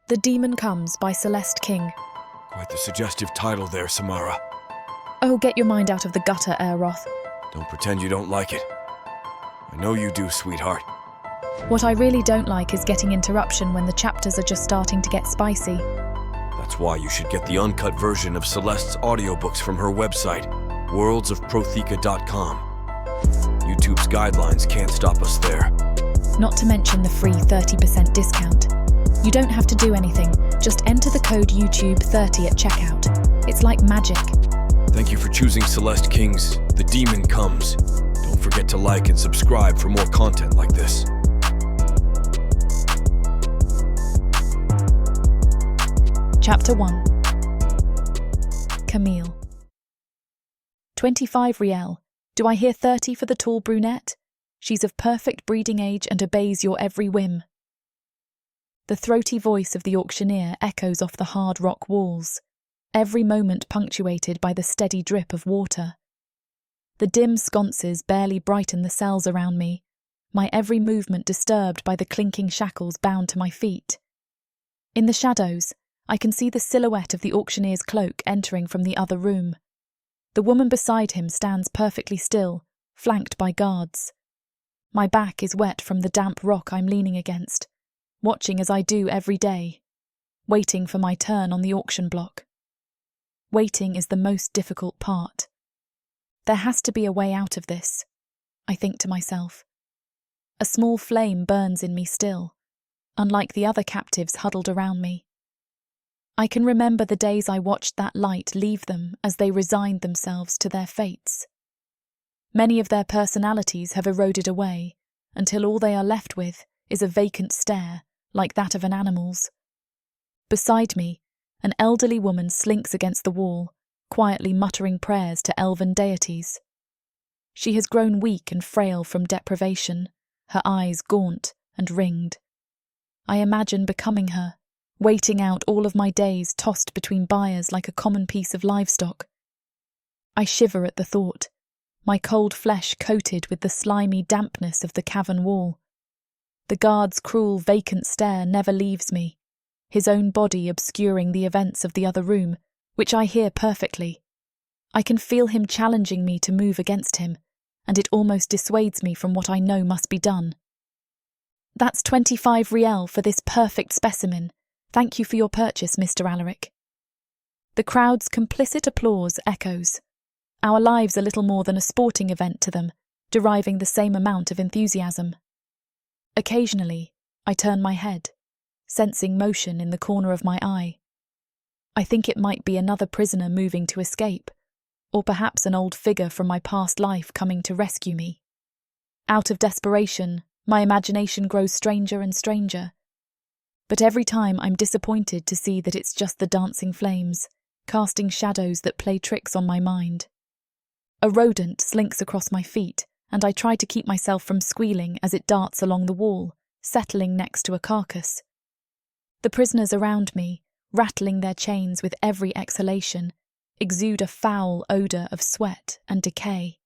The Demon Comes by Celeste King. Quite the suggestive title there, Samara. Oh, get your mind out of the gutter, Aeroth. Don't pretend you don't like it. I know you do, sweetheart. What I really don't like is getting interruption when the chapters are just starting to get spicy. That's why you should get the uncut version of Celeste's audiobooks from her website, worlds.of.protheka.com. YouTube's guidelines can't stop us there. Not to mention the free 30% discount. You don't have to do anything, just enter the code YouTube30 at checkout. It's like magic. Thank you for choosing Celeste King's The Demon Comes. Don't forget to like and subscribe for more content like this. Chapter 1. Camille. 25 riel. Do I hear 30 for the tall brunette? She's of perfect breeding age and obeys your every whim. The throaty voice of the auctioneer echoes off the hard rock walls, every moment punctuated by the steady drip of water. The dim sconces barely brighten the cells around me, my every movement disturbed by the clinking shackles bound to my feet. In the shadows, I can see the silhouette of the auctioneer's cloak entering from the other room. The woman beside him stands perfectly still, flanked by guards. My back is wet from the damp rock I'm leaning against, watching as I do every day, waiting for my turn on the auction block. Waiting is the most difficult part. There has to be a way out of this, I think to myself. A small flame burns in me still, unlike the other captives huddled around me. I can remember the days I watched that light leave them as they resigned themselves to their fates. Many of their personalities have eroded away, until all they are left with is a vacant stare, like that of an animal's. Beside me, an elderly woman slinks against the wall, quietly muttering prayers to elven deities. She has grown weak and frail from deprivation, her eyes gaunt and ringed. I imagine becoming her, waiting out all of my days tossed between buyers like a common piece of livestock. I shiver at the thought, my cold flesh coated with the slimy dampness of the cavern wall. The guard's cruel, vacant stare never leaves me, his own body obscuring the events of the other room, which I hear perfectly. I can feel him challenging me to move against him, and it almost dissuades me from what I know must be done. That's 25 riel for this perfect specimen. Thank you for your purchase, Mr. Alaric. The crowd's complicit applause echoes. Our lives are little more than a sporting event to them, deriving the same amount of enthusiasm. Occasionally, I turn my head, sensing motion in the corner of my eye. I think it might be another prisoner moving to escape, or perhaps an old figure from my past life coming to rescue me. Out of desperation, my imagination grows stranger and stranger. But every time I'm disappointed to see that it's just the dancing flames, casting shadows that play tricks on my mind. A rodent slinks across my feet, and I try to keep myself from squealing as it darts along the wall, settling next to a carcass. The prisoners around me, rattling their chains with every exhalation, exude a foul odour of sweat and decay.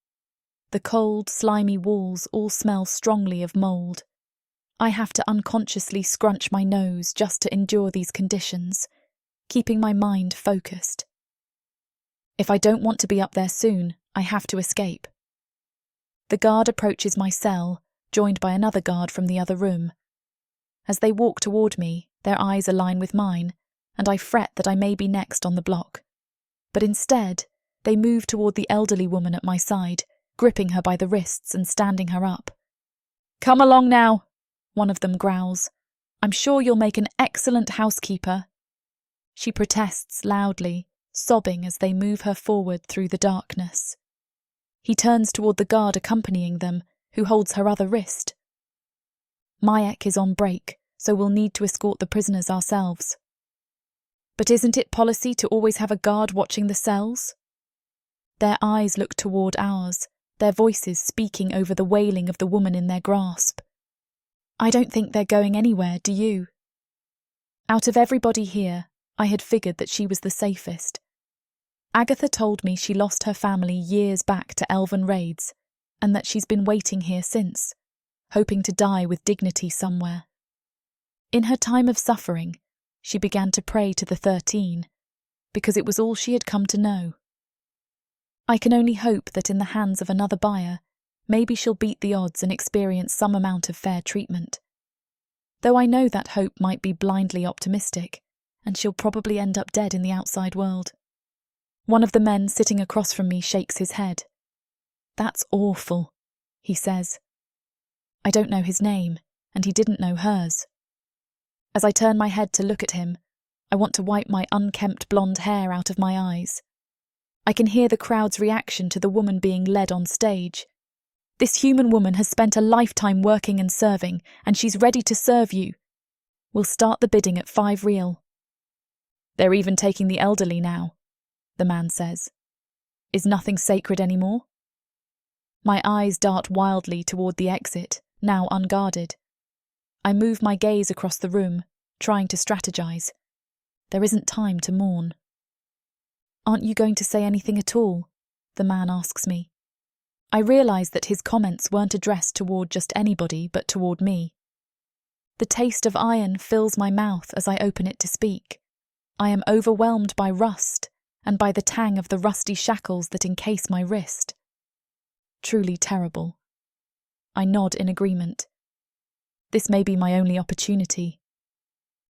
The cold, slimy walls all smell strongly of mould. I have to unconsciously scrunch my nose just to endure these conditions, keeping my mind focused. If I don't want to be up there soon, I have to escape. The guard approaches my cell, joined by another guard from the other room. As they walk toward me, their eyes align with mine, and I fret that I may be next on the block. But instead, they move toward the elderly woman at my side, gripping her by the wrists and standing her up. "Come along now," one of them growls. "I'm sure you'll make an excellent housekeeper." She protests loudly, sobbing as they move her forward through the darkness. He turns toward the guard accompanying them, who holds her other wrist. Mayek is on break, so we'll need to escort the prisoners ourselves. But isn't it policy to always have a guard watching the cells? Their eyes look toward ours, their voices speaking over the wailing of the woman in their grasp. I don't think they're going anywhere, do you? Out of everybody here, I had figured that she was the safest. Agatha told me she lost her family years back to elven raids, and that she's been waiting here since, hoping to die with dignity somewhere. In her time of suffering, she began to pray to the 13, because it was all she had come to know. I can only hope that in the hands of another buyer, maybe she'll beat the odds and experience some amount of fair treatment. Though I know that hope might be blindly optimistic, and she'll probably end up dead in the outside world. One of the men sitting across from me shakes his head. "That's awful," he says. I don't know his name, and he didn't know hers. As I turn my head to look at him, I want to wipe my unkempt blonde hair out of my eyes. I can hear the crowd's reaction to the woman being led on stage. This human woman has spent a lifetime working and serving, and she's ready to serve you. We'll start the bidding at 5 real. "They're even taking the elderly now," the man says. "Is nothing sacred anymore?" My eyes dart wildly toward the exit, now unguarded. I move my gaze across the room, trying to strategize. There isn't time to mourn. "Aren't you going to say anything at all?" the man asks me. I realise that his comments weren't addressed toward just anybody, but toward me. The taste of iron fills my mouth as I open it to speak. I am overwhelmed by rust, and by the tang of the rusty shackles that encase my wrist. Truly terrible. I nod in agreement. This may be my only opportunity.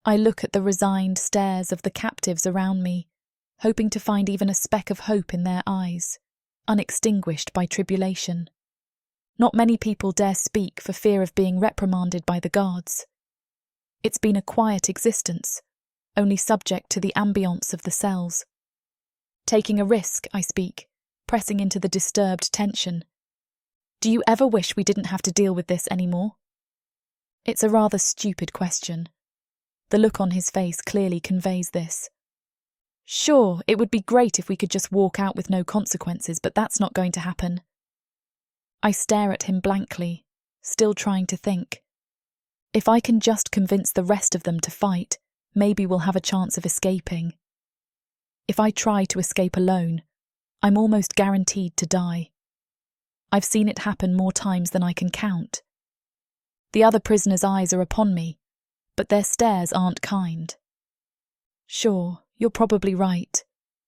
I look at the resigned stares of the captives around me, hoping to find even a speck of hope in their eyes, unextinguished by tribulation. Not many people dare speak for fear of being reprimanded by the guards. It's been a quiet existence, only subject to the ambience of the cells. Taking a risk, I speak, pressing into the disturbed tension. "Do you ever wish we didn't have to deal with this anymore?" It's a rather stupid question. The look on his face clearly conveys this. Sure, it would be great if we could just walk out with no consequences, but that's not going to happen. I stare at him blankly, still trying to think. If I can just convince the rest of them to fight, maybe we'll have a chance of escaping. If I try to escape alone, I'm almost guaranteed to die. I've seen it happen more times than I can count. The other prisoners' eyes are upon me, but their stares aren't kind. Sure, you're probably right,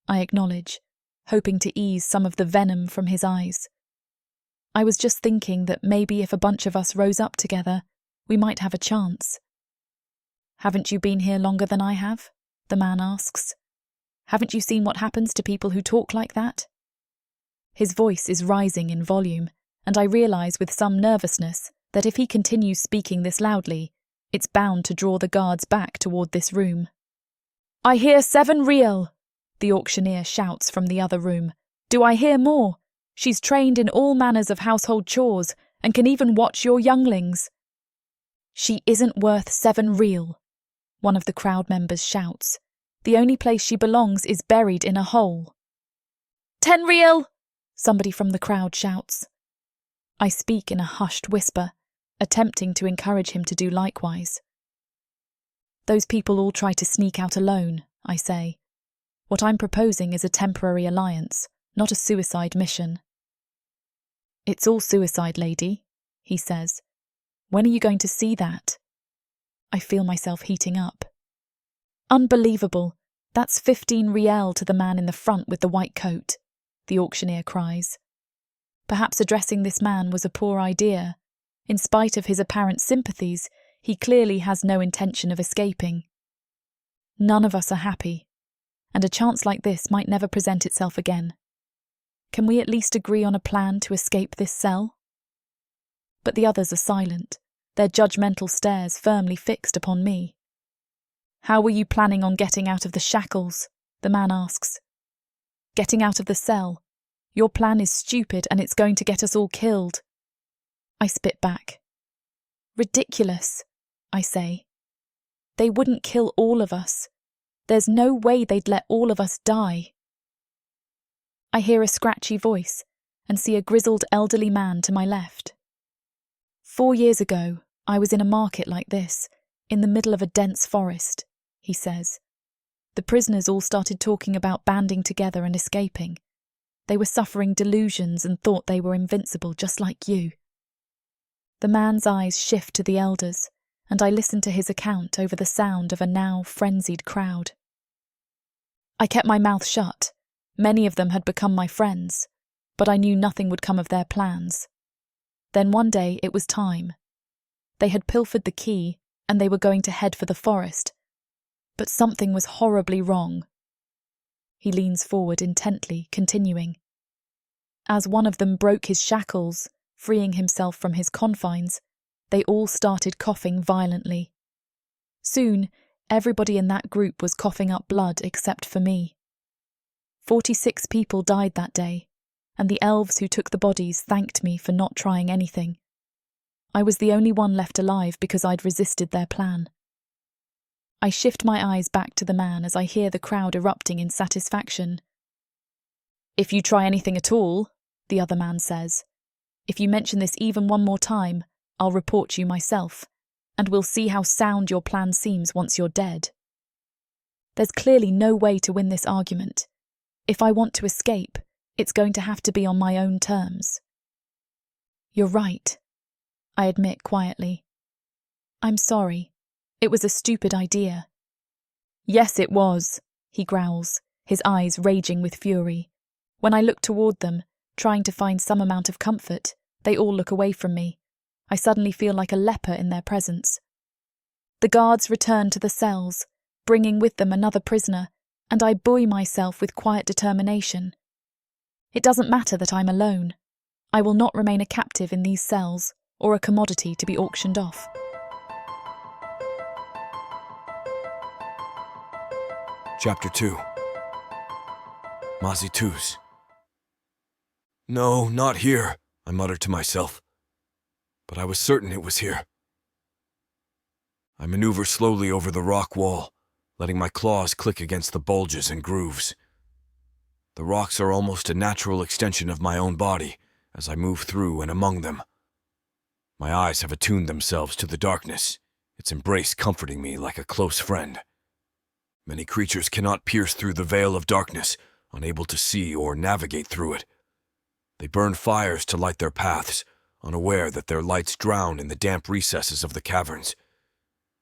I acknowledge, hoping to ease some of the venom from his eyes. I was just thinking that maybe if a bunch of us rose up together, we might have a chance. "Haven't you been here longer than I have?" the man asks. "Haven't you seen what happens to people who talk like that?" His voice is rising in volume, and I realise with some nervousness that if he continues speaking this loudly, it's bound to draw the guards back toward this room. "I hear 7 real, the auctioneer shouts from the other room. "Do I hear more? She's trained in all manners of household chores and can even watch your younglings." "She isn't worth 7 real, one of the crowd members shouts. "The only place she belongs is buried in a hole." 10 real, somebody from the crowd shouts. I speak in a hushed whisper, attempting to encourage him to do likewise. "Those people all try to sneak out alone," I say. "What I'm proposing is a temporary alliance, not a suicide mission." "It's all suicide, lady," he says. "When are you going to see that?" I feel myself heating up. "Unbelievable. That's 15 riel to the man in the front with the white coat," the auctioneer cries. Perhaps addressing this man was a poor idea. In spite of his apparent sympathies, he clearly has no intention of escaping. None of us are happy, and a chance like this might never present itself again. Can we at least agree on a plan to escape this cell? But the others are silent, their judgmental stares firmly fixed upon me. "How were you planning on getting out of the shackles?" the man asks. "Getting out of the cell. Your plan is stupid and it's going to get us all killed." I spit back. "Ridiculous," I say. "They wouldn't kill all of us. There's no way they'd let all of us die." I hear a scratchy voice and see a grizzled elderly man to my left. 4 years ago, I was in a market like this, in the middle of a dense forest, he says. The prisoners all started talking about banding together and escaping. They were suffering delusions and thought they were invincible just like you. The man's eyes shift to the elders, and I listened to his account over the sound of a now frenzied crowd. I kept my mouth shut. Many of them had become my friends, but I knew nothing would come of their plans. Then one day it was time. They had pilfered the key, and they were going to head for the forest. But something was horribly wrong. He leans forward intently, continuing. As one of them broke his shackles, freeing himself from his confines, they all started coughing violently. Soon, everybody in that group was coughing up blood except for me. 46 people died that day, and the elves who took the bodies thanked me for not trying anything. I was the only one left alive because I'd resisted their plan. I shift my eyes back to the man as I hear the crowd erupting in satisfaction. "If you try anything at all," the other man says, "if you mention this even one more time, I'll report you myself, and we'll see how sound your plan seems once you're dead." There's clearly no way to win this argument. If I want to escape, it's going to have to be on my own terms. "You're right," I admit quietly. "I'm sorry. It was a stupid idea." "Yes, it was," he growls, his eyes raging with fury. When I look toward them, trying to find some amount of comfort, they all look away from me. I suddenly feel like a leper in their presence. The guards return to the cells, bringing with them another prisoner, and I buoy myself with quiet determination. It doesn't matter that I'm alone. I will not remain a captive in these cells, or a commodity to be auctioned off. Chapter 2. Mazituz. "No, not here," I muttered to myself. But I was certain it was here. I maneuver slowly over the rock wall, letting my claws click against the bulges and grooves. The rocks are almost a natural extension of my own body as I move through and among them. My eyes have attuned themselves to the darkness, its embrace comforting me like a close friend. Many creatures cannot pierce through the veil of darkness, unable to see or navigate through it. They burn fires to light their paths, unaware that their lights drown in the damp recesses of the caverns.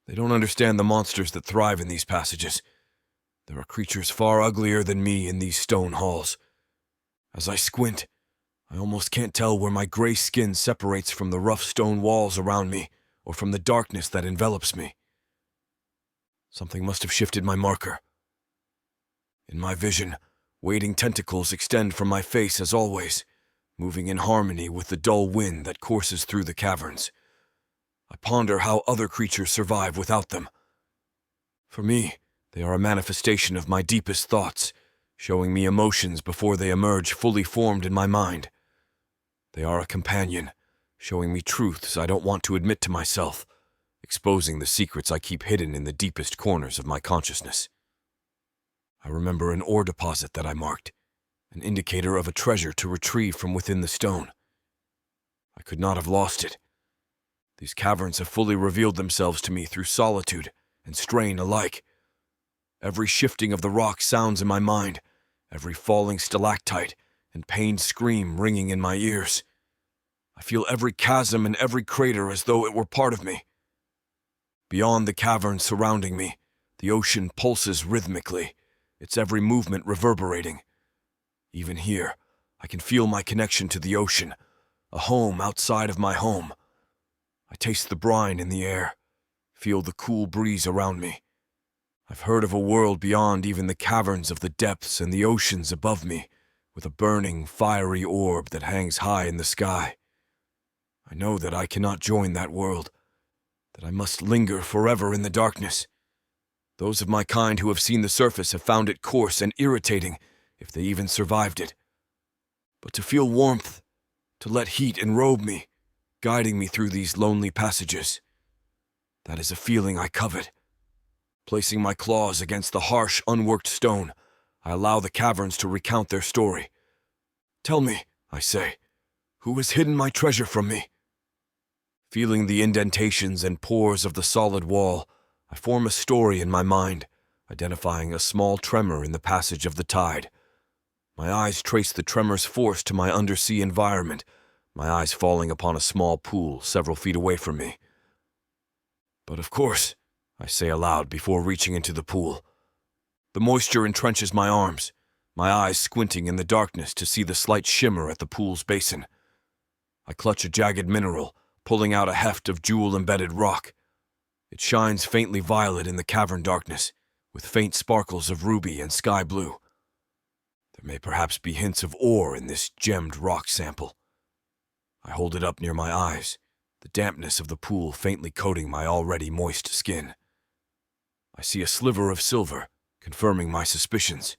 They don't understand the monsters that thrive in these passages. There are creatures far uglier than me in these stone halls. As I squint, I almost can't tell where my gray skin separates from the rough stone walls around me or from the darkness that envelops me. Something must have shifted my marker. In my vision, waiting tentacles extend from my face as always, moving in harmony with the dull wind that courses through the caverns. I ponder how other creatures survive without them. For me, they are a manifestation of my deepest thoughts, showing me emotions before they emerge fully formed in my mind. They are a companion, showing me truths I don't want to admit to myself, exposing the secrets I keep hidden in the deepest corners of my consciousness. I remember an ore deposit that I marked, an indicator of a treasure to retrieve from within the stone. I could not have lost it. These caverns have fully revealed themselves to me through solitude and strain alike. Every shifting of the rock sounds in my mind, every falling stalactite and pained scream ringing in my ears. I feel every chasm and every crater as though it were part of me. Beyond the caverns surrounding me, the ocean pulses rhythmically, its every movement reverberating. Even here, I can feel my connection to the ocean, a home outside of my home. I taste the brine in the air, feel the cool breeze around me. I've heard of a world beyond even the caverns of the depths and the oceans above me, with a burning, fiery orb that hangs high in the sky. I know that I cannot join that world, that I must linger forever in the darkness. Those of my kind who have seen the surface have found it coarse and irritating, if they even survived it. But to feel warmth, to let heat enrobe me, guiding me through these lonely passages, that is a feeling I covet. Placing my claws against the harsh, unworked stone, I allow the caverns to recount their story. "Tell me," I say, "who has hidden my treasure from me?" Feeling the indentations and pores of the solid wall, I form a story in my mind, identifying a small tremor in the passage of the tide. My eyes trace the tremor's force to my undersea environment, my eyes falling upon a small pool several feet away from me. But of course, I say aloud before reaching into the pool. The moisture entrenches my arms, my eyes squinting in the darkness to see the slight shimmer at the pool's basin. I clutch a jagged mineral, pulling out a heft of jewel-embedded rock. It shines faintly violet in the cavern darkness, with faint sparkles of ruby and sky blue. There may perhaps be hints of ore in this gemmed rock sample. I hold it up near my eyes, the dampness of the pool faintly coating my already moist skin. I see a sliver of silver, confirming my suspicions.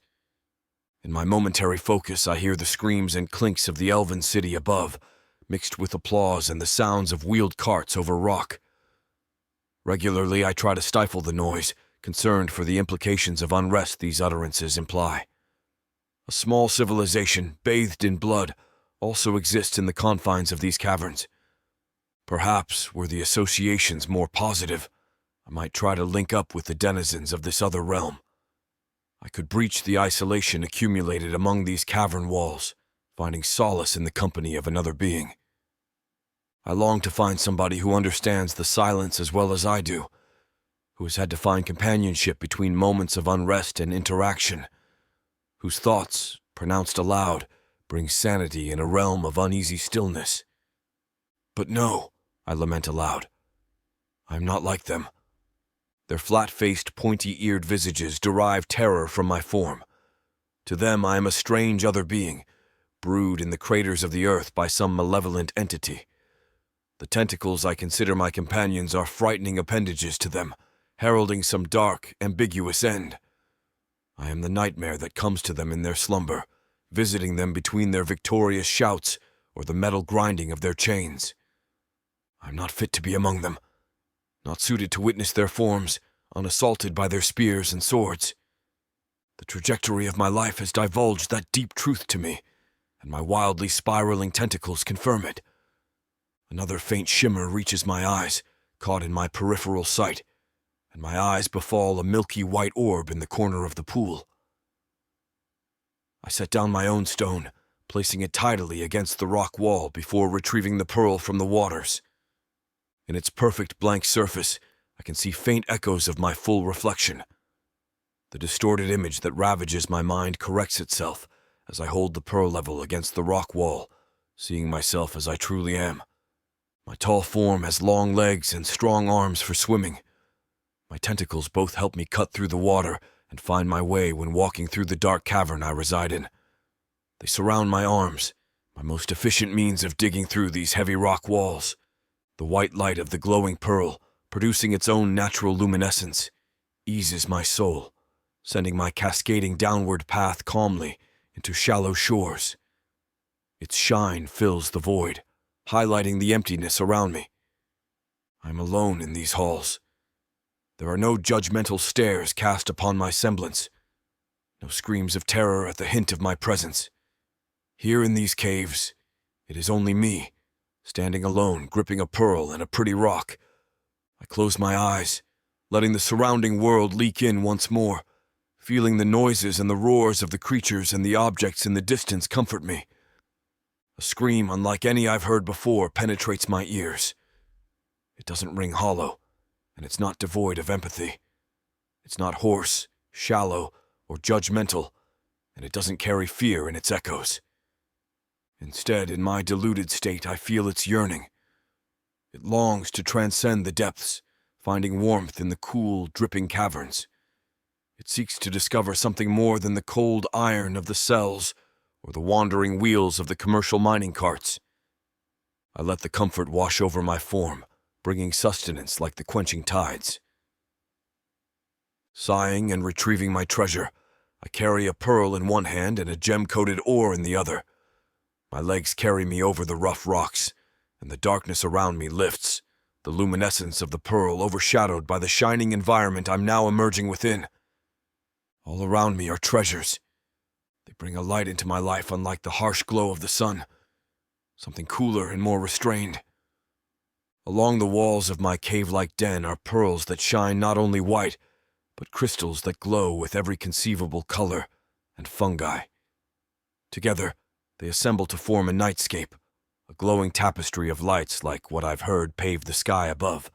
In my momentary focus, I hear the screams and clinks of the elven city above, mixed with applause and the sounds of wheeled carts over rock. Regularly, I try to stifle the noise, concerned for the implications of unrest these utterances imply. A small civilization, bathed in blood, also exists in the confines of these caverns. Perhaps, were the associations more positive, I might try to link up with the denizens of this other realm. I could breach the isolation accumulated among these cavern walls, finding solace in the company of another being. I long to find somebody who understands the silence as well as I do, who has had to find companionship between moments of unrest and interaction, whose thoughts, pronounced aloud, bring sanity in a realm of uneasy stillness. But no, I lament aloud, I am not like them. Their flat-faced, pointy-eared visages derive terror from my form. To them I am a strange other being, brewed in the craters of the earth by some malevolent entity. The tentacles I consider my companions are frightening appendages to them, heralding some dark, ambiguous end. I am the nightmare that comes to them in their slumber, visiting them between their victorious shouts or the metal grinding of their chains. I am not fit to be among them, not suited to witness their forms, unassaulted by their spears and swords. The trajectory of my life has divulged that deep truth to me, and my wildly spiraling tentacles confirm it. Another faint shimmer reaches my eyes, caught in my peripheral sight, and my eyes befall a milky white orb in the corner of the pool. I set down my own stone, placing it tidily against the rock wall before retrieving the pearl from the waters. In its perfect blank surface, I can see faint echoes of my full reflection. The distorted image that ravages my mind corrects itself as I hold the pearl level against the rock wall, seeing myself as I truly am. My tall form has long legs and strong arms for swimming. My tentacles both help me cut through the water and find my way when walking through the dark cavern I reside in. They surround my arms, my most efficient means of digging through these heavy rock walls. The white light of the glowing pearl, producing its own natural luminescence, eases my soul, sending my cascading downward path calmly into shallow shores. Its shine fills the void, highlighting the emptiness around me. I am alone in these halls. There are no judgmental stares cast upon my semblance, no screams of terror at the hint of my presence. Here in these caves, it is only me, standing alone, gripping a pearl and a pretty rock. I close my eyes, letting the surrounding world leak in once more, feeling the noises and the roars of the creatures and the objects in the distance comfort me. A scream unlike any I've heard before penetrates my ears. It doesn't ring hollow, and it's not devoid of empathy. It's not hoarse, shallow, or judgmental, and it doesn't carry fear in its echoes. Instead, in my deluded state, I feel its yearning. It longs to transcend the depths, finding warmth in the cool, dripping caverns. It seeks to discover something more than the cold iron of the cells or the wandering wheels of the commercial mining carts. I let the comfort wash over my form, bringing sustenance like the quenching tides. Sighing and retrieving my treasure, I carry a pearl in one hand and a gem-coated ore in the other. My legs carry me over the rough rocks, and the darkness around me lifts, the luminescence of the pearl overshadowed by the shining environment I'm now emerging within. All around me are treasures. They bring a light into my life unlike the harsh glow of the sun, something cooler and more restrained. Along the walls of my cave-like den are pearls that shine not only white, but crystals that glow with every conceivable color and fungi. Together, they assemble to form a nightscape, a glowing tapestry of lights like what I've heard pave the sky above.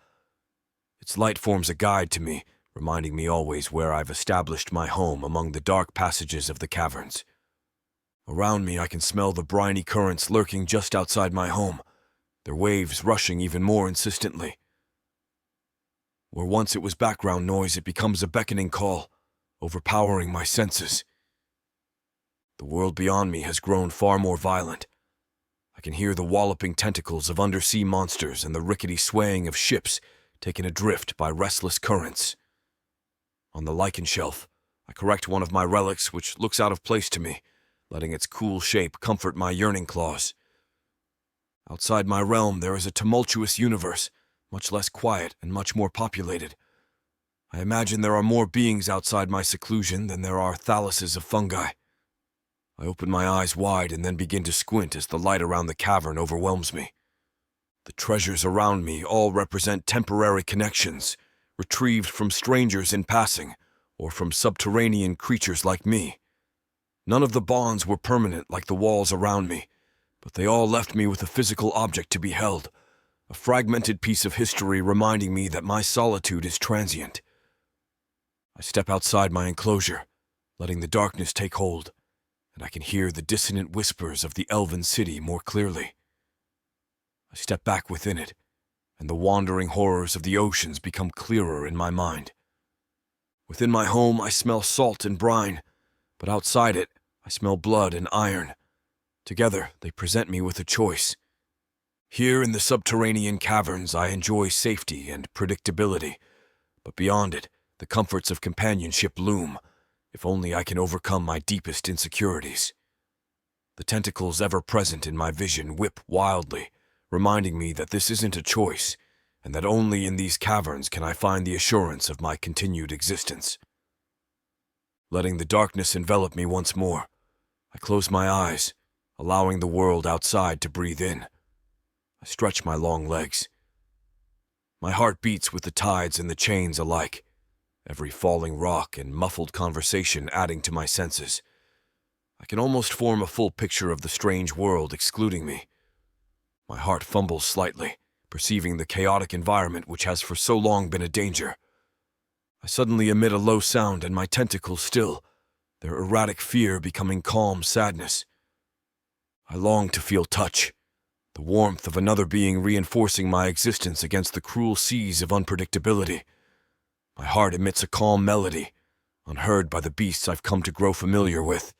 Its light forms a guide to me, reminding me always where I've established my home among the dark passages of the caverns. Around me I can smell the briny currents lurking just outside my home, their waves rushing even more insistently. Where once it was background noise, it becomes a beckoning call, overpowering my senses. The world beyond me has grown far more violent. I can hear the walloping tentacles of undersea monsters and the rickety swaying of ships taken adrift by restless currents. On the lichen shelf, I correct one of my relics which looks out of place to me, letting its cool shape comfort my yearning claws. Outside my realm there is a tumultuous universe, much less quiet and much more populated. I imagine there are more beings outside my seclusion than there are thalluses of fungi. I open my eyes wide and then begin to squint as the light around the cavern overwhelms me. The treasures around me all represent temporary connections, retrieved from strangers in passing, or from subterranean creatures like me. None of the bonds were permanent like the walls around me, but they all left me with a physical object to be held, a fragmented piece of history reminding me that my solitude is transient. I step outside my enclosure, letting the darkness take hold, and I can hear the dissonant whispers of the elven city more clearly. I step back within it, and the wandering horrors of the oceans become clearer in my mind. Within my home I smell salt and brine, but outside it I smell blood and iron. Together they present me with a choice. Here in the subterranean caverns I enjoy safety and predictability, but beyond it the comforts of companionship loom, if only I can overcome my deepest insecurities. The tentacles ever present in my vision whip wildly, reminding me that this isn't a choice, and that only in these caverns can I find the assurance of my continued existence. Letting the darkness envelop me once more, I close my eyes, allowing the world outside to breathe in. I stretch my long legs. My heart beats with the tides and the chains alike, every falling rock and muffled conversation adding to my senses. I can almost form a full picture of the strange world excluding me. My heart fumbles slightly, perceiving the chaotic environment which has for so long been a danger. I suddenly emit a low sound and my tentacles still, their erratic fear becoming calm sadness. I long to feel touch, the warmth of another being reinforcing my existence against the cruel seas of unpredictability. My heart emits a calm melody, unheard by the beasts I've come to grow familiar with.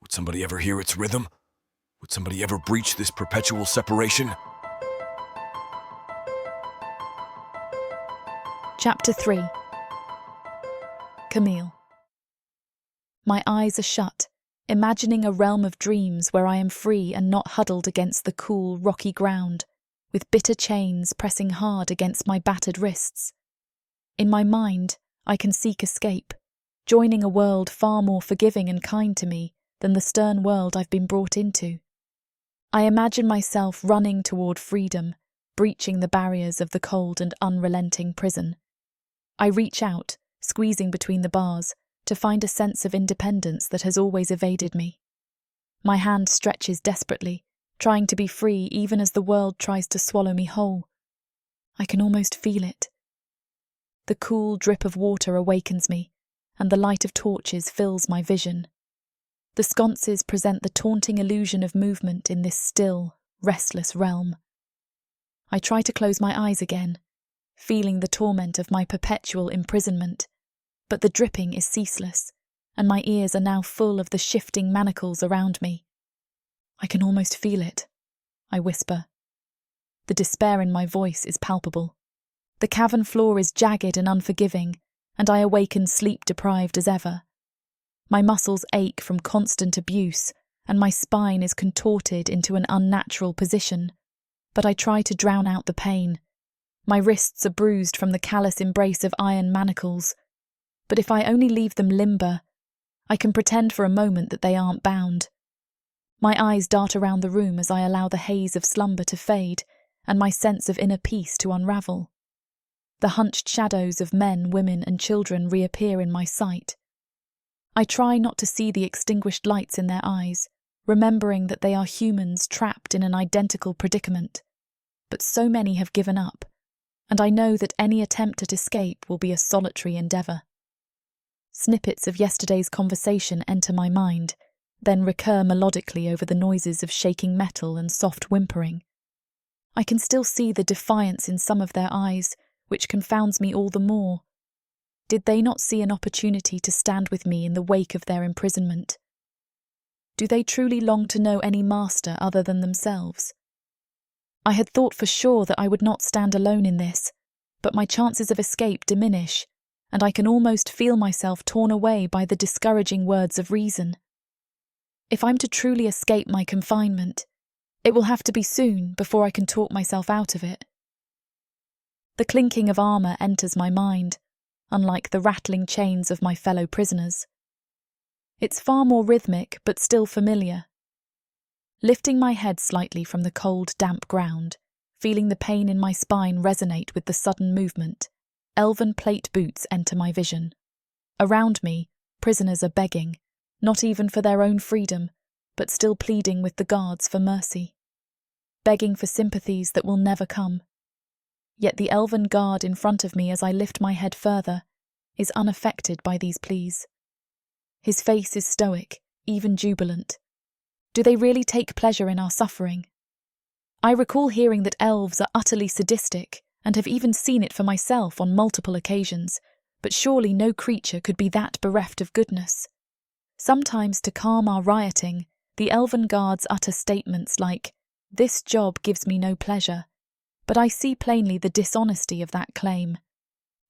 Would somebody ever hear its rhythm? Would somebody ever breach this perpetual separation? Chapter 3. Camille. My eyes are shut, imagining a realm of dreams where I am free and not huddled against the cool, rocky ground, with bitter chains pressing hard against my battered wrists. In my mind, I can seek escape, joining a world far more forgiving and kind to me than the stern world I've been brought into. I imagine myself running toward freedom, breaching the barriers of the cold and unrelenting prison. I reach out, squeezing between the bars, to find a sense of independence that has always evaded me. My hand stretches desperately, trying to be free even as the world tries to swallow me whole. I can almost feel it. The cool drip of water awakens me, and the light of torches fills my vision. The sconces present the taunting illusion of movement in this still, restless realm. I try to close my eyes again, feeling the torment of my perpetual imprisonment, but the dripping is ceaseless, and my ears are now full of the shifting manacles around me. I can almost feel it, I whisper. The despair in my voice is palpable. The cavern floor is jagged and unforgiving, and I awaken sleep-deprived as ever. My muscles ache from constant abuse, and my spine is contorted into an unnatural position, but I try to drown out the pain. My wrists are bruised from the callous embrace of iron manacles, but if I only leave them limber, I can pretend for a moment that they aren't bound. My eyes dart around the room as I allow the haze of slumber to fade and my sense of inner peace to unravel. The hunched shadows of men, women, and children reappear in my sight. I try not to see the extinguished lights in their eyes, remembering that they are humans trapped in an identical predicament. But so many have given up, and I know that any attempt at escape will be a solitary endeavour. Snippets of yesterday's conversation enter my mind, then recur melodically over the noises of shaking metal and soft whimpering. I can still see the defiance in some of their eyes, which confounds me all the more. Did they not see an opportunity to stand with me in the wake of their imprisonment? Do they truly long to know any master other than themselves? I had thought for sure that I would not stand alone in this, but my chances of escape diminish, and I can almost feel myself torn away by the discouraging words of reason. If I'm to truly escape my confinement, it will have to be soon before I can talk myself out of it. The clinking of armour enters my mind, unlike the rattling chains of my fellow prisoners. It's far more rhythmic, but still familiar. Lifting my head slightly from the cold, damp ground, feeling the pain in my spine resonate with the sudden movement, elven plate boots enter my vision. Around me, prisoners are begging, not even for their own freedom, but still pleading with the guards for mercy. Begging for sympathies that will never come. Yet the elven guard in front of me as I lift my head further is unaffected by these pleas. His face is stoic, even jubilant. Do they really take pleasure in our suffering? I recall hearing that elves are utterly sadistic and have even seen it for myself on multiple occasions, but surely no creature could be that bereft of goodness. Sometimes to calm our rioting, the elven guards utter statements like, "This job gives me no pleasure," but I see plainly the dishonesty of that claim.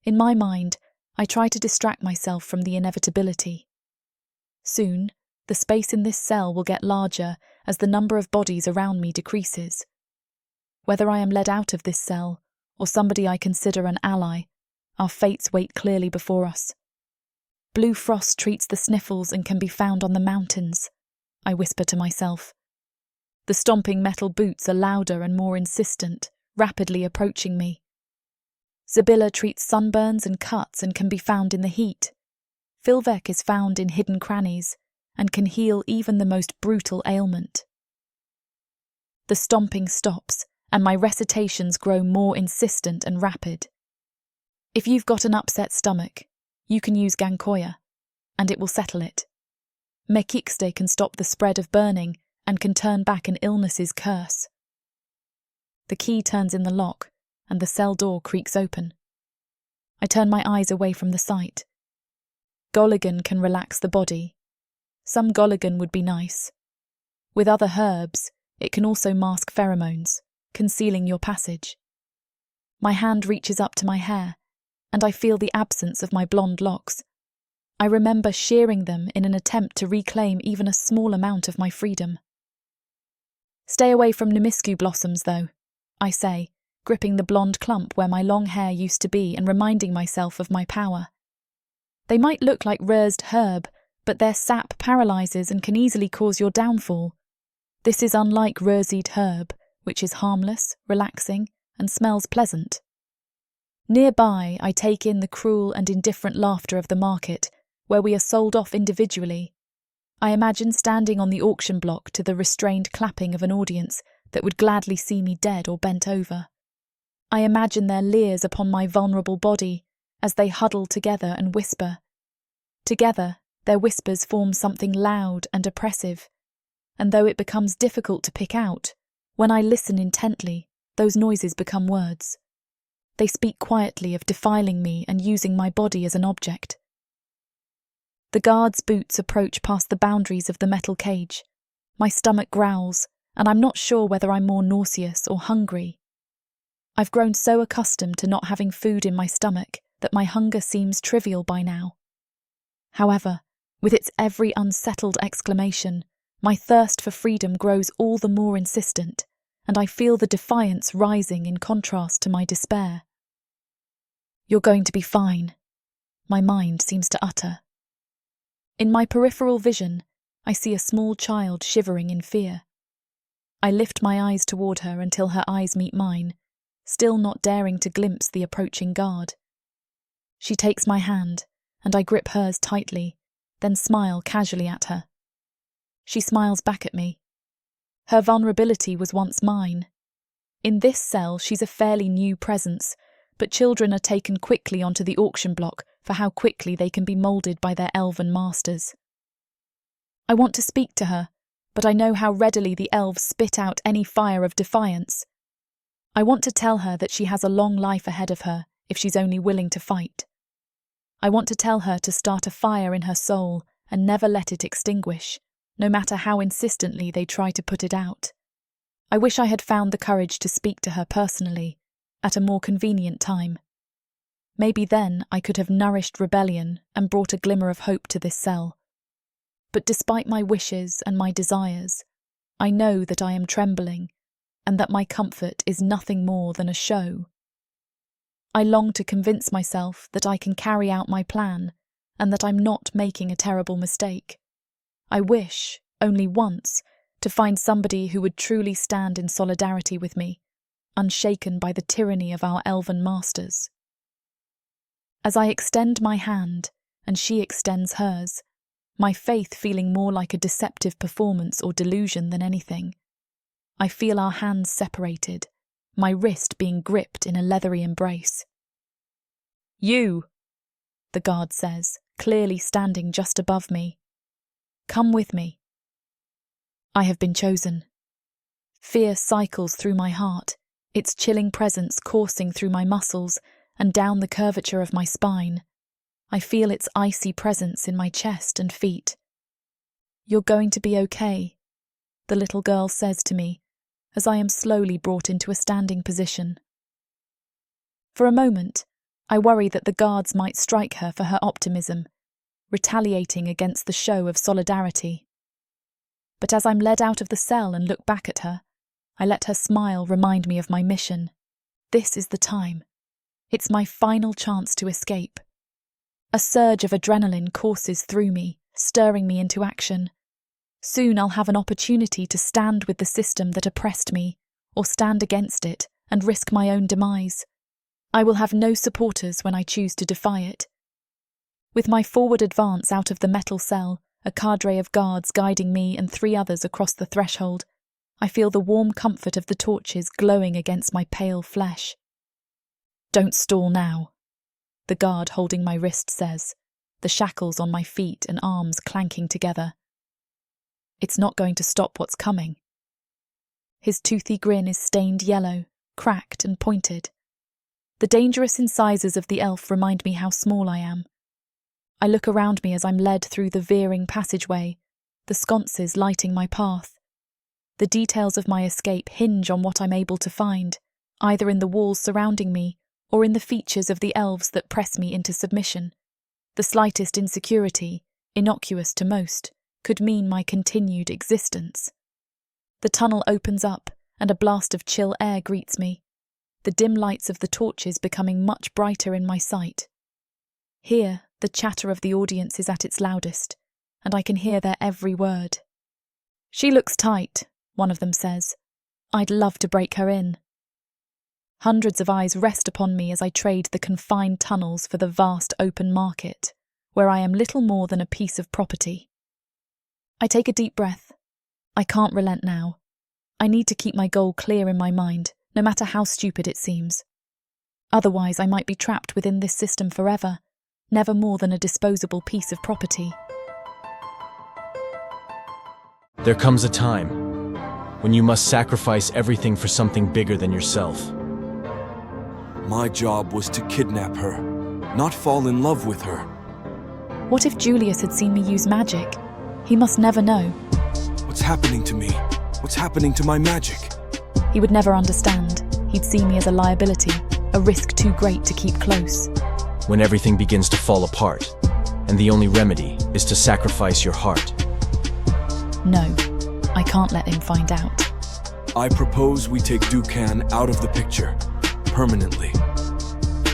In my mind, I try to distract myself from the inevitability. Soon, the space in this cell will get larger as the number of bodies around me decreases. Whether I am led out of this cell, or somebody I consider an ally, our fates wait clearly before us. Blue frost treats the sniffles and can be found on the mountains, I whisper to myself. The stomping metal boots are louder and more insistent, rapidly approaching me. Zabilla treats sunburns and cuts and can be found in the heat. Filvek is found in hidden crannies and can heal even the most brutal ailment. The stomping stops, and my recitations grow more insistent and rapid. If you've got an upset stomach, you can use Gankoya, and it will settle it. Mekikste can stop the spread of burning and can turn back an illness's curse. The key turns in the lock, and the cell door creaks open. I turn my eyes away from the sight. Goligan can relax the body. Some Goligan would be nice. With other herbs, it can also mask pheromones, concealing your passage. My hand reaches up to my hair, and I feel the absence of my blonde locks. I remember shearing them in an attempt to reclaim even a small amount of my freedom. Stay away from Numiscu blossoms, though, I say, gripping the blonde clump where my long hair used to be and reminding myself of my power. They might look like rersed herb, but their sap paralyses and can easily cause your downfall. This is unlike rurzied herb, which is harmless, relaxing, and smells pleasant. Nearby, I take in the cruel and indifferent laughter of the market, where we are sold off individually. I imagine standing on the auction block to the restrained clapping of an audience that would gladly see me dead or bent over. I imagine their leers upon my vulnerable body as they huddle together and whisper. Together, their whispers form something loud and oppressive, and though it becomes difficult to pick out, when I listen intently, those noises become words. They speak quietly of defiling me and using my body as an object. The guard's boots approach past the boundaries of the metal cage. My stomach growls, and I'm not sure whether I'm more nauseous or hungry. I've grown so accustomed to not having food in my stomach that my hunger seems trivial by now. However, with its every unsettled exclamation, my thirst for freedom grows all the more insistent, and I feel the defiance rising in contrast to my despair. "You're going to be fine," my mind seems to utter. In my peripheral vision, I see a small child shivering in fear. I lift my eyes toward her until her eyes meet mine, still not daring to glimpse the approaching guard. She takes my hand, and I grip hers tightly, then smile casually at her. She smiles back at me. Her vulnerability was once mine. In this cell, she's a fairly new presence, but children are taken quickly onto the auction block for how quickly they can be moulded by their elven masters. I want to speak to her, but I know how readily the elves spit out any fire of defiance. I want to tell her that she has a long life ahead of her if she's only willing to fight. I want to tell her to start a fire in her soul and never let it extinguish, no matter how insistently they try to put it out. I wish I had found the courage to speak to her personally, at a more convenient time. Maybe then I could have nourished rebellion and brought a glimmer of hope to this cell. But despite my wishes and my desires, I know that I am trembling, and that my comfort is nothing more than a show. I long to convince myself that I can carry out my plan, and that I'm not making a terrible mistake. I wish, only once, to find somebody who would truly stand in solidarity with me, unshaken by the tyranny of our elven masters. As I extend my hand, and she extends hers, my faith feeling more like a deceptive performance or delusion than anything, I feel our hands separated, my wrist being gripped in a leathery embrace. "You," the guard says, clearly standing just above me. "Come with me." I have been chosen. Fear cycles through my heart, its chilling presence coursing through my muscles and down the curvature of my spine. I feel its icy presence in my chest and feet. "You're going to be okay," the little girl says to me, as I am slowly brought into a standing position. For a moment, I worry that the guards might strike her for her optimism, retaliating against the show of solidarity. But as I'm led out of the cell and look back at her, I let her smile remind me of my mission. This is the time. It's my final chance to escape. A surge of adrenaline courses through me, stirring me into action. Soon I'll have an opportunity to stand with the system that oppressed me, or stand against it and risk my own demise. I will have no supporters when I choose to defy it. With my forward advance out of the metal cell, a cadre of guards guiding me and 3 others across the threshold, I feel the warm comfort of the torches glowing against my pale flesh. "Don't stall now," the guard holding my wrist says, the shackles on my feet and arms clanking together. "It's not going to stop what's coming." His toothy grin is stained yellow, cracked and pointed. The dangerous incisors of the elf remind me how small I am. I look around me as I'm led through the veering passageway, the sconces lighting my path. The details of my escape hinge on what I'm able to find, either in the walls surrounding me or in the features of the elves that press me into submission. The slightest insecurity, innocuous to most, could mean my continued existence. The tunnel opens up, and a blast of chill air greets me, the dim lights of the torches becoming much brighter in my sight. Here, the chatter of the audience is at its loudest, and I can hear their every word. "She looks tight," one of them says. "I'd love to break her in." Hundreds of eyes rest upon me as I trade the confined tunnels for the vast open market, where I am little more than a piece of property. I take a deep breath. I can't relent now. I need to keep my goal clear in my mind, no matter how stupid it seems. Otherwise, I might be trapped within this system forever, never more than a disposable piece of property. There comes a time when you must sacrifice everything for something bigger than yourself. My job was to kidnap her, not fall in love with her. What if Julius had seen me use magic? He must never know. What's happening to me? What's happening to my magic? He would never understand. He'd see me as a liability, a risk too great to keep close. When everything begins to fall apart, and the only remedy is to sacrifice your heart. No, I can't let him find out. I propose we take Dukan out of the picture, permanently.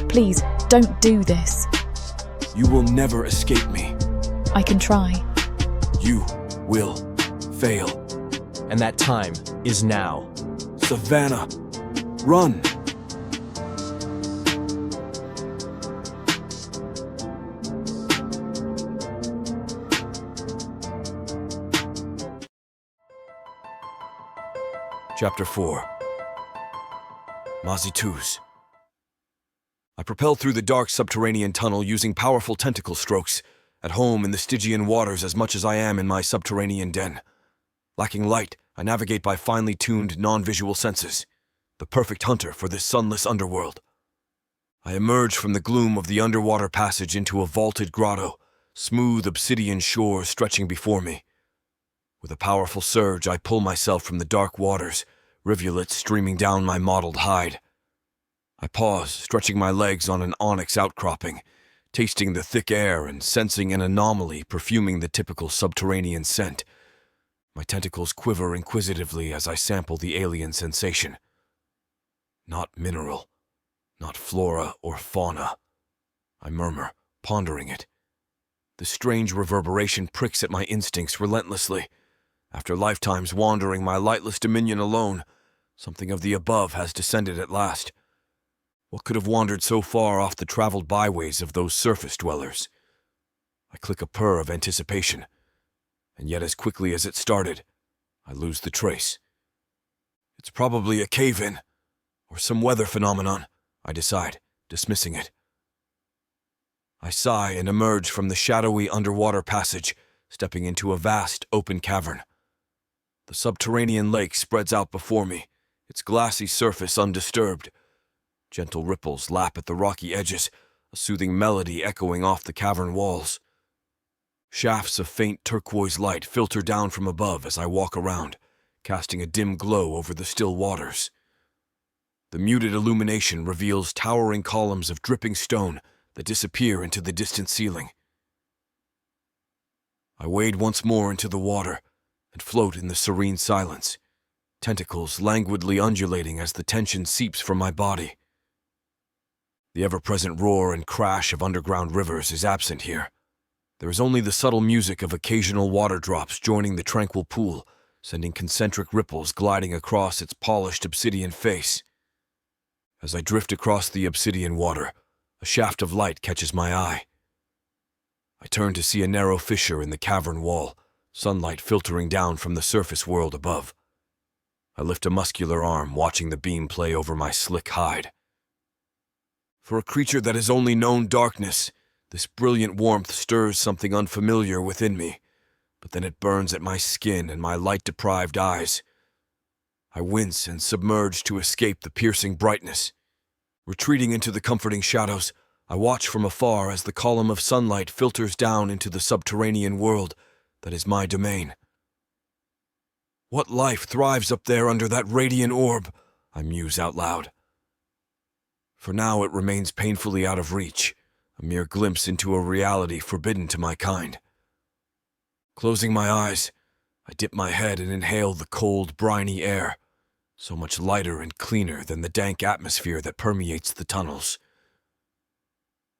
Please, don't do this. You will never escape me. I can try. You will fail. And that time is now. Savannah, run! Chapter 4. Mazituz. I propelled through the dark subterranean tunnel using powerful tentacle strokes, at home in the Stygian waters as much as I am in my subterranean den. Lacking light, I navigate by finely tuned non-visual senses, the perfect hunter for this sunless underworld. I emerge from the gloom of the underwater passage into a vaulted grotto, smooth obsidian shores stretching before me. With a powerful surge, I pull myself from the dark waters, rivulets streaming down my mottled hide. I pause, stretching my legs on an onyx outcropping, tasting the thick air and sensing an anomaly perfuming the typical subterranean scent. My tentacles quiver inquisitively as I sample the alien sensation. Not mineral, not flora or fauna, I murmur, pondering it. The strange reverberation pricks at my instincts relentlessly. After lifetimes wandering my lightless dominion alone, something of the above has descended at last. What could have wandered so far off the traveled byways of those surface dwellers? I click a purr of anticipation, and yet as quickly as it started, I lose the trace. It's probably a cave-in, or some weather phenomenon, I decide, dismissing it. I sigh and emerge from the shadowy underwater passage, stepping into a vast, open cavern. The subterranean lake spreads out before me, its glassy surface undisturbed. Gentle ripples lap at the rocky edges, a soothing melody echoing off the cavern walls. Shafts of faint turquoise light filter down from above as I walk around, casting a dim glow over the still waters. The muted illumination reveals towering columns of dripping stone that disappear into the distant ceiling. I wade once more into the water and float in the serene silence, tentacles languidly undulating as the tension seeps from my body. The ever-present roar and crash of underground rivers is absent here. There is only the subtle music of occasional water drops joining the tranquil pool, sending concentric ripples gliding across its polished obsidian face. As I drift across the obsidian water, a shaft of light catches my eye. I turn to see a narrow fissure in the cavern wall, sunlight filtering down from the surface world above. I lift a muscular arm, watching the beam play over my slick hide. For a creature that has only known darkness, this brilliant warmth stirs something unfamiliar within me, but then it burns at my skin and my light-deprived eyes. I wince and submerge to escape the piercing brightness. Retreating into the comforting shadows, I watch from afar as the column of sunlight filters down into the subterranean world that is my domain. What life thrives up there under that radiant orb? I muse out loud. For now it remains painfully out of reach, a mere glimpse into a reality forbidden to my kind. Closing my eyes, I dip my head and inhale the cold, briny air, so much lighter and cleaner than the dank atmosphere that permeates the tunnels.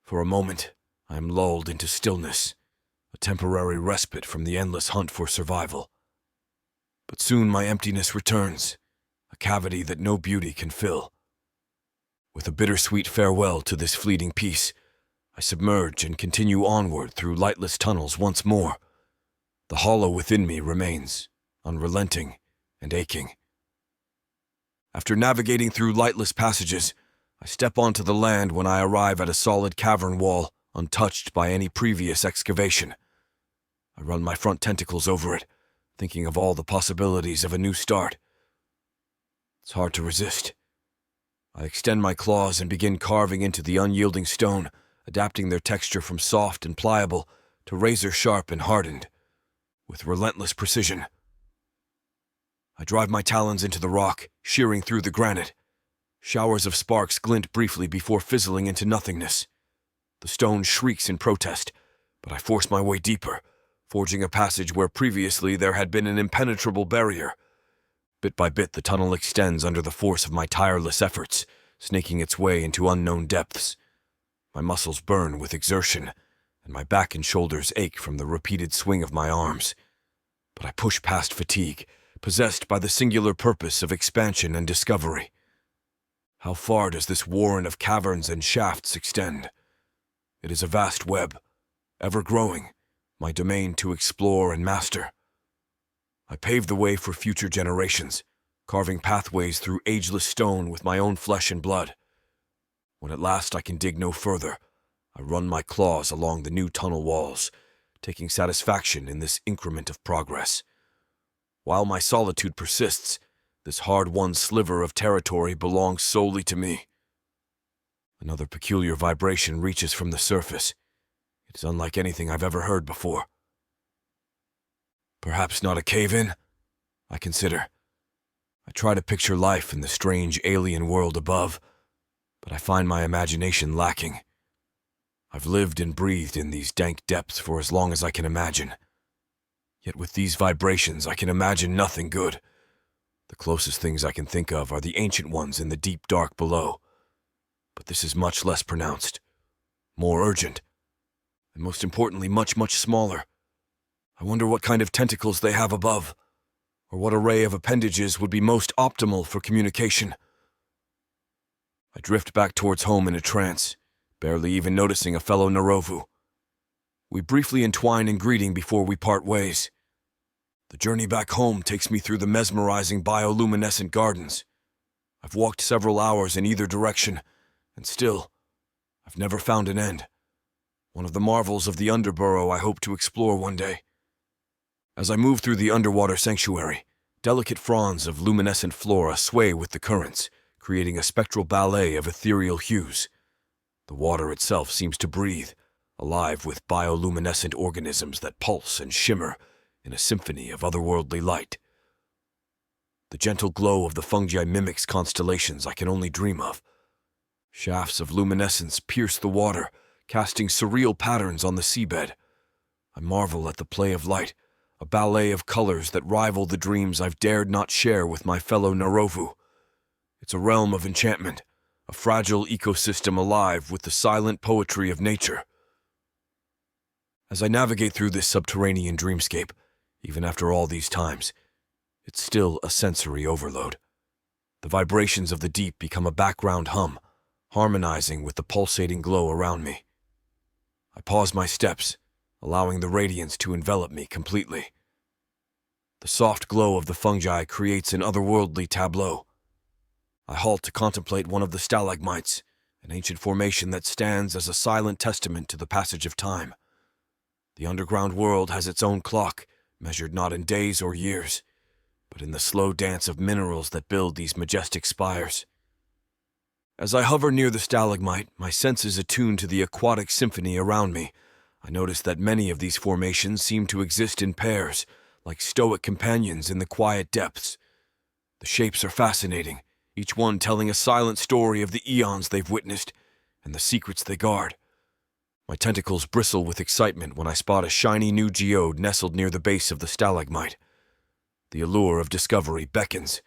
For a moment, I am lulled into stillness, a temporary respite from the endless hunt for survival. But soon my emptiness returns, a cavity that no beauty can fill. With a bittersweet farewell to this fleeting peace, I submerge and continue onward through lightless tunnels once more. The hollow within me remains, unrelenting and aching. After navigating through lightless passages, I step onto the land when I arrive at a solid cavern wall, untouched by any previous excavation. I run my front tentacles over it, thinking of all the possibilities of a new start. It's hard to resist. I extend my claws and begin carving into the unyielding stone, adapting their texture from soft and pliable to razor-sharp and hardened, with relentless precision. I drive my talons into the rock, shearing through the granite. Showers of sparks glint briefly before fizzling into nothingness. The stone shrieks in protest, but I force my way deeper, forging a passage where previously there had been an impenetrable barrier. Bit by bit, the tunnel extends under the force of my tireless efforts, snaking its way into unknown depths. My muscles burn with exertion, and my back and shoulders ache from the repeated swing of my arms. But I push past fatigue, possessed by the singular purpose of expansion and discovery. How far does this warren of caverns and shafts extend? It is a vast web, ever growing, my domain to explore and master. I pave the way for future generations, carving pathways through ageless stone with my own flesh and blood. When at last I can dig no further, I run my claws along the new tunnel walls, taking satisfaction in this increment of progress. While my solitude persists, this hard-won sliver of territory belongs solely to me. Another peculiar vibration reaches from the surface. It is unlike anything I've ever heard before. Perhaps not a cave-in? I consider. I try to picture life in the strange alien world above, but I find my imagination lacking. I've lived and breathed in these dank depths for as long as I can imagine. Yet with these vibrations, I can imagine nothing good. The closest things I can think of are the ancient ones in the deep dark below. But this is much less pronounced, more urgent, and most importantly, much, much smaller. I wonder what kind of tentacles they have above, or what array of appendages would be most optimal for communication. I drift back towards home in a trance, barely even noticing a fellow Narovu. We briefly entwine in greeting before we part ways. The journey back home takes me through the mesmerizing bioluminescent gardens. I've walked several hours in either direction, and still, I've never found an end. One of the marvels of the underburrow I hope to explore one day. As I move through the underwater sanctuary, delicate fronds of luminescent flora sway with the currents, creating a spectral ballet of ethereal hues. The water itself seems to breathe, alive with bioluminescent organisms that pulse and shimmer in a symphony of otherworldly light. The gentle glow of the fungi mimics constellations I can only dream of. Shafts of luminescence pierce the water, casting surreal patterns on the seabed. I marvel at the play of light, a ballet of colors that rival the dreams I've dared not share with my fellow Narovu. It's a realm of enchantment, a fragile ecosystem alive with the silent poetry of nature. As I navigate through this subterranean dreamscape, even after all these times, it's still a sensory overload. The vibrations of the deep become a background hum, harmonizing with the pulsating glow around me. I pause my steps, allowing the radiance to envelop me completely. The soft glow of the fungi creates an otherworldly tableau. I halt to contemplate one of the stalagmites, an ancient formation that stands as a silent testament to the passage of time. The underground world has its own clock, measured not in days or years, but in the slow dance of minerals that build these majestic spires. As I hover near the stalagmite, my senses attuned to the aquatic symphony around me, I notice that many of these formations seem to exist in pairs, like stoic companions in the quiet depths. The shapes are fascinating, each one telling a silent story of the eons they've witnessed and the secrets they guard. My tentacles bristle with excitement when I spot a shiny new geode nestled near the base of the stalagmite. The allure of discovery beckons,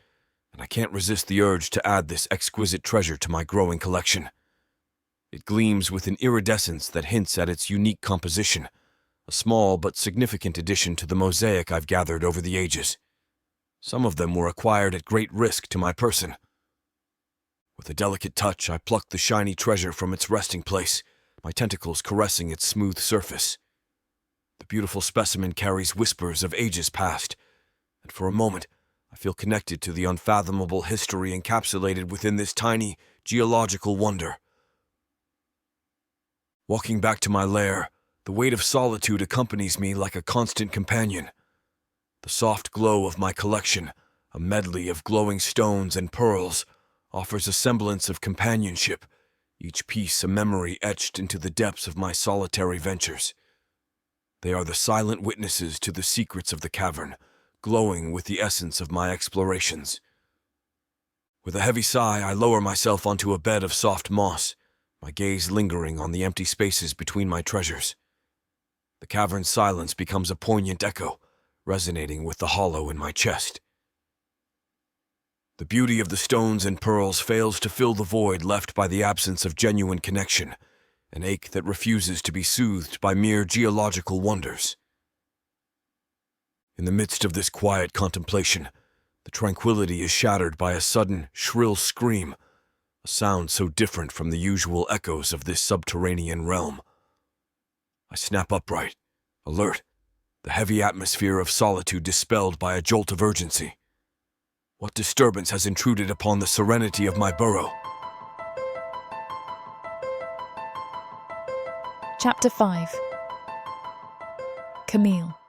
and I can't resist the urge to add this exquisite treasure to my growing collection. It gleams with an iridescence that hints at its unique composition, a small but significant addition to the mosaic I've gathered over the ages. Some of them were acquired at great risk to my person. With a delicate touch, I pluck the shiny treasure from its resting place, my tentacles caressing its smooth surface. The beautiful specimen carries whispers of ages past, and for a moment, I feel connected to the unfathomable history encapsulated within this tiny, geological wonder. Walking back to my lair, the weight of solitude accompanies me like a constant companion. The soft glow of my collection, a medley of glowing stones and pearls, offers a semblance of companionship, each piece a memory etched into the depths of my solitary ventures. They are the silent witnesses to the secrets of the cavern, glowing with the essence of my explorations. With a heavy sigh, I lower myself onto a bed of soft moss, my gaze lingering on the empty spaces between my treasures. The cavern's silence becomes a poignant echo, resonating with the hollow in my chest. The beauty of the stones and pearls fails to fill the void left by the absence of genuine connection, an ache that refuses to be soothed by mere geological wonders. In the midst of this quiet contemplation, the tranquility is shattered by a sudden, shrill scream, a sound so different from the usual echoes of this subterranean realm. I snap upright, alert, the heavy atmosphere of solitude dispelled by a jolt of urgency. What disturbance has intruded upon the serenity of my burrow? Chapter 5. Camille.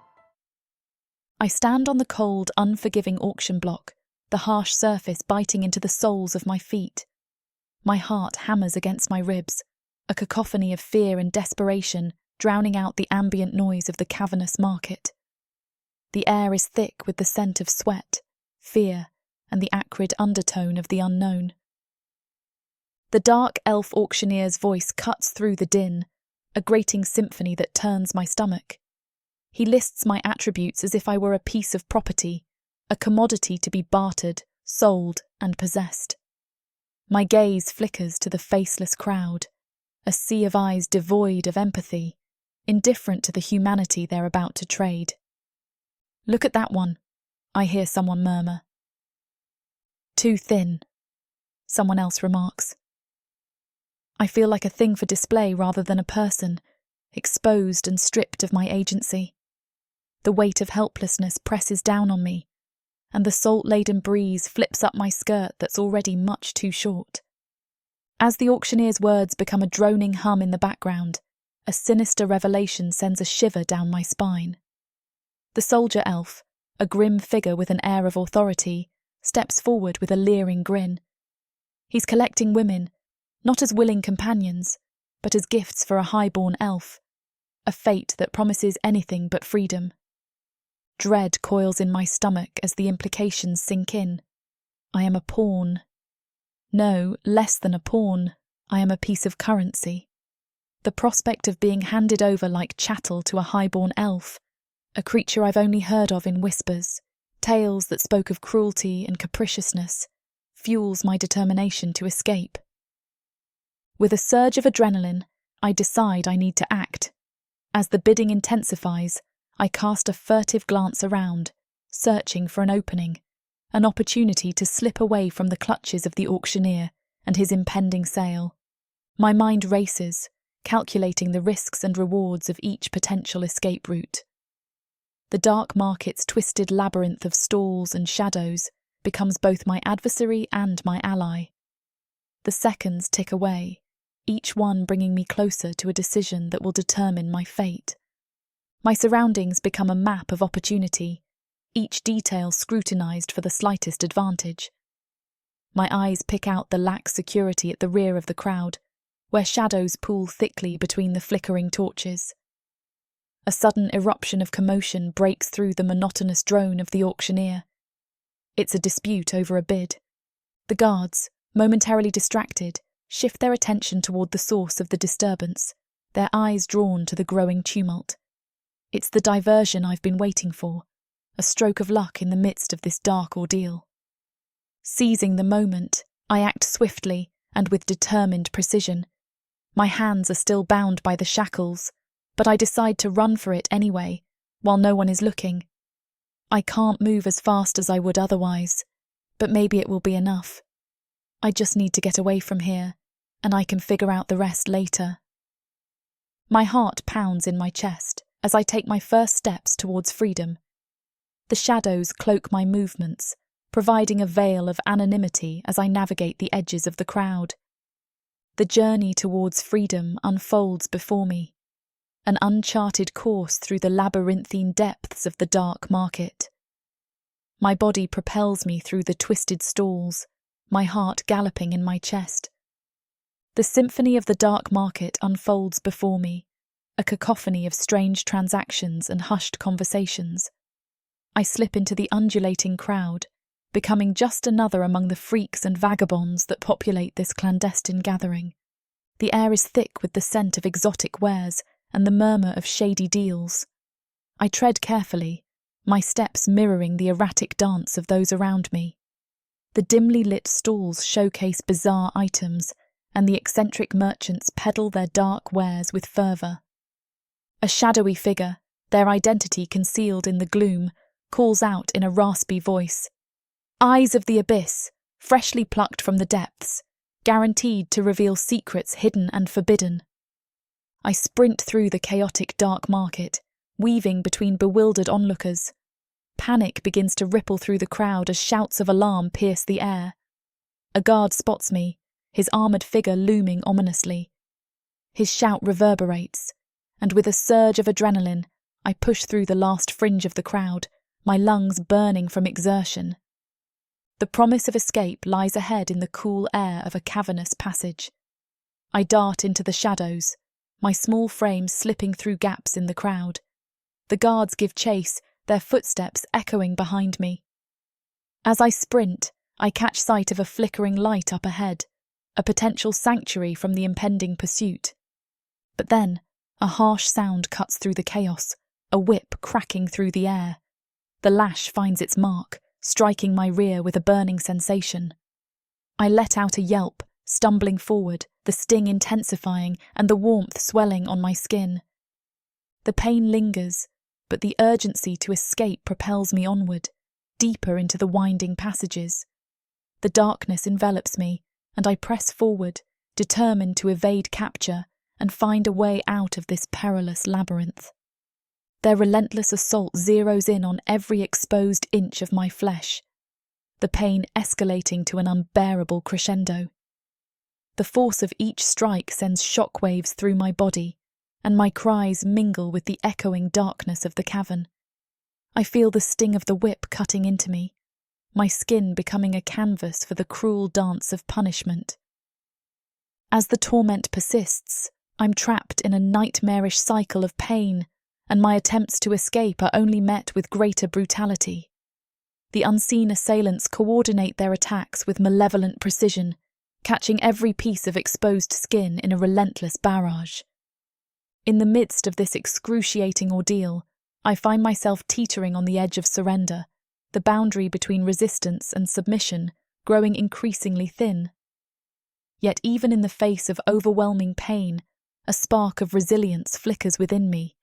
I stand on the cold, unforgiving auction block, the harsh surface biting into the soles of my feet. My heart hammers against my ribs, a cacophony of fear and desperation drowning out the ambient noise of the cavernous market. The air is thick with the scent of sweat, fear, and the acrid undertone of the unknown. The dark elf auctioneer's voice cuts through the din, a grating symphony that turns my stomach. He lists my attributes as if I were a piece of property, a commodity to be bartered, sold, and possessed. My gaze flickers to the faceless crowd, a sea of eyes devoid of empathy, indifferent to the humanity they're about to trade. "Look at that one," I hear someone murmur. "Too thin," someone else remarks. I feel like a thing for display rather than a person, exposed and stripped of my agency. The weight of helplessness presses down on me, and the salt-laden breeze flips up my skirt that's already much too short. As the auctioneer's words become a droning hum in the background, a sinister revelation sends a shiver down my spine. The soldier elf, a grim figure with an air of authority, steps forward with a leering grin. He's collecting women, not as willing companions, but as gifts for a high-born elf, a fate that promises anything but freedom. Dread coils in my stomach as the implications sink in. I am a pawn. No, less than a pawn. I am a piece of currency. The prospect of being handed over like chattel to a high-born elf, a creature I've only heard of in whispers, tales that spoke of cruelty and capriciousness, fuels my determination to escape. With a surge of adrenaline, I decide I need to act. As the bidding intensifies, I cast a furtive glance around, searching for an opening, an opportunity to slip away from the clutches of the auctioneer and his impending sale. My mind races, calculating the risks and rewards of each potential escape route. The dark market's twisted labyrinth of stalls and shadows becomes both my adversary and my ally. The seconds tick away, each one bringing me closer to a decision that will determine my fate. My surroundings become a map of opportunity, each detail scrutinized for the slightest advantage. My eyes pick out the lax security at the rear of the crowd, where shadows pool thickly between the flickering torches. A sudden eruption of commotion breaks through the monotonous drone of the auctioneer. It's a dispute over a bid. The guards, momentarily distracted, shift their attention toward the source of the disturbance, their eyes drawn to the growing tumult. It's the diversion I've been waiting for, a stroke of luck in the midst of this dark ordeal. Seizing the moment, I act swiftly and with determined precision. My hands are still bound by the shackles, but I decide to run for it anyway, while no one is looking. I can't move as fast as I would otherwise, but maybe it will be enough. I just need to get away from here, and I can figure out the rest later. My heart pounds in my chest as I take my first steps towards freedom. The shadows cloak my movements, providing a veil of anonymity as I navigate the edges of the crowd. The journey towards freedom unfolds before me, an uncharted course through the labyrinthine depths of the dark market. My body propels me through the twisted stalls, my heart galloping in my chest. The symphony of the dark market unfolds before me, a cacophony of strange transactions and hushed conversations. I slip into the undulating crowd, becoming just another among the freaks and vagabonds that populate this clandestine gathering. The air is thick with the scent of exotic wares and the murmur of shady deals. I tread carefully, my steps mirroring the erratic dance of those around me. The dimly lit stalls showcase bizarre items, and the eccentric merchants peddle their dark wares with fervour. A shadowy figure, their identity concealed in the gloom, calls out in a raspy voice. Eyes of the abyss, freshly plucked from the depths, guaranteed to reveal secrets hidden and forbidden. I sprint through the chaotic dark market, weaving between bewildered onlookers. Panic begins to ripple through the crowd as shouts of alarm pierce the air. A guard spots me, his armoured figure looming ominously. His shout reverberates, and with a surge of adrenaline, I push through the last fringe of the crowd, my lungs burning from exertion. The promise of escape lies ahead in the cool air of a cavernous passage. I dart into the shadows, my small frame slipping through gaps in the crowd. The guards give chase, their footsteps echoing behind me. As I sprint, I catch sight of a flickering light up ahead, a potential sanctuary from the impending pursuit. But then, a harsh sound cuts through the chaos, a whip cracking through the air. The lash finds its mark, striking my rear with a burning sensation. I let out a yelp, stumbling forward, the sting intensifying and the warmth swelling on my skin. The pain lingers, but the urgency to escape propels me onward, deeper into the winding passages. The darkness envelops me, and I press forward, determined to evade capture and find a way out of this perilous labyrinth. Their relentless assault zeroes in on every exposed inch of my flesh, the pain escalating to an unbearable crescendo. The force of each strike sends shockwaves through my body, and my cries mingle with the echoing darkness of the cavern. I feel the sting of the whip cutting into me, my skin becoming a canvas for the cruel dance of punishment. As the torment persists, I'm trapped in a nightmarish cycle of pain, and my attempts to escape are only met with greater brutality. The unseen assailants coordinate their attacks with malevolent precision, catching every piece of exposed skin in a relentless barrage. In the midst of this excruciating ordeal, I find myself teetering on the edge of surrender, the boundary between resistance and submission growing increasingly thin. Yet even in the face of overwhelming pain, a spark of resilience flickers within me,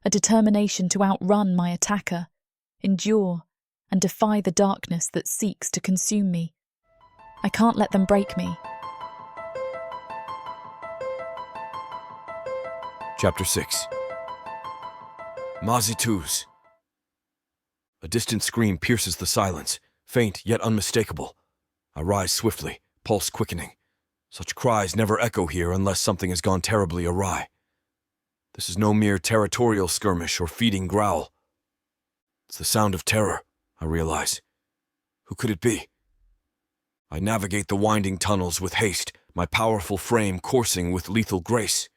a determination to outrun my attacker, endure, and defy the darkness that seeks to consume me. I can't let them break me. Chapter 6. Mazituz. A distant scream pierces the silence, faint yet unmistakable. I rise swiftly, pulse quickening. Such cries never echo here unless something has gone terribly awry. This is no mere territorial skirmish or feeding growl. It's the sound of terror, I realize. Who could it be? I navigate the winding tunnels with haste, my powerful frame coursing with lethal grace.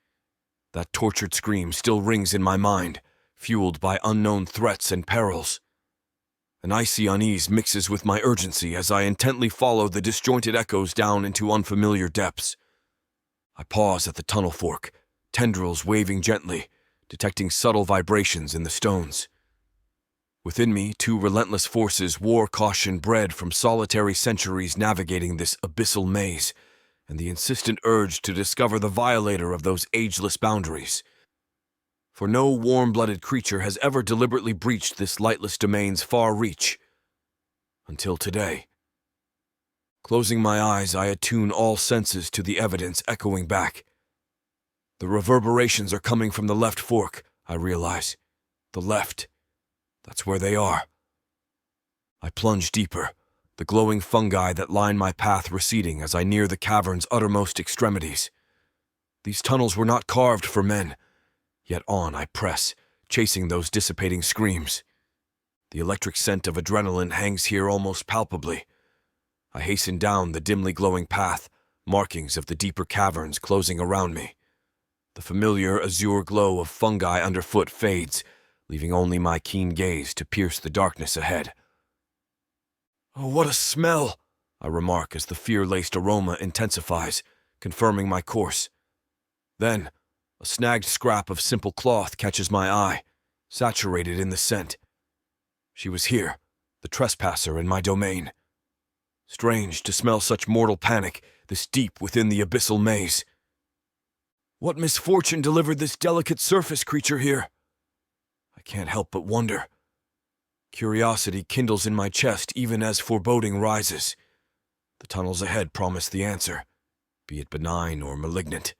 That tortured scream still rings in my mind, fueled by unknown threats and perils. An icy unease mixes with my urgency as I intently follow the disjointed echoes down into unfamiliar depths. I pause at the tunnel fork, tendrils waving gently, detecting subtle vibrations in the stones. Within me, two relentless forces war caution bred from solitary centuries navigating this abyssal maze, and the insistent urge to discover the violator of those ageless boundaries. For no warm-blooded creature has ever deliberately breached this lightless domain's far reach. Until today. Closing my eyes, I attune all senses to the evidence echoing back. The reverberations are coming from the left fork, I realize. The left. That's where they are. I plunge deeper, the glowing fungi that line my path receding as I near the cavern's uttermost extremities. These tunnels were not carved for men. Yet on I press, chasing those dissipating screams. The electric scent of adrenaline hangs here almost palpably. I hasten down the dimly glowing path, markings of the deeper caverns closing around me. The familiar azure glow of fungi underfoot fades, leaving only my keen gaze to pierce the darkness ahead. "Oh, what a smell!" I remark as the fear-laced aroma intensifies, confirming my course. Then, a snagged scrap of simple cloth catches my eye, saturated in the scent. She was here, the trespasser in my domain. Strange to smell such mortal panic, this deep within the abyssal maze. What misfortune delivered this delicate surface creature here? I can't help but wonder. Curiosity kindles in my chest even as foreboding rises. The tunnels ahead promise the answer, be it benign or malignant.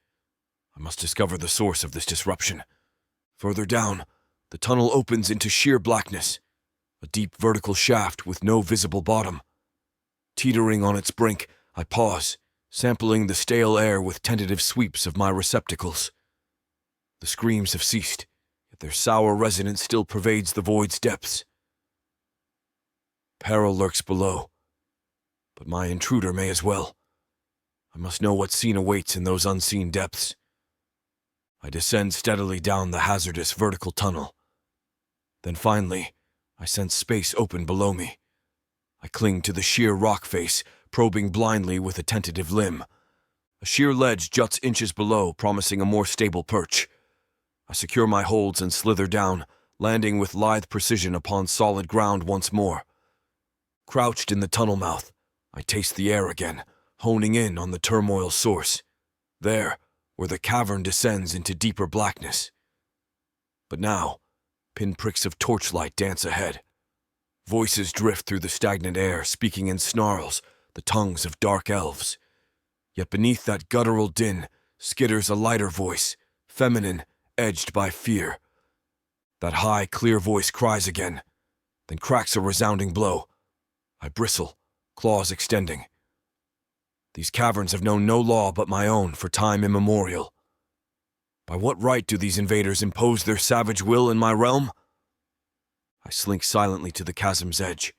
I must discover the source of this disruption. Further down, the tunnel opens into sheer blackness, a deep vertical shaft with no visible bottom. Teetering on its brink, I pause, sampling the stale air with tentative sweeps of my receptacles. The screams have ceased, yet their sour resonance still pervades the void's depths. Peril lurks below, but my intruder may as well. I must know what scene awaits in those unseen depths. I descend steadily down the hazardous vertical tunnel. Then finally, I sense space open below me. I cling to the sheer rock face, probing blindly with a tentative limb. A sheer ledge juts inches below, promising a more stable perch. I secure my holds and slither down, landing with lithe precision upon solid ground once more. Crouched in the tunnel mouth, I taste the air again, honing in on the turmoil's source. There, where the cavern descends into deeper blackness. But now, pinpricks of torchlight dance ahead. Voices drift through the stagnant air, speaking in snarls, the tongues of dark elves. Yet beneath that guttural din skitters a lighter voice, feminine, edged by fear. That high, clear voice cries again, then cracks a resounding blow. I bristle, claws extending. These caverns have known no law but my own for time immemorial. By what right do these invaders impose their savage will in my realm? I slink silently to the chasm's edge.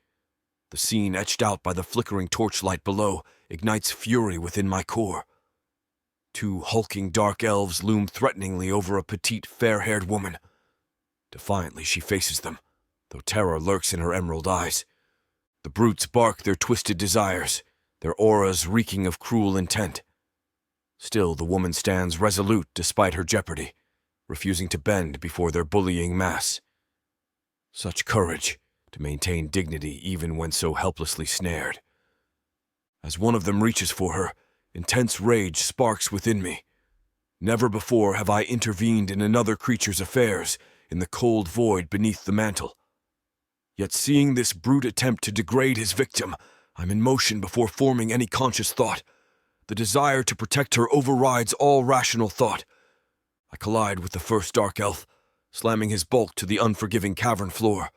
The scene etched out by the flickering torchlight below ignites fury within my core. Two hulking dark elves loom threateningly over a petite, fair-haired woman. Defiantly she faces them, though terror lurks in her emerald eyes. The brutes bark their twisted desires, their auras reeking of cruel intent. Still, the woman stands resolute despite her jeopardy, refusing to bend before their bullying mass. Such courage, to maintain dignity even when so helplessly snared. As one of them reaches for her, intense rage sparks within me. Never before have I intervened in another creature's affairs in the cold void beneath the mantle. Yet seeing this brute attempt to degrade his victim, I'm in motion before forming any conscious thought. The desire to protect her overrides all rational thought. I collide with the first dark elf, slamming his bulk to the unforgiving cavern floor.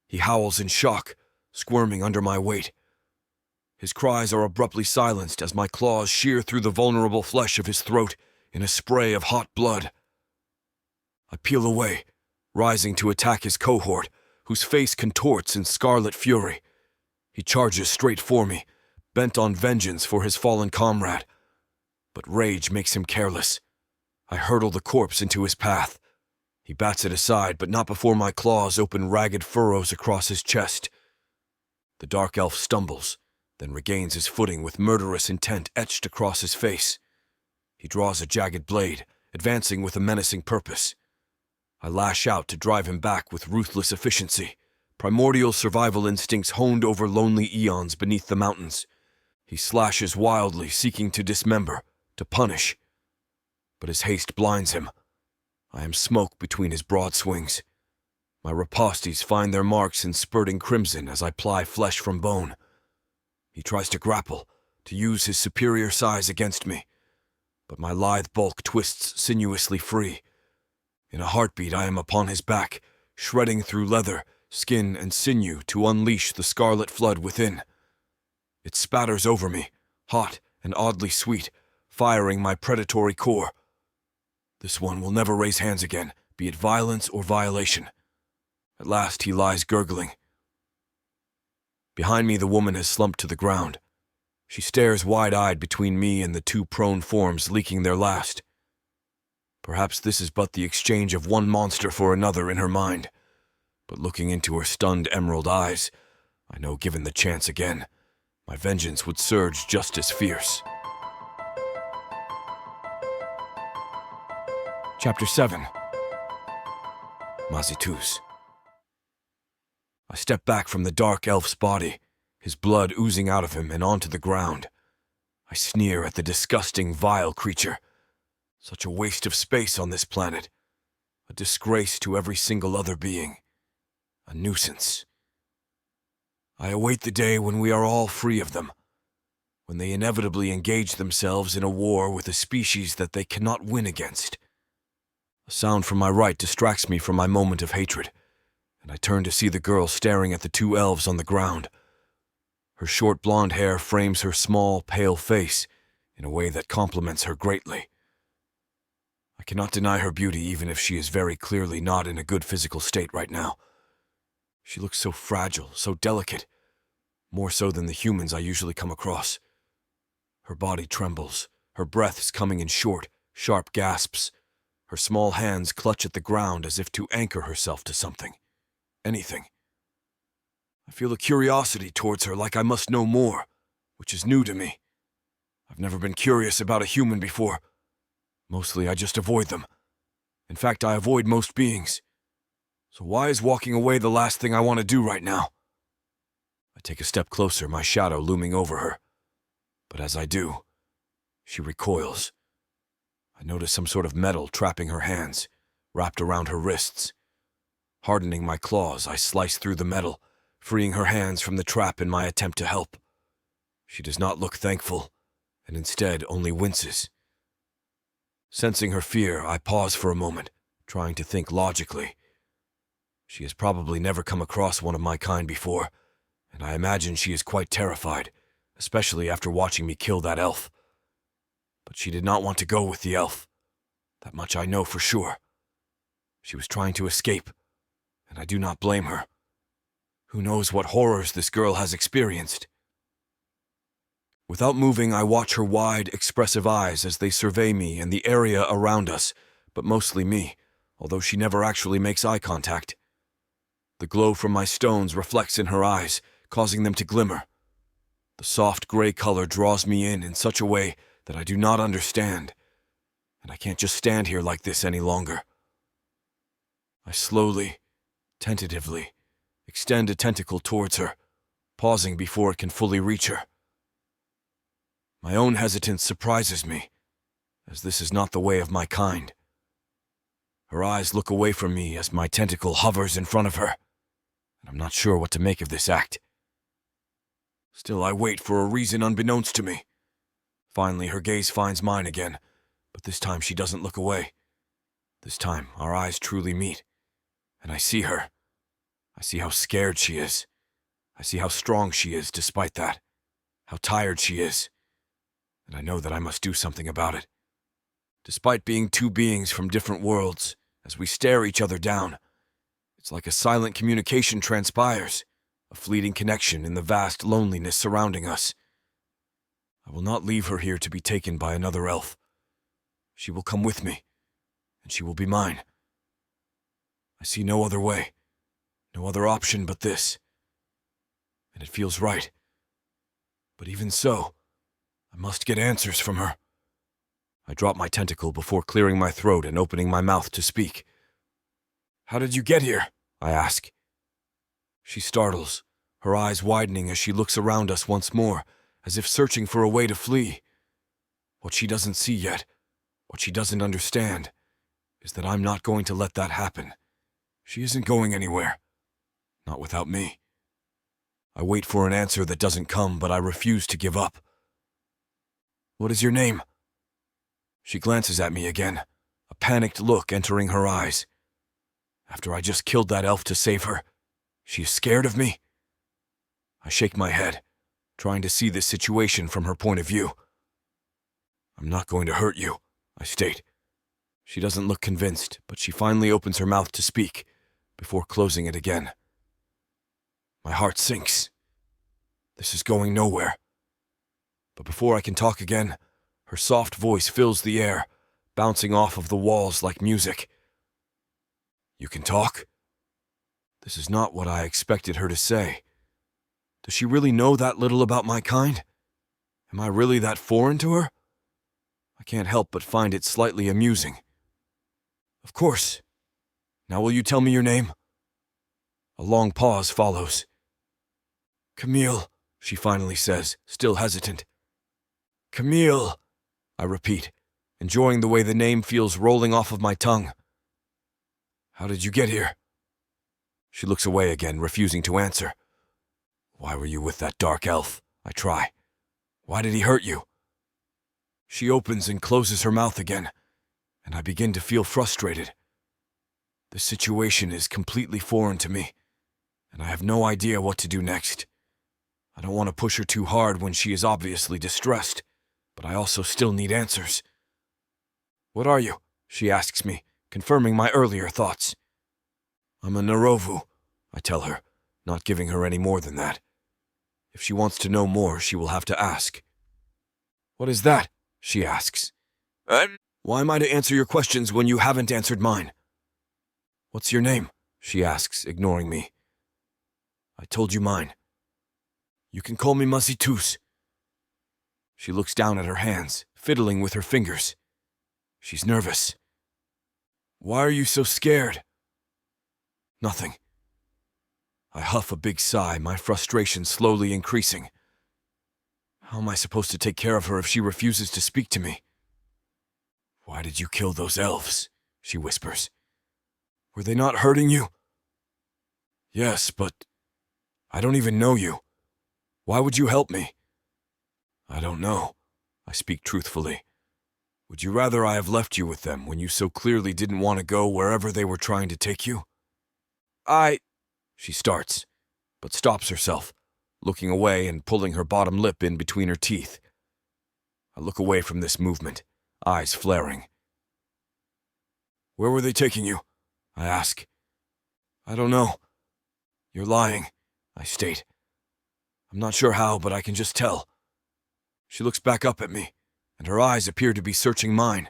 He howls in shock, squirming under my weight. His cries are abruptly silenced as my claws shear through the vulnerable flesh of his throat in a spray of hot blood. I peel away, rising to attack his cohort, whose face contorts in scarlet fury. He charges straight for me, bent on vengeance for his fallen comrade. But rage makes him careless. I hurtle the corpse into his path. He bats it aside, but not before my claws open ragged furrows across his chest. The dark elf stumbles, then regains his footing with murderous intent etched across his face. He draws a jagged blade, advancing with a menacing purpose. I lash out to drive him back with ruthless efficiency, primordial survival instincts honed over lonely eons beneath the mountains. He slashes wildly, seeking to dismember, to punish. But his haste blinds him. I am smoke between his broad swings. My ripostes find their marks in spurting crimson as I ply flesh from bone. He tries to grapple, to use his superior size against me, but my lithe bulk twists sinuously free. In a heartbeat I am upon his back, shredding through leather, skin, and sinew to unleash the scarlet flood within. It spatters over me, hot and oddly sweet, firing my predatory core. This one will never raise hands again, be it violence or violation. At last he lies gurgling. Behind me the woman has slumped to the ground. She stares wide-eyed between me and the two prone forms leaking their last. Perhaps this is but the exchange of one monster for another in her mind, but looking into her stunned emerald eyes, I know given the chance again, my vengeance would surge just as fierce. Chapter 7. Mazituz. I step back from the dark elf's body, his blood oozing out of him and onto the ground. I sneer at the disgusting, vile creature. Such a waste of space on this planet. A disgrace to every single other being. A nuisance. I await the day when we are all free of them, when they inevitably engage themselves in a war with a species that they cannot win against. A sound from my right distracts me from my moment of hatred, and I turn to see the girl staring at the two elves on the ground. Her short blonde hair frames her small, pale face in a way that compliments her greatly. I cannot deny her beauty even if she is very clearly not in a good physical state right now. She looks so fragile, so delicate, more so than the humans I usually come across. Her body trembles, her breath is coming in short, sharp gasps. Her small hands clutch at the ground as if to anchor herself to something. Anything. I feel a curiosity towards her, like I must know more, which is new to me. I've never been curious about a human before. Mostly I just avoid them. In fact, I avoid most beings. So why is walking away the last thing I want to do right now? I take a step closer, my shadow looming over her. But as I do, she recoils. I notice some sort of metal trapping her hands, wrapped around her wrists. Hardening my claws, I slice through the metal, freeing her hands from the trap in my attempt to help. She does not look thankful, and instead only winces. Sensing her fear, I pause for a moment, trying to think logically. She has probably never come across one of my kind before, and I imagine she is quite terrified, especially after watching me kill that elf. But she did not want to go with the elf. That much I know for sure. She was trying to escape, and I do not blame her. Who knows what horrors this girl has experienced? Without moving, I watch her wide, expressive eyes as they survey me and the area around us, but mostly me, although she never actually makes eye contact. The glow from my stones reflects in her eyes, causing them to glimmer. The soft gray color draws me in such a way that I do not understand, and I can't just stand here like this any longer. I slowly, tentatively, extend a tentacle towards her, pausing before it can fully reach her. My own hesitance surprises me, as this is not the way of my kind. Her eyes look away from me as my tentacle hovers in front of her, and I'm not sure what to make of this act. Still, I wait for a reason unbeknownst to me. Finally, her gaze finds mine again, but this time she doesn't look away. This time, our eyes truly meet, and I see her. I see how scared she is. I see how strong she is despite that, how tired she is, and I know that I must do something about it. Despite being two beings from different worlds, as we stare each other down, it's like a silent communication transpires, a fleeting connection in the vast loneliness surrounding us. I will not leave her here to be taken by another elf. She will come with me, and she will be mine. I see no other way, no other option but this, and it feels right. But even so, I must get answers from her. I drop my tentacle before clearing my throat and opening my mouth to speak. "How did you get here?" I ask. She startles, her eyes widening as she looks around us once more, as if searching for a way to flee. What she doesn't see yet, what she doesn't understand, is that I'm not going to let that happen. She isn't going anywhere. Not without me. I wait for an answer that doesn't come, but I refuse to give up. "What is your name?" She glances at me again, a panicked look entering her eyes. After I just killed that elf to save her, she is scared of me? I shake my head, trying to see this situation from her point of view. "I'm not going to hurt you," I state. She doesn't look convinced, but she finally opens her mouth to speak, before closing it again. My heart sinks. This is going nowhere. But before I can talk again, her soft voice fills the air, bouncing off of the walls like music. "You can talk?" This is not what I expected her to say. Does she really know that little about my kind? Am I really that foreign to her? I can't help but find it slightly amusing. "Of course. Now will you tell me your name?" A long pause follows. "Camille," she finally says, still hesitant. "Camille," I repeat, enjoying the way the name feels rolling off of my tongue. "How did you get here?" She looks away again, refusing to answer. "Why were you with that dark elf?" I try. "Why did he hurt you?" She opens and closes her mouth again, and I begin to feel frustrated. The situation is completely foreign to me, and I have no idea what to do next. I don't want to push her too hard when she is obviously distressed, but I also still need answers. "What are you?" she asks me, confirming my earlier thoughts. I'm a Narovu, I tell her, not giving her any more than that. If she wants to know more, she will have to ask. What is that? She asks. Why am I to answer your questions when you haven't answered mine? What's your name? She asks, ignoring me. I told you mine. You can call me Mazituz. She looks down at her hands, fiddling with her fingers. She's nervous. Why are you so scared? Nothing. I huff a big sigh, my frustration slowly increasing. How am I supposed to take care of her if she refuses to speak to me? Why did you kill those elves? She whispers. Were they not hurting you? Yes, but I don't even know you. Why would you help me? I don't know. I speak truthfully. Would you rather I have left you with them when you so clearly didn't want to go wherever they were trying to take you? She starts, but stops herself, looking away and pulling her bottom lip in between her teeth. I look away from this movement, eyes flaring. Where were they taking you? I ask. I don't know. You're lying, I state. I'm not sure how, but I can just tell. She looks back up at me, and her eyes appear to be searching mine.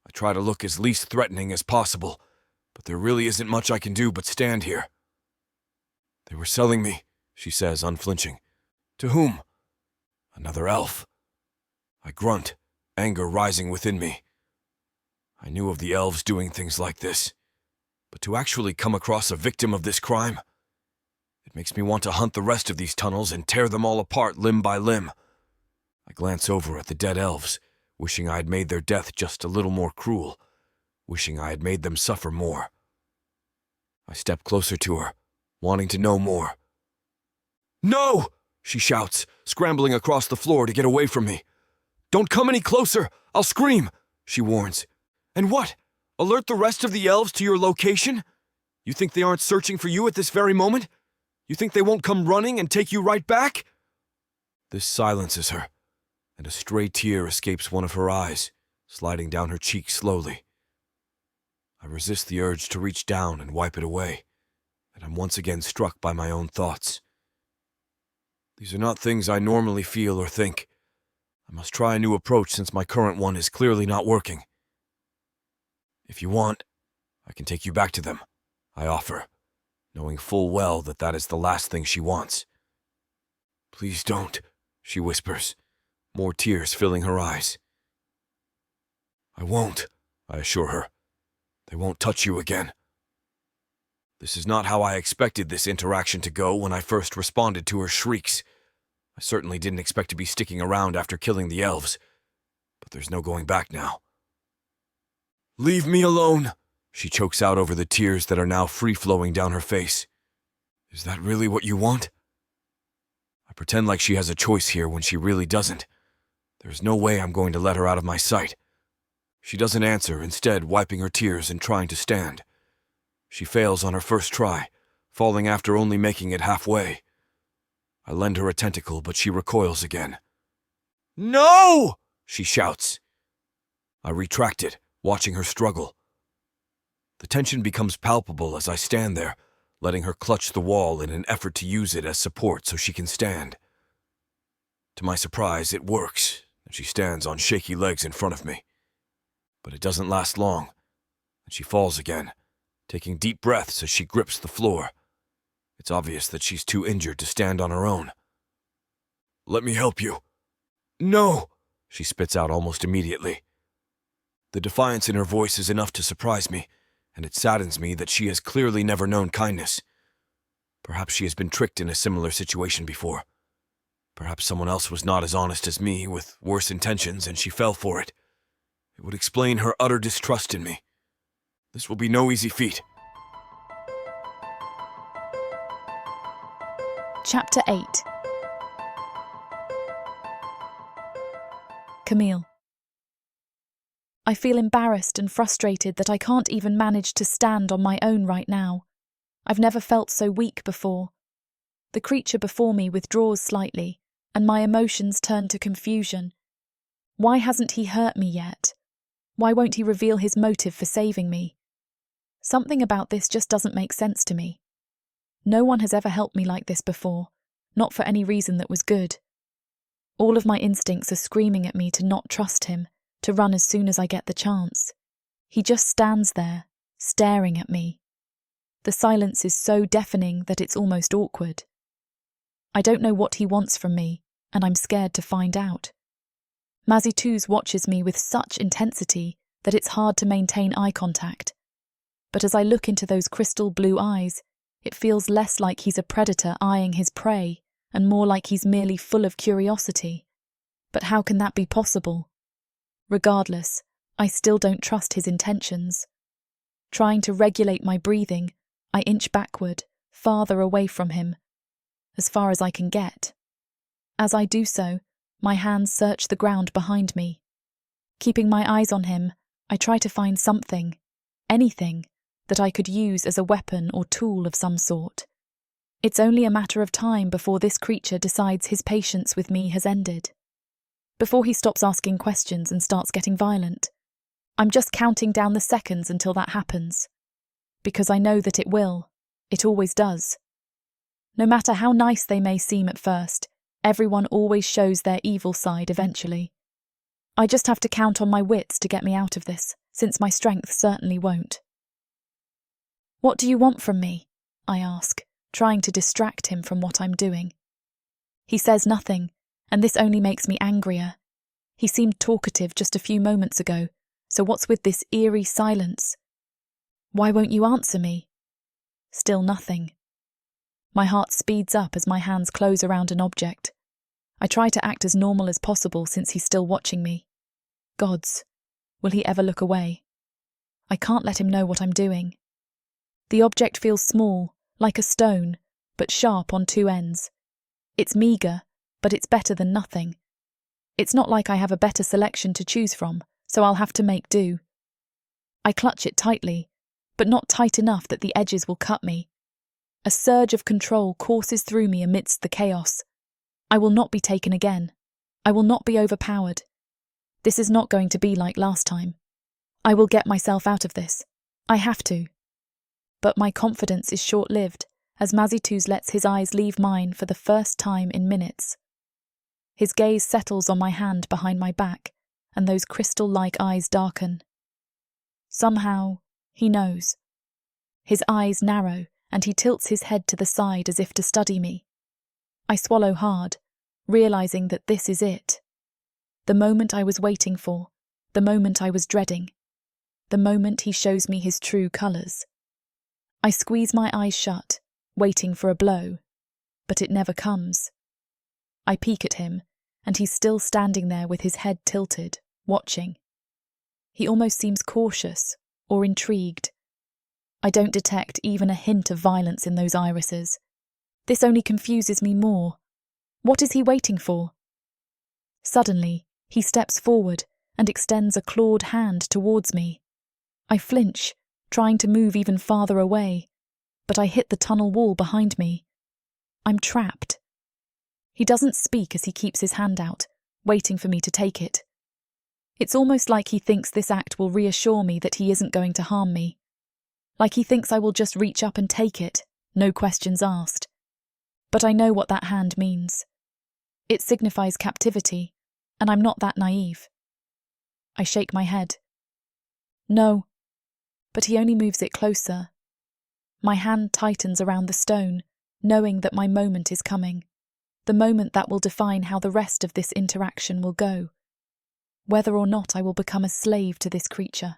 I try to look as least threatening as possible, but there really isn't much I can do but stand here. They were selling me, she says, unflinching. To whom? Another elf. I grunt, anger rising within me. I knew of the elves doing things like this, but to actually come across a victim of this crime, it makes me want to hunt the rest of these tunnels and tear them all apart limb by limb. I glance over at the dead elves, wishing I had made their death just a little more cruel, wishing I had made them suffer more. I step closer to her, wanting to know more. No! She shouts, scrambling across the floor to get away from me. Don't come any closer! I'll scream! She warns. And what? Alert the rest of the elves to your location? You think they aren't searching for you at this very moment? You think they won't come running and take you right back? This silences her, and a stray tear escapes one of her eyes, sliding down her cheek slowly. I resist the urge to reach down and wipe it away, and I'm once again struck by my own thoughts. These are not things I normally feel or think. I must try a new approach since my current one is clearly not working. If you want, I can take you back to them, I offer, knowing full well that that is the last thing she wants. Please don't, she whispers, more tears filling her eyes. I won't, I assure her. They won't touch you again. This is not how I expected this interaction to go when I first responded to her shrieks. I certainly didn't expect to be sticking around after killing the elves, but there's no going back now. Leave me alone, she chokes out over the tears that are now free-flowing down her face. Is that really what you want? I pretend like she has a choice here when she really doesn't. There's no way I'm going to let her out of my sight. She doesn't answer, instead wiping her tears and trying to stand. She fails on her first try, falling after only making it halfway. I lend her a tentacle, but she recoils again. No! She shouts. I retract it, watching her struggle. The tension becomes palpable as I stand there, letting her clutch the wall in an effort to use it as support so she can stand. To my surprise, it works, and she stands on shaky legs in front of me. But it doesn't last long, and she falls again, taking deep breaths as she grips the floor. It's obvious that she's too injured to stand on her own. Let me help you. No, she spits out almost immediately. The defiance in her voice is enough to surprise me, and it saddens me that she has clearly never known kindness. Perhaps she has been tricked in a similar situation before. Perhaps someone else was not as honest as me, with worse intentions, and she fell for it. It would explain her utter distrust in me. This will be no easy feat. Chapter 8. Camille. I feel embarrassed and frustrated that I can't even manage to stand on my own right now. I've never felt so weak before. The creature before me withdraws slightly, and my emotions turn to confusion. Why hasn't he hurt me yet? Why won't he reveal his motive for saving me? Something about this just doesn't make sense to me. No one has ever helped me like this before, not for any reason that was good. All of my instincts are screaming at me to not trust him, to run as soon as I get the chance. He just stands there, staring at me. The silence is so deafening that it's almost awkward. I don't know what he wants from me, and I'm scared to find out. Mazituz watches me with such intensity that it's hard to maintain eye contact. But as I look into those crystal blue eyes, it feels less like he's a predator eyeing his prey and more like he's merely full of curiosity. But how can that be possible? Regardless, I still don't trust his intentions. Trying to regulate my breathing, I inch backward, farther away from him, as far as I can get. As I do so, my hands search the ground behind me. Keeping my eyes on him, I try to find something, anything, that I could use as a weapon or tool of some sort. It's only a matter of time before this creature decides his patience with me has ended. Before he stops asking questions and starts getting violent. I'm just counting down the seconds until that happens. Because I know that it will. It always does. No matter how nice they may seem at first, everyone always shows their evil side eventually. I just have to count on my wits to get me out of this, since my strength certainly won't. "What do you want from me?" I ask, trying to distract him from what I'm doing. He says nothing, and this only makes me angrier. He seemed talkative just a few moments ago, so what's with this eerie silence? "Why won't you answer me?" Still nothing. My heart speeds up as my hands close around an object. I try to act as normal as possible since he's still watching me. Gods, will he ever look away? I can't let him know what I'm doing. The object feels small, like a stone, but sharp on two ends. It's meagre, but it's better than nothing. It's not like I have a better selection to choose from, so I'll have to make do. I clutch it tightly, but not tight enough that the edges will cut me. A surge of control courses through me amidst the chaos. I will not be taken again. I will not be overpowered. This is not going to be like last time. I will get myself out of this. I have to. But my confidence is short-lived as Mazituz lets his eyes leave mine for the first time in minutes. His gaze settles on my hand behind my back, and those crystal-like eyes darken. Somehow, he knows. His eyes narrow, and he tilts his head to the side as if to study me. I swallow hard, realizing that this is it. The moment I was waiting for, the moment I was dreading, the moment he shows me his true colours. I squeeze my eyes shut, waiting for a blow, but it never comes. I peek at him, and he's still standing there with his head tilted, watching. He almost seems cautious or intrigued. I don't detect even a hint of violence in those irises. This only confuses me more. What is he waiting for? Suddenly, he steps forward and extends a clawed hand towards me. I flinch, trying to move even farther away, but I hit the tunnel wall behind me. I'm trapped. He doesn't speak as he keeps his hand out, waiting for me to take it. It's almost like he thinks this act will reassure me that he isn't going to harm me. Like he thinks I will just reach up and take it, no questions asked. But I know what that hand means. It signifies captivity, and I'm not that naive. I shake my head. No. But he only moves it closer. My hand tightens around the stone, knowing that my moment is coming. The moment that will define how the rest of this interaction will go. Whether or not I will become a slave to this creature.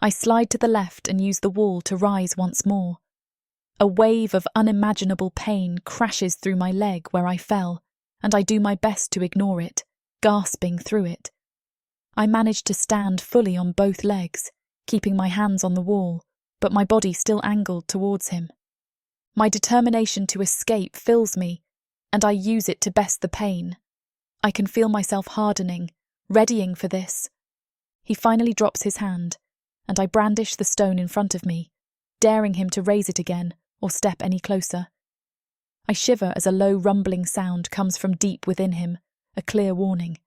I slide to the left and use the wall to rise once more. A wave of unimaginable pain crashes through my leg where I fell, and I do my best to ignore it, gasping through it. I manage to stand fully on both legs, keeping my hands on the wall, but my body still angled towards him. My determination to escape fills me, and I use it to best the pain. I can feel myself hardening, readying for this. He finally drops his hand, and I brandish the stone in front of me, daring him to raise it again or step any closer. I shiver as a low rumbling sound comes from deep within him, a clear warning.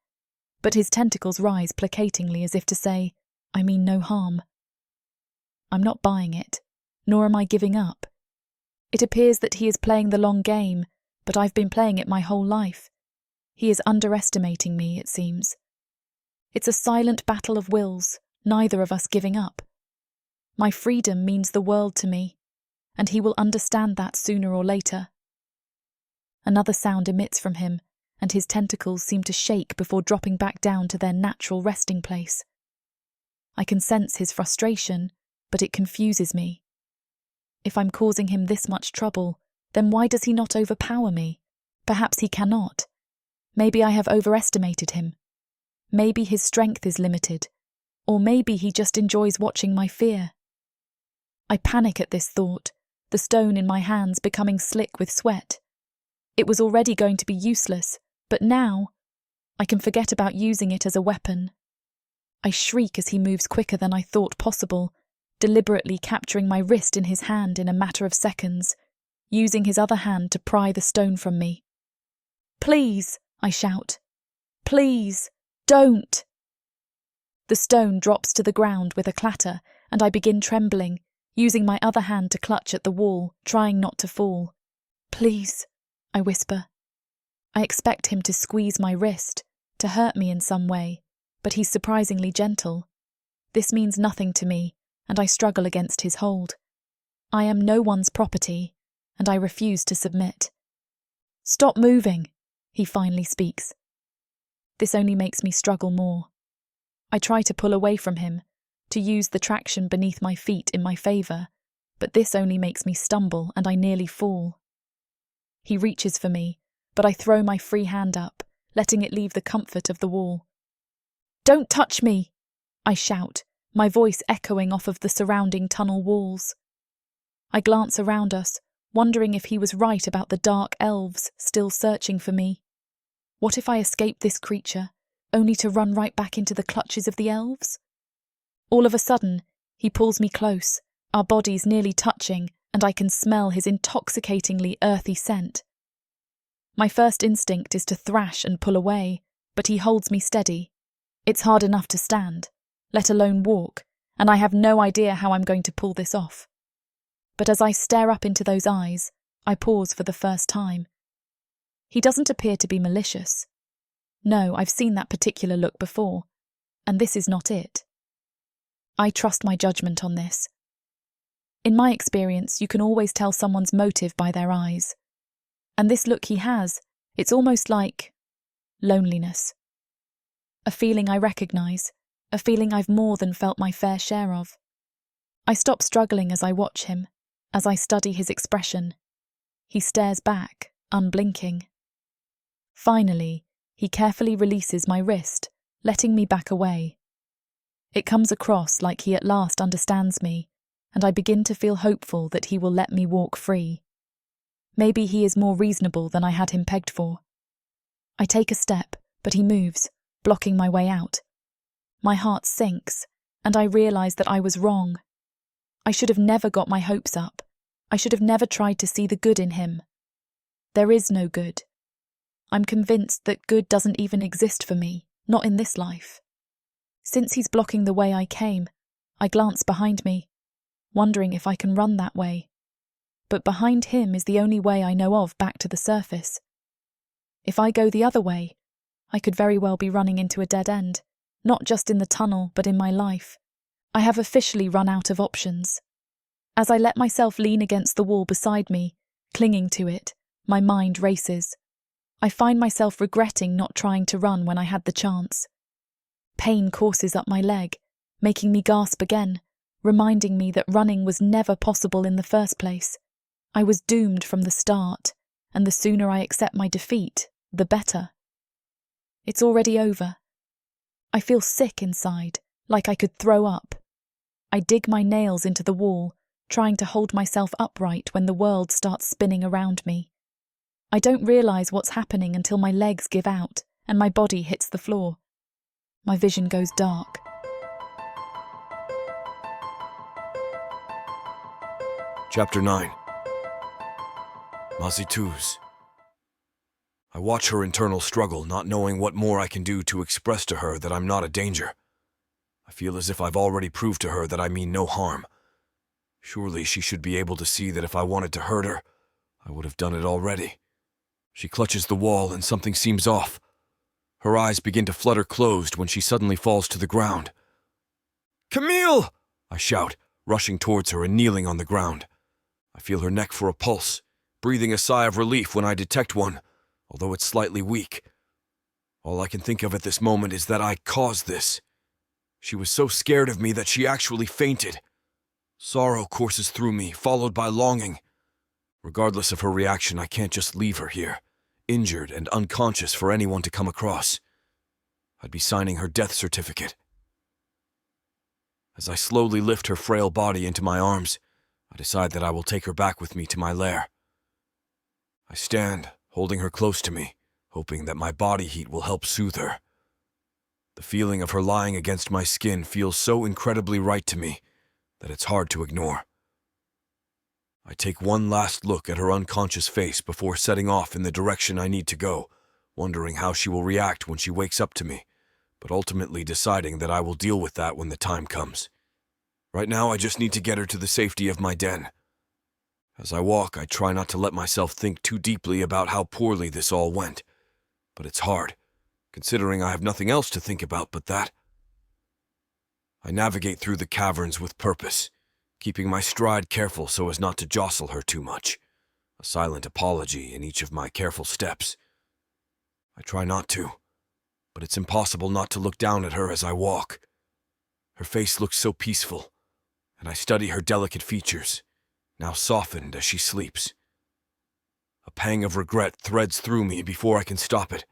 but his tentacles rise placatingly as if to say, I mean no harm. I'm not buying it, nor am I giving up. It appears that he is playing the long game, but I've been playing it my whole life. He is underestimating me, it seems. It's a silent battle of wills, neither of us giving up. My freedom means the world to me, and he will understand that sooner or later. Another sound emits from him, and his tentacles seem to shake before dropping back down to their natural resting place. I can sense his frustration, but it confuses me. If I'm causing him this much trouble, then why does he not overpower me? Perhaps he cannot. Maybe I have overestimated him. Maybe his strength is limited, or maybe he just enjoys watching my fear. I panic at this thought, the stone in my hands becoming slick with sweat. It was already going to be useless, but now I can forget about using it as a weapon. I shriek as he moves quicker than I thought possible, deliberately capturing my wrist in his hand in a matter of seconds, using his other hand to pry the stone from me. Please, I shout. Please, don't. The stone drops to the ground with a clatter, and I begin trembling, using my other hand to clutch at the wall, trying not to fall. Please, I whisper. I expect him to squeeze my wrist, to hurt me in some way, but he's surprisingly gentle. This means nothing to me, and I struggle against his hold. I am no one's property, and I refuse to submit. Stop moving, he finally speaks. This only makes me struggle more. I try to pull away from him, to use the traction beneath my feet in my favour, but this only makes me stumble and I nearly fall. He reaches for me, but I throw my free hand up, letting it leave the comfort of the wall. Don't touch me, I shout, my voice echoing off of the surrounding tunnel walls. I glance around us, wondering if he was right about the dark elves still searching for me. What if I escape this creature, only to run right back into the clutches of the elves? All of a sudden, he pulls me close, our bodies nearly touching, and I can smell his intoxicatingly earthy scent. My first instinct is to thrash and pull away, but he holds me steady. It's hard enough to stand, let alone walk, and I have no idea how I'm going to pull this off. But as I stare up into those eyes, I pause for the first time. He doesn't appear to be malicious. No, I've seen that particular look before, and this is not it. I trust my judgment on this. In my experience, you can always tell someone's motive by their eyes. And this look he has, it's almost like loneliness. A feeling I recognise, a feeling I've more than felt my fair share of. I stop struggling as I watch him, as I study his expression. He stares back, unblinking. Finally, he carefully releases my wrist, letting me back away. It comes across like he at last understands me, and I begin to feel hopeful that he will let me walk free. Maybe he is more reasonable than I had him pegged for. I take a step, but he moves, blocking my way out. My heart sinks, and I realise that I was wrong. I should have never got my hopes up. I should have never tried to see the good in him. There is no good. I'm convinced that good doesn't even exist for me, not in this life. Since he's blocking the way I came, I glance behind me, wondering if I can run that way. But behind him is the only way I know of back to the surface. If I go the other way, I could very well be running into a dead end, not just in the tunnel, but in my life. I have officially run out of options. As I let myself lean against the wall beside me, clinging to it, my mind races. I find myself regretting not trying to run when I had the chance. Pain courses up my leg, making me gasp again, reminding me that running was never possible in the first place. I was doomed from the start, and the sooner I accept my defeat, the better. It's already over. I feel sick inside, like I could throw up. I dig my nails into the wall, trying to hold myself upright when the world starts spinning around me. I don't realise what's happening until my legs give out and my body hits the floor. My vision goes dark. Chapter 9. Mazituz. I watch her internal struggle, not knowing what more I can do to express to her that I'm not a danger. I feel as if I've already proved to her that I mean no harm. Surely she should be able to see that if I wanted to hurt her, I would have done it already. She clutches the wall and something seems off. Her eyes begin to flutter closed when she suddenly falls to the ground. "Camille!" I shout, rushing towards her and kneeling on the ground. I feel her neck for a pulse, breathing a sigh of relief when I detect one, although it's slightly weak. All I can think of at this moment is that I caused this. She was so scared of me that she actually fainted. Sorrow courses through me, followed by longing. Regardless of her reaction, I can't just leave her here, injured and unconscious for anyone to come across. I'd be signing her death certificate. As I slowly lift her frail body into my arms, I decide that I will take her back with me to my lair. I stand, holding her close to me, hoping that my body heat will help soothe her. The feeling of her lying against my skin feels so incredibly right to me that it's hard to ignore. I take one last look at her unconscious face before setting off in the direction I need to go, wondering how she will react when she wakes up to me, but ultimately deciding that I will deal with that when the time comes. Right now, I just need to get her to the safety of my den. As I walk, I try not to let myself think too deeply about how poorly this all went, but it's hard, considering I have nothing else to think about but that. I navigate through the caverns with purpose, keeping my stride careful so as not to jostle her too much, a silent apology in each of my careful steps. I try not to, but it's impossible not to look down at her as I walk. Her face looks so peaceful, and I study her delicate features, now softened as she sleeps. A pang of regret threads through me before I can stop it,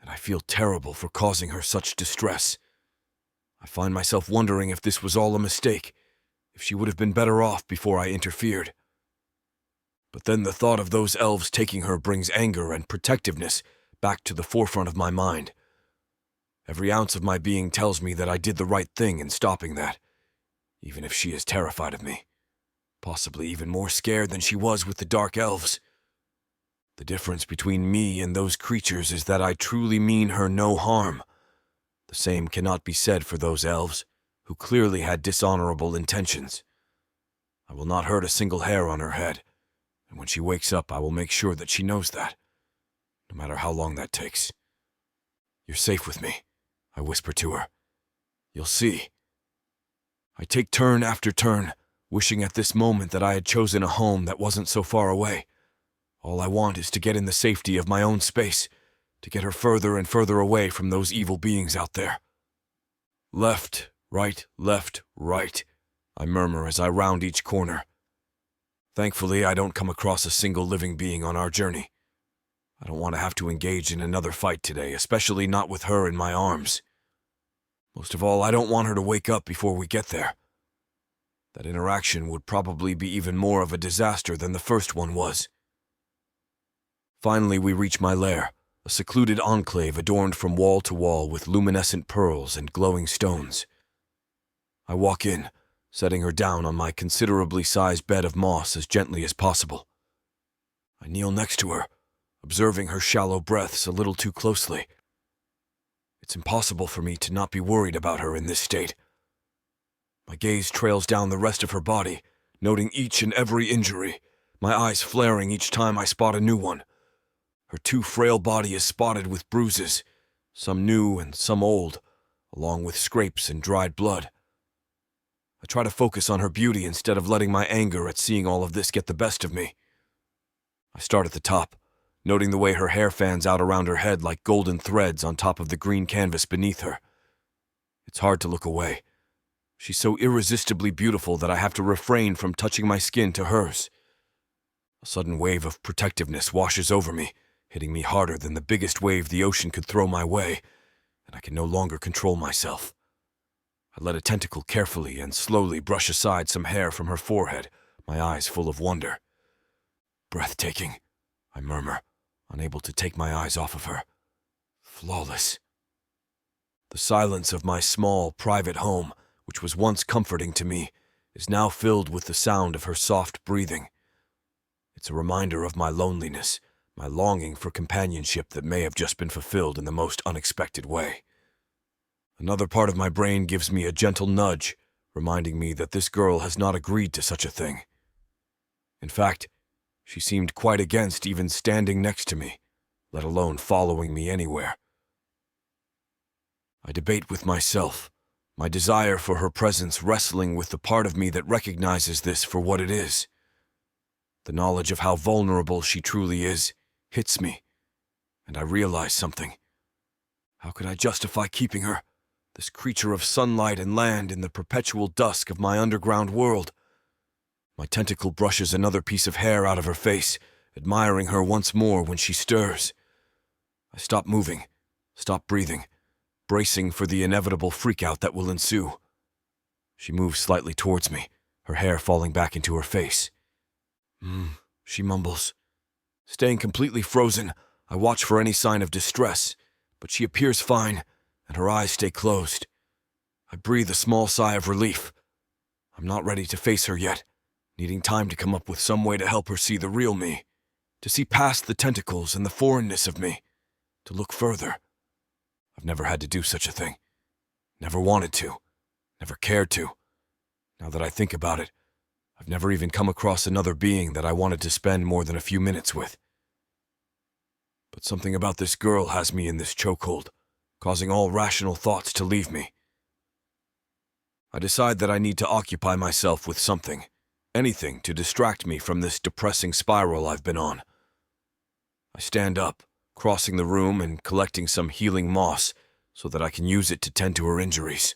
and I feel terrible for causing her such distress. I find myself wondering if this was all a mistake, if she would have been better off before I interfered. But then the thought of those elves taking her brings anger and protectiveness back to the forefront of my mind. Every ounce of my being tells me that I did the right thing in stopping that, even if she is terrified of me, possibly even more scared than she was with the dark elves. The difference between me and those creatures is that I truly mean her no harm. The same cannot be said for those elves, who clearly had dishonorable intentions. I will not hurt a single hair on her head, and when she wakes up I will make sure that she knows that, no matter how long that takes. "You're safe with me," I whisper to her. "You'll see." I take turn after turn, wishing at this moment that I had chosen a home that wasn't so far away. All I want is to get in the safety of my own space, to get her further and further away from those evil beings out there. Left, right, I murmur as I round each corner. Thankfully, I don't come across a single living being on our journey. I don't want to have to engage in another fight today, especially not with her in my arms. Most of all, I don't want her to wake up before we get there. That interaction would probably be even more of a disaster than the first one was. Finally, we reach my lair, a secluded enclave adorned from wall to wall with luminescent pearls and glowing stones. I walk in, setting her down on my considerably sized bed of moss as gently as possible. I kneel next to her, observing her shallow breaths a little too closely. It's impossible for me to not be worried about her in this state. My gaze trails down the rest of her body, noting each and every injury, my eyes flaring each time I spot a new one. Her too frail body is spotted with bruises, some new and some old, along with scrapes and dried blood. I try to focus on her beauty instead of letting my anger at seeing all of this get the best of me. I start at the top, noting the way her hair fans out around her head like golden threads on top of the green canvas beneath her. It's hard to look away. She's so irresistibly beautiful that I have to refrain from touching my skin to hers. A sudden wave of protectiveness washes over me, hitting me harder than the biggest wave the ocean could throw my way, and I can no longer control myself. I let a tentacle carefully and slowly brush aside some hair from her forehead, my eyes full of wonder. "Breathtaking," I murmur, unable to take my eyes off of her. "Flawless." The silence of my small, private home, which was once comforting to me, is now filled with the sound of her soft breathing. It's a reminder of my loneliness, my longing for companionship that may have just been fulfilled in the most unexpected way. Another part of my brain gives me a gentle nudge, reminding me that this girl has not agreed to such a thing. In fact, she seemed quite against even standing next to me, let alone following me anywhere. I debate with myself, my desire for her presence wrestling with the part of me that recognizes this for what it is. The knowledge of how vulnerable she truly is hits me, and I realize something. How could I justify keeping her, this creature of sunlight and land, in the perpetual dusk of my underground world? My tentacle brushes another piece of hair out of her face, admiring her once more when she stirs. I stop moving, stop breathing, bracing for the inevitable freakout that will ensue. She moves slightly towards me, her hair falling back into her face. She mumbles. Staying completely frozen, I watch for any sign of distress, but she appears fine, and her eyes stay closed. I breathe a small sigh of relief. I'm not ready to face her yet, needing time to come up with some way to help her see the real me, to see past the tentacles and the foreignness of me, to look further. I've never had to do such a thing. Never wanted to. Never cared to. Now that I think about it, I've never even come across another being that I wanted to spend more than a few minutes with. But something about this girl has me in this chokehold, causing all rational thoughts to leave me. I decide that I need to occupy myself with something, anything to distract me from this depressing spiral I've been on. I stand up, crossing the room and collecting some healing moss so that I can use it to tend to her injuries.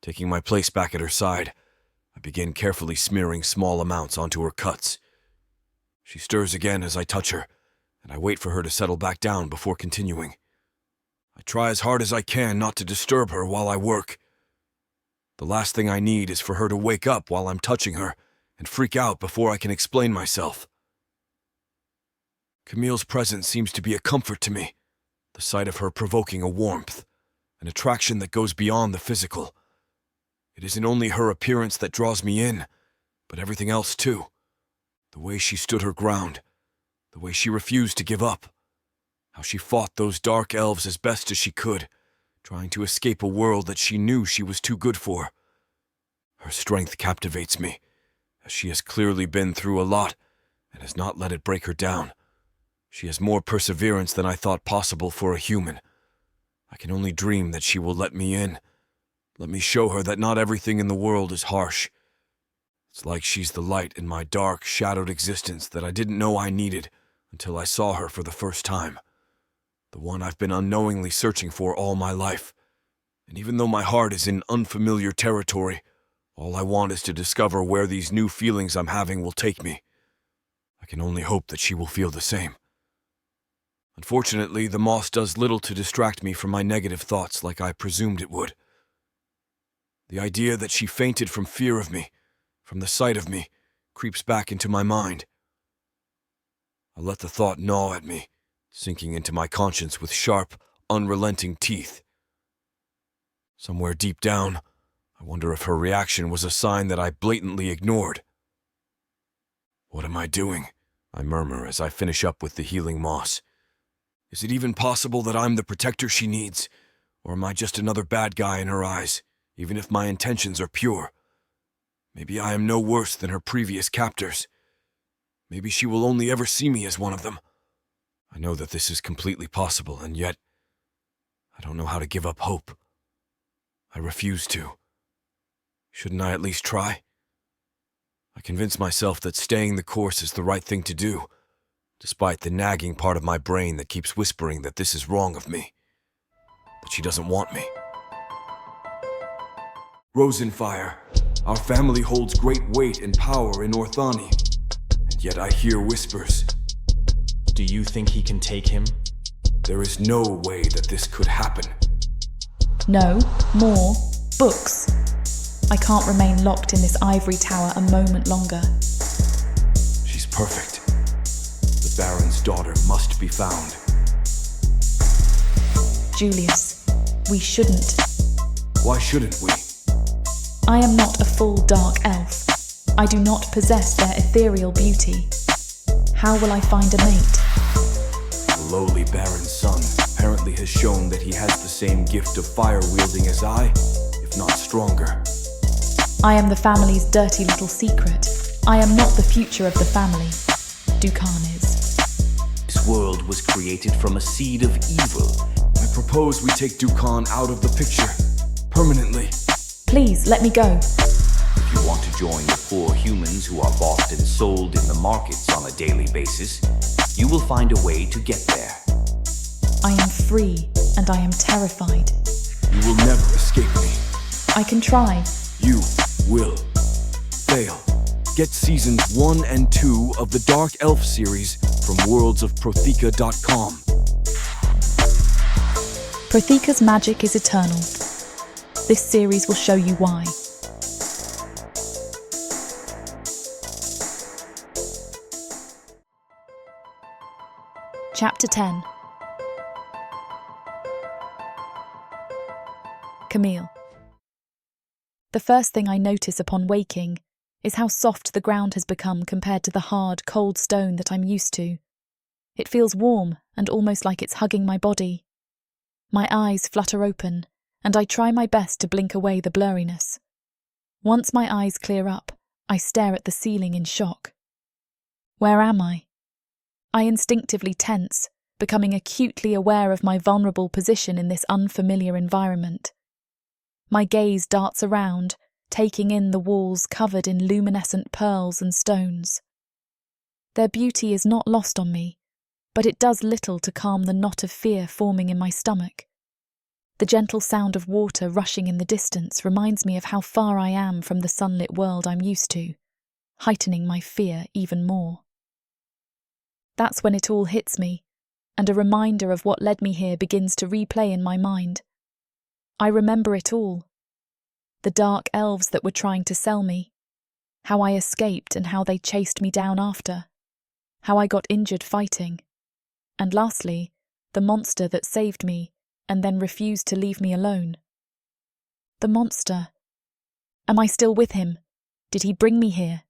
Taking my place back at her side, I begin carefully smearing small amounts onto her cuts. She stirs again as I touch her, and I wait for her to settle back down before continuing. I try as hard as I can not to disturb her while I work. The last thing I need is for her to wake up while I'm touching her and freak out before I can explain myself. Camille's presence seems to be a comfort to me, the sight of her provoking a warmth, an attraction that goes beyond the physical. It isn't only her appearance that draws me in, but everything else too. The way she stood her ground, the way she refused to give up, how she fought those dark elves as best as she could, trying to escape a world that she knew she was too good for. Her strength captivates me, as she has clearly been through a lot and has not let it break her down. She has more perseverance than I thought possible for a human. I can only dream that she will let me in. Let me show her that not everything in the world is harsh. It's like she's the light in my dark, shadowed existence that I didn't know I needed until I saw her for the first time. The one I've been unknowingly searching for all my life. And even though my heart is in unfamiliar territory, all I want is to discover where these new feelings I'm having will take me. I can only hope that she will feel the same. Unfortunately, the moss does little to distract me from my negative thoughts like I presumed it would. The idea that she fainted from fear of me, from the sight of me, creeps back into my mind. I let the thought gnaw at me, sinking into my conscience with sharp, unrelenting teeth. Somewhere deep down, I wonder if her reaction was a sign that I blatantly ignored. What am I doing? I murmur as I finish up with the healing moss. Is it even possible that I'm the protector she needs, or am I just another bad guy in her eyes, even if my intentions are pure? Maybe I am no worse than her previous captors. Maybe she will only ever see me as one of them. I know that this is completely possible, and yet I don't know how to give up hope. I refuse to. Shouldn't I at least try? I convince myself that staying the course is the right thing to do, despite the nagging part of my brain that keeps whispering that this is wrong of me, that she doesn't want me. Rosenfire, our family holds great weight and power in Orthani, and yet I hear whispers. Do you think he can take him? There is no way that this could happen. No, more books. I can't remain locked in this ivory tower a moment longer. She's perfect. The Baron's daughter must be found. Julius, we shouldn't. Why shouldn't we? I am not a full dark elf. I do not possess their ethereal beauty. How will I find a mate? The lowly barren son apparently has shown that he has the same gift of fire-wielding as I, if not stronger. I am the family's dirty little secret. I am not the future of the family. Dukan is. This world was created from a seed of evil. I propose we take Dukan out of the picture, permanently. Please, let me go. If you want to join the poor humans who are bought and sold in the markets on a daily basis, you will find a way to get there. I am free, and I am terrified. You will never escape me. I can try. You will fail. Get seasons 1 and 2 of the Dark Elf series from worldsofprotheka.com. Protheka's magic is eternal. This series will show you why. Chapter 10. Camille. The first thing I notice upon waking is how soft the ground has become compared to the hard, cold stone that I'm used to. It feels warm and almost like it's hugging my body. My eyes flutter open, and I try my best to blink away the blurriness. Once my eyes clear up, I stare at the ceiling in shock. Where am I? I instinctively tense, becoming acutely aware of my vulnerable position in this unfamiliar environment. My gaze darts around, taking in the walls covered in luminescent pearls and stones. Their beauty is not lost on me, but it does little to calm the knot of fear forming in my stomach. The gentle sound of water rushing in the distance reminds me of how far I am from the sunlit world I'm used to, heightening my fear even more. That's when it all hits me, and a reminder of what led me here begins to replay in my mind. I remember it all. The dark elves that were trying to sell me, how I escaped and how they chased me down after, how I got injured fighting, and lastly, the monster that saved me and then refused to leave me alone. The monster. Am I still with him? Did he bring me here?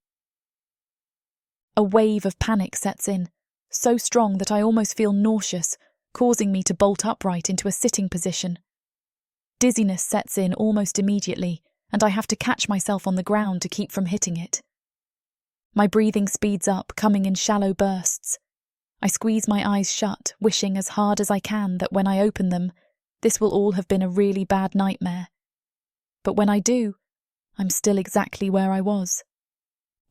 A wave of panic sets in, so strong that I almost feel nauseous, causing me to bolt upright into a sitting position. Dizziness sets in almost immediately, and I have to catch myself on the ground to keep from hitting it. My breathing speeds up, coming in shallow bursts. I squeeze my eyes shut, wishing as hard as I can that when I open them, this will all have been a really bad nightmare. But when I do, I'm still exactly where I was.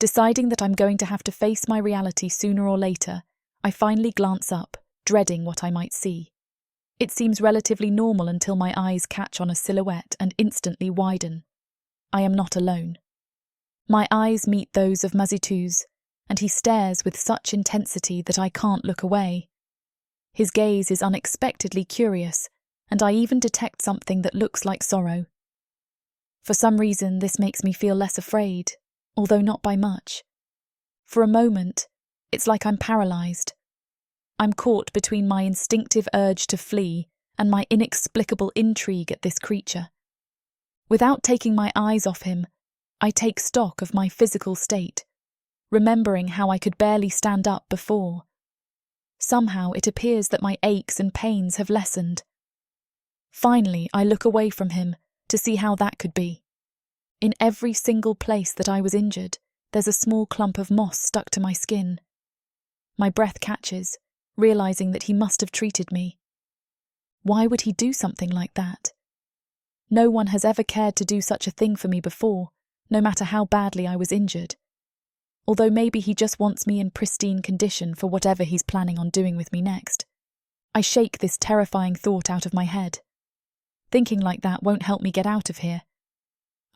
Deciding that I'm going to have to face my reality sooner or later, I finally glance up, dreading what I might see. It seems relatively normal until my eyes catch on a silhouette and instantly widen. I am not alone. My eyes meet those of Mazituz, and he stares with such intensity that I can't look away. His gaze is unexpectedly curious, and I even detect something that looks like sorrow. For some reason, this makes me feel less afraid, although not by much. For a moment, it's like I'm paralyzed. I'm caught between my instinctive urge to flee and my inexplicable intrigue at this creature. Without taking my eyes off him, I take stock of my physical state, remembering how I could barely stand up before. Somehow it appears that my aches and pains have lessened. Finally, I look away from him to see how that could be. In every single place that I was injured, there's a small clump of moss stuck to my skin. My breath catches, realizing that he must have treated me. Why would he do something like that? No one has ever cared to do such a thing for me before, no matter how badly I was injured. Although maybe he just wants me in pristine condition for whatever he's planning on doing with me next. I shake this terrifying thought out of my head. Thinking like that won't help me get out of here.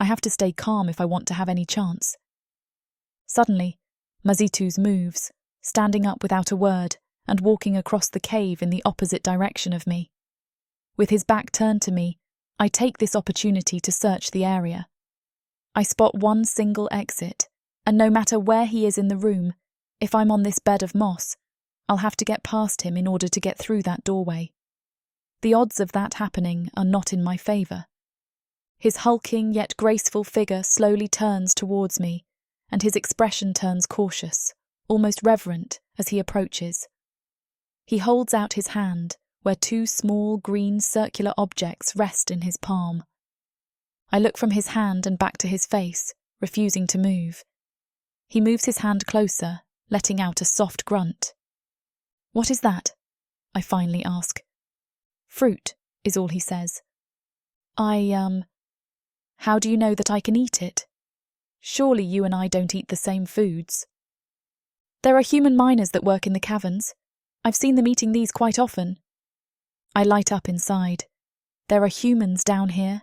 I have to stay calm if I want to have any chance. Suddenly, Mazituz moves, standing up without a word and walking across the cave in the opposite direction of me. With his back turned to me, I take this opportunity to search the area. I spot one single exit, and no matter where he is in the room, if I'm on this bed of moss, I'll have to get past him in order to get through that doorway. The odds of that happening are not in my favour. His hulking yet graceful figure slowly turns towards me, and his expression turns cautious, almost reverent, as he approaches. He holds out his hand, where two small green circular objects rest in his palm. I look from his hand and back to his face, refusing to move. He moves his hand closer, letting out a soft grunt. "What is that?" I finally ask. "Fruit," is all he says. How do you know that I can eat it? Surely you and I don't eat the same foods. There are human miners that work in the caverns. I've seen them eating these quite often. I light up inside. There are humans down here.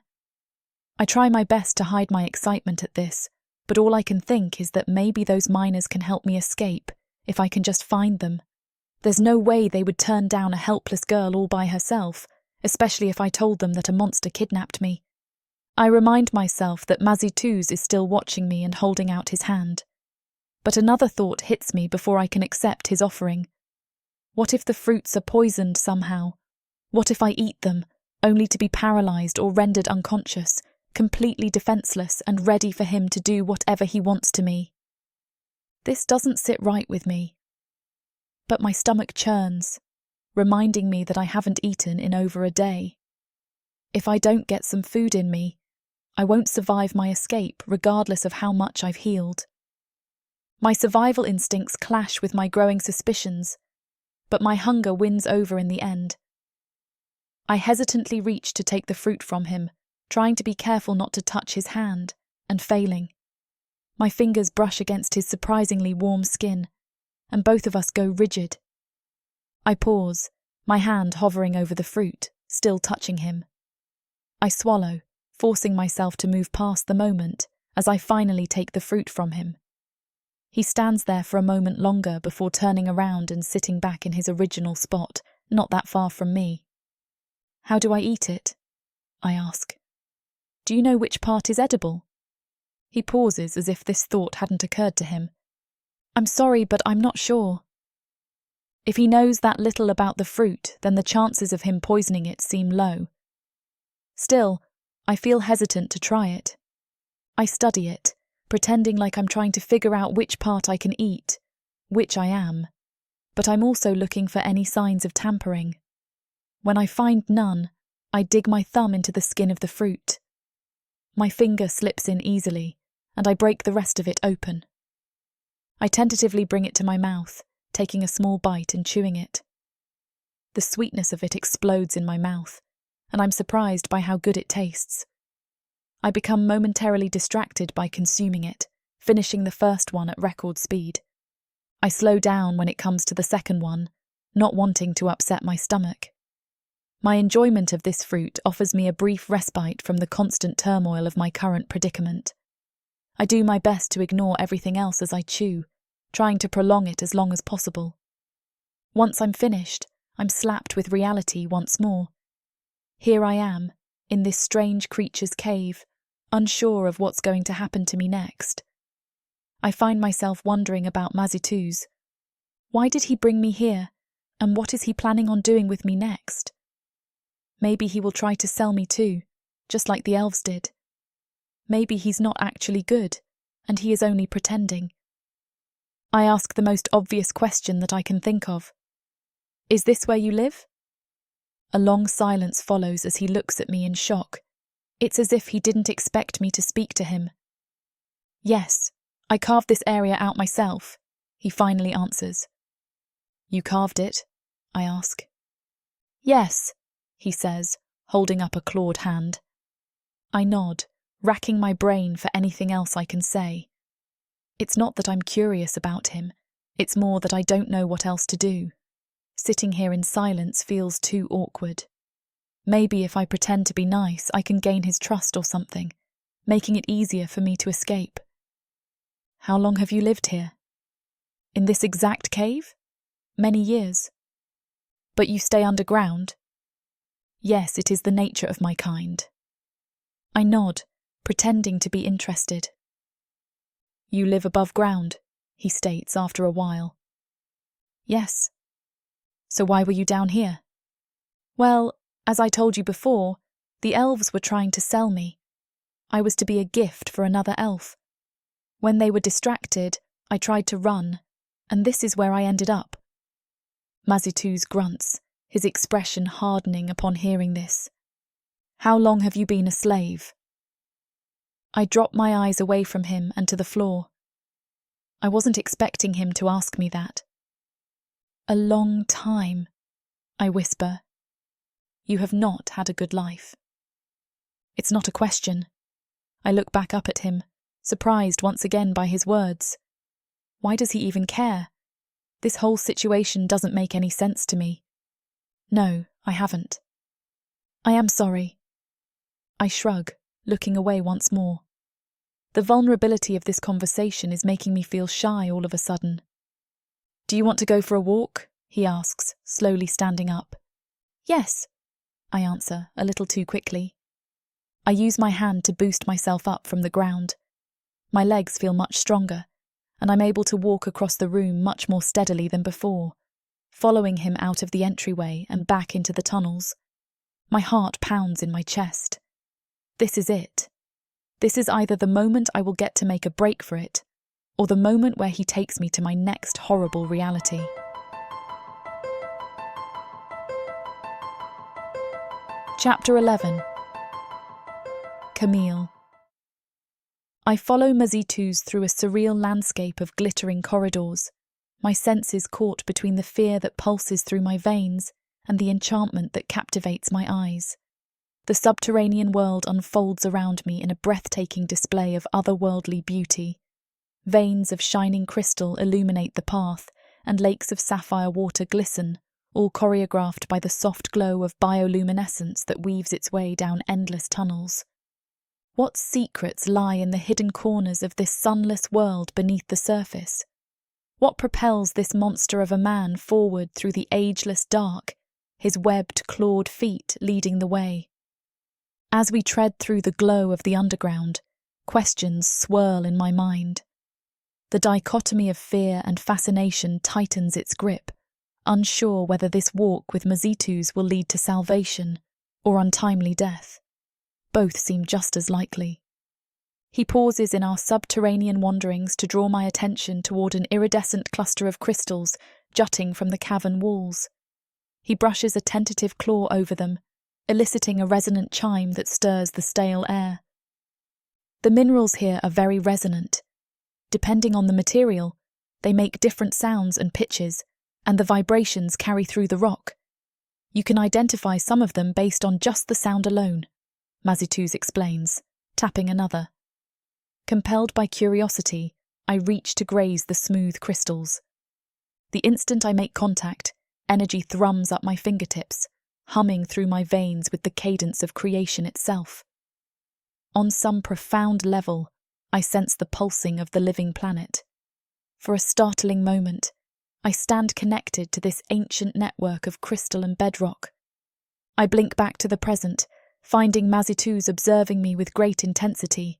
I try my best to hide my excitement at this, but all I can think is that maybe those miners can help me escape, if I can just find them. There's no way they would turn down a helpless girl all by herself, especially if I told them that a monster kidnapped me. I remind myself that Mazituz is still watching me and holding out his hand. But another thought hits me before I can accept his offering. What if the fruits are poisoned somehow? What if I eat them, only to be paralysed or rendered unconscious, completely defenceless and ready for him to do whatever he wants to me? This doesn't sit right with me. But my stomach churns, reminding me that I haven't eaten in over a day. If I don't get some food in me, I won't survive my escape regardless of how much I've healed. My survival instincts clash with my growing suspicions, but my hunger wins over in the end. I hesitantly reach to take the fruit from him, trying to be careful not to touch his hand, and failing. My fingers brush against his surprisingly warm skin, and both of us go rigid. I pause, my hand hovering over the fruit, still touching him. I swallow, forcing myself to move past the moment as I finally take the fruit from him. He stands there for a moment longer before turning around and sitting back in his original spot, not that far from me. "How do I eat it?" I ask. "Do you know which part is edible?" He pauses as if this thought hadn't occurred to him. "I'm sorry, but I'm not sure." If he knows that little about the fruit, then the chances of him poisoning it seem low. Still, I feel hesitant to try it. I study it, pretending like I'm trying to figure out which part I can eat, which I am, but I'm also looking for any signs of tampering. When I find none, I dig my thumb into the skin of the fruit. My finger slips in easily, and I break the rest of it open. I tentatively bring it to my mouth, taking a small bite and chewing it. The sweetness of it explodes in my mouth, and I'm surprised by how good it tastes. I become momentarily distracted by consuming it, finishing the first one at record speed. I slow down when it comes to the second one, not wanting to upset my stomach. My enjoyment of this fruit offers me a brief respite from the constant turmoil of my current predicament. I do my best to ignore everything else as I chew, trying to prolong it as long as possible. Once I'm finished, I'm slapped with reality once more. Here I am, in this strange creature's cave, unsure of what's going to happen to me next. I find myself wondering about Mazituz. Why did he bring me here, and what is he planning on doing with me next? Maybe he will try to sell me too, just like the elves did. Maybe he's not actually good, and he is only pretending. I ask the most obvious question that I can think of. "Is this where you live?" A long silence follows as he looks at me in shock. It's as if he didn't expect me to speak to him. "Yes, I carved this area out myself," he finally answers. "You carved it?" I ask. "Yes," he says, holding up a clawed hand. I nod, racking my brain for anything else I can say. It's not that I'm curious about him, it's more that I don't know what else to do. Sitting here in silence feels too awkward. Maybe if I pretend to be nice, I can gain his trust or something, making it easier for me to escape. "How long have you lived here?" "In this exact cave?" "Many years." "But you stay underground?" "Yes, it is the nature of my kind." I nod, pretending to be interested. "You live above ground," he states after a while. "Yes." "So why were you down here?" "Well, as I told you before, the elves were trying to sell me. I was to be a gift for another elf. When they were distracted, I tried to run, And this is where I ended up. Mazituz grunts, his expression hardening upon hearing this. How long have you been a slave? I drop my eyes away from him and to the floor. I wasn't expecting him to ask me that. A long time, I whisper. You have not had a good life. It's not a question. I look back up at him, surprised once again by his words. Why does he even care? This whole situation doesn't make any sense to me. No, I haven't. I am sorry. I shrug, looking away once more. The vulnerability of this conversation is making me feel shy all of a sudden. Do you want to go for a walk? He asks, slowly standing up. Yes, I answer, a little too quickly. I use my hand to boost myself up from the ground. My legs feel much stronger, and I'm able to walk across the room much more steadily than before, following him out of the entryway and back into the tunnels. My heart pounds in my chest. This is it. This is either the moment I will get to make a break for it, or the moment where he takes me to my next horrible reality. Chapter 11. Camille. I follow Mazituz through a surreal landscape of glittering corridors, my senses caught between the fear that pulses through my veins and the enchantment that captivates my eyes. The subterranean world unfolds around me in a breathtaking display of otherworldly beauty. Veins of shining crystal illuminate the path, and lakes of sapphire water glisten, all choreographed by the soft glow of bioluminescence that weaves its way down endless tunnels. What secrets lie in the hidden corners of this sunless world beneath the surface? What propels this monster of a man forward through the ageless dark, his webbed, clawed feet leading the way? As we tread through the glow of the underground, questions swirl in my mind. The dichotomy of fear and fascination tightens its grip, unsure whether this walk with Mazituz will lead to salvation or untimely death. Both seem just as likely. He pauses in our subterranean wanderings to draw my attention toward an iridescent cluster of crystals jutting from the cavern walls. He brushes a tentative claw over them, eliciting a resonant chime that stirs the stale air. The minerals here are very resonant. Depending on the material, they make different sounds and pitches, and the vibrations carry through the rock. You can identify some of them based on just the sound alone, Mazituz explains, tapping another. Compelled by curiosity, I reach to graze the smooth crystals. The instant I make contact, energy thrums up my fingertips, humming through my veins with the cadence of creation itself. On some profound level, I sense the pulsing of the living planet. For a startling moment, I stand connected to this ancient network of crystal and bedrock. I blink back to the present, finding Mazituz observing me with great intensity.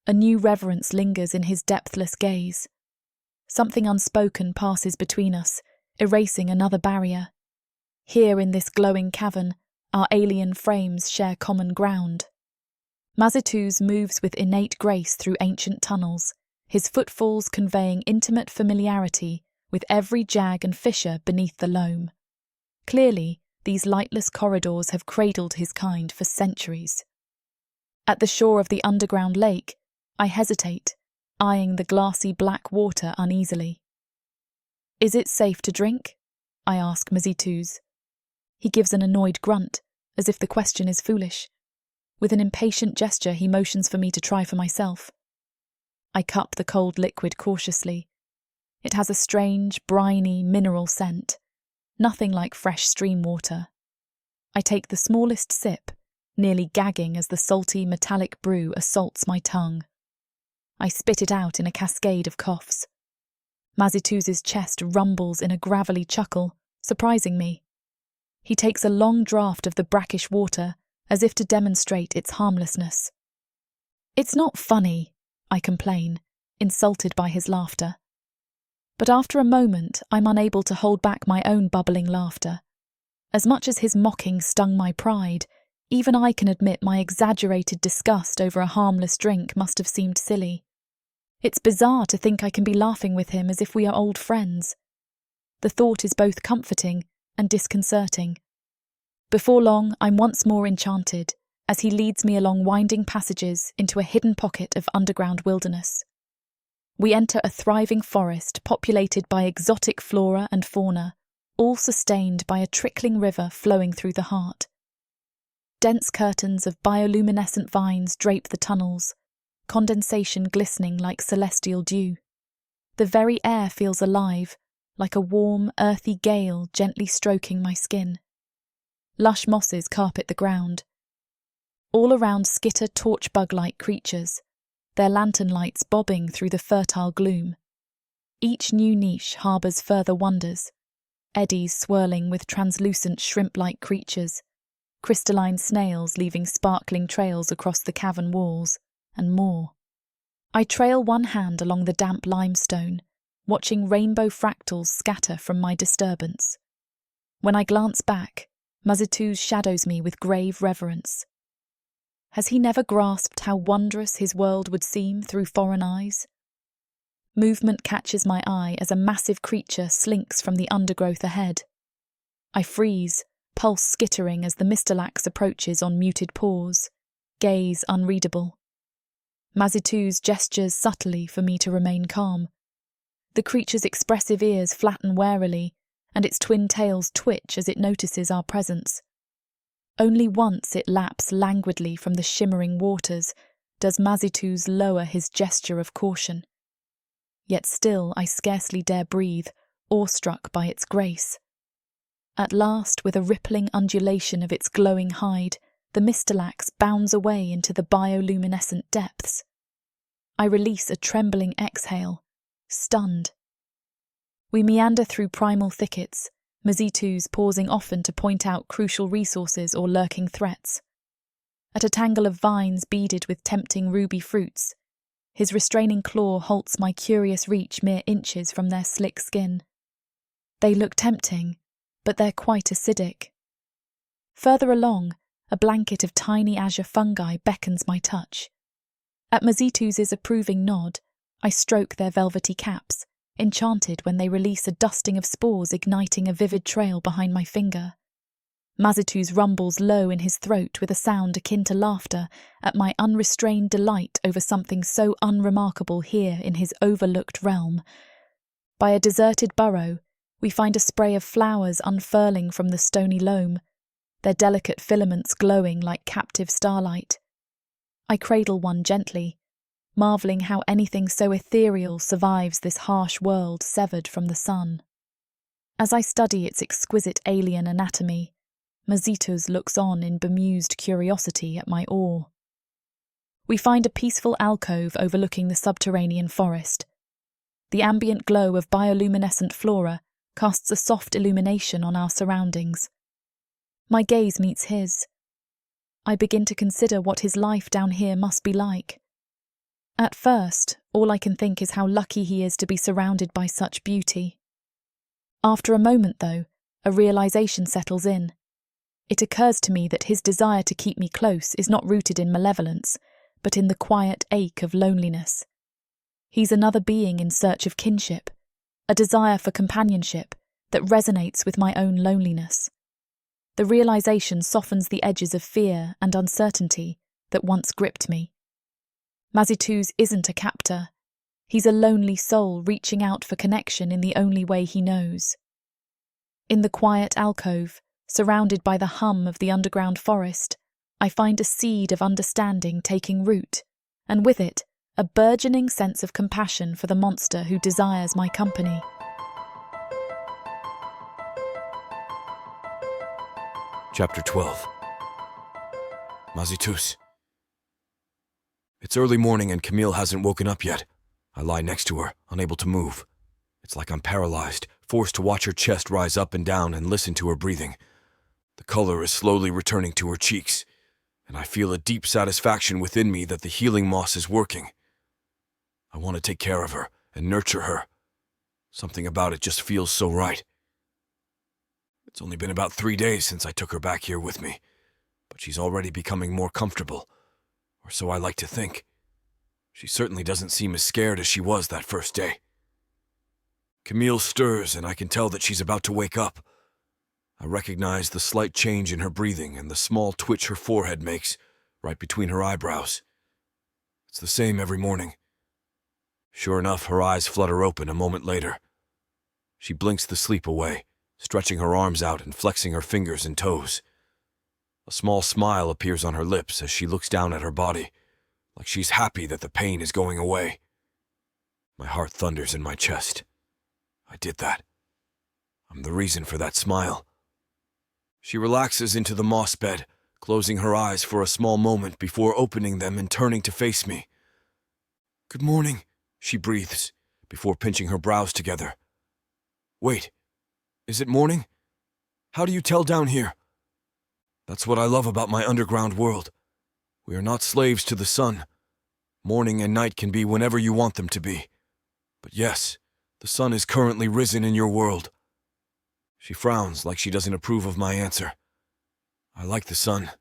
A new reverence lingers in his depthless gaze. Something unspoken passes between us, erasing another barrier. Here in this glowing cavern, our alien frames share common ground. Mazituz moves with innate grace through ancient tunnels, his footfalls conveying intimate familiarity with every jag and fissure beneath the loam. Clearly, these lightless corridors have cradled his kind for centuries. At the shore of the underground lake, I hesitate, eyeing the glassy black water uneasily. Is it safe to drink? I ask Mazituz. He gives an annoyed grunt, as if the question is foolish. With an impatient gesture, he motions for me to try for myself. I cup the cold liquid cautiously. It has a strange, briny, mineral scent, nothing like fresh stream water. I take the smallest sip, nearly gagging as the salty, metallic brew assaults my tongue. I spit it out in a cascade of coughs. Mazituz's chest rumbles in a gravelly chuckle, surprising me. He takes a long draught of the brackish water, as if to demonstrate its harmlessness. It's not funny, I complain, insulted by his laughter. But after a moment, I'm unable to hold back my own bubbling laughter. As much as his mocking stung my pride, even I can admit my exaggerated disgust over a harmless drink must have seemed silly. It's bizarre to think I can be laughing with him as if we are old friends. The thought is both comforting and disconcerting. Before long, I'm once more enchanted as he leads me along winding passages into a hidden pocket of underground wilderness. We enter a thriving forest populated by exotic flora and fauna, all sustained by a trickling river flowing through the heart. Dense curtains of bioluminescent vines drape the tunnels, condensation glistening like celestial dew. The very air feels alive, like a warm, earthy gale gently stroking my skin. Lush mosses carpet the ground. All around skitter torch-bug-like creatures, their lantern lights bobbing through the fertile gloom. Each new niche harbours further wonders, eddies swirling with translucent shrimp-like creatures, crystalline snails leaving sparkling trails across the cavern walls, and more. I trail one hand along the damp limestone, watching rainbow fractals scatter from my disturbance. When I glance back, Mazituz shadows me with grave reverence. Has he never grasped how wondrous his world would seem through foreign eyes? Movement catches my eye as a massive creature slinks from the undergrowth ahead. I freeze, pulse skittering as the Mistalax approaches on muted paws, gaze unreadable. Mazituz gestures subtly for me to remain calm. The creature's expressive ears flatten warily, and its twin tails twitch as it notices our presence. Only once it laps languidly from the shimmering waters does Mazituz lower his gesture of caution. Yet still I scarcely dare breathe, awestruck by its grace. At last, with a rippling undulation of its glowing hide, the Mistalax bounds away into the bioluminescent depths. I release a trembling exhale, stunned. We meander through primal thickets, Mazituz pausing often to point out crucial resources or lurking threats. At a tangle of vines beaded with tempting ruby fruits, his restraining claw halts my curious reach mere inches from their slick skin. They look tempting, but they're quite acidic. Further along, a blanket of tiny azure fungi beckons my touch. At Mazituz's approving nod, I stroke their velvety caps, enchanted when they release a dusting of spores igniting a vivid trail behind my finger. Mazituz rumbles low in his throat with a sound akin to laughter at my unrestrained delight over something so unremarkable here in his overlooked realm. By a deserted burrow, we find a spray of flowers unfurling from the stony loam, their delicate filaments glowing like captive starlight. I cradle one gently, marvelling how anything so ethereal survives this harsh world severed from the sun. As I study its exquisite alien anatomy, Mazituz looks on in bemused curiosity at my awe. We find a peaceful alcove overlooking the subterranean forest. The ambient glow of bioluminescent flora casts a soft illumination on our surroundings. My gaze meets his. I begin to consider what his life down here must be like. At first, all I can think is how lucky he is to be surrounded by such beauty. After a moment, though, a realization settles in. It occurs to me that his desire to keep me close is not rooted in malevolence, but in the quiet ache of loneliness. He's another being in search of kinship, a desire for companionship that resonates with my own loneliness. The realization softens the edges of fear and uncertainty that once gripped me. Mazituz isn't a captor. He's a lonely soul reaching out for connection in the only way he knows. In the quiet alcove, surrounded by the hum of the underground forest, I find a seed of understanding taking root, and with it, a burgeoning sense of compassion for the monster who desires my company. Chapter 12. Mazituz. It's early morning and Camille hasn't woken up yet. I lie next to her, unable to move. It's like I'm paralyzed, forced to watch her chest rise up and down and listen to her breathing. The color is slowly returning to her cheeks, and I feel a deep satisfaction within me that the healing moss is working. I want to take care of her and nurture her. Something about it just feels so right. It's only been about 3 days since I took her back here with me, but she's already becoming more comfortable, or so I like to think. She certainly doesn't seem as scared as she was that first day. Camille stirs, and I can tell that she's about to wake up. I recognize the slight change in her breathing and the small twitch her forehead makes right between her eyebrows. It's the same every morning. Sure enough, her eyes flutter open a moment later. She blinks the sleep away, stretching her arms out and flexing her fingers and toes. A small smile appears on her lips as she looks down at her body, like she's happy that the pain is going away. My heart thunders in my chest. I did that. I'm the reason for that smile. She relaxes into the moss bed, closing her eyes for a small moment before opening them and turning to face me. "Good morning," she breathes, before pinching her brows together. "Wait, is it morning? How do you tell down here?" That's what I love about my underground world. We are not slaves to the sun. Morning and night can be whenever you want them to be. But yes, the sun is currently risen in your world. She frowns like she doesn't approve of my answer. I like the sun.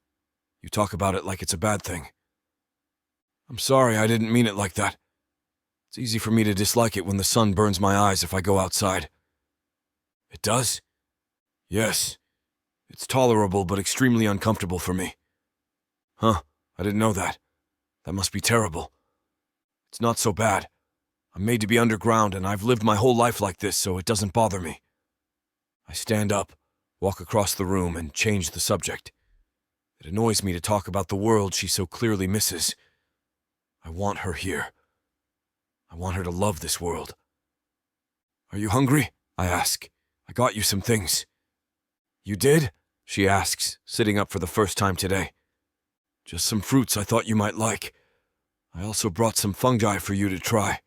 You talk about it like it's a bad thing. I'm sorry, I didn't mean it like that. It's easy for me to dislike it when the sun burns my eyes if I go outside. It does? Yes. It's tolerable but extremely uncomfortable for me. Huh, I didn't know that. That must be terrible. It's not so bad. I'm made to be underground and I've lived my whole life like this, so it doesn't bother me. I stand up, walk across the room, and change the subject. It annoys me to talk about the world she so clearly misses. I want her here. I want her to love this world. "Are you hungry?" I ask. "I got you some things." "You did?" she asks, sitting up for the first time today. "Just some fruits I thought you might like. I also brought some fungi for you to try.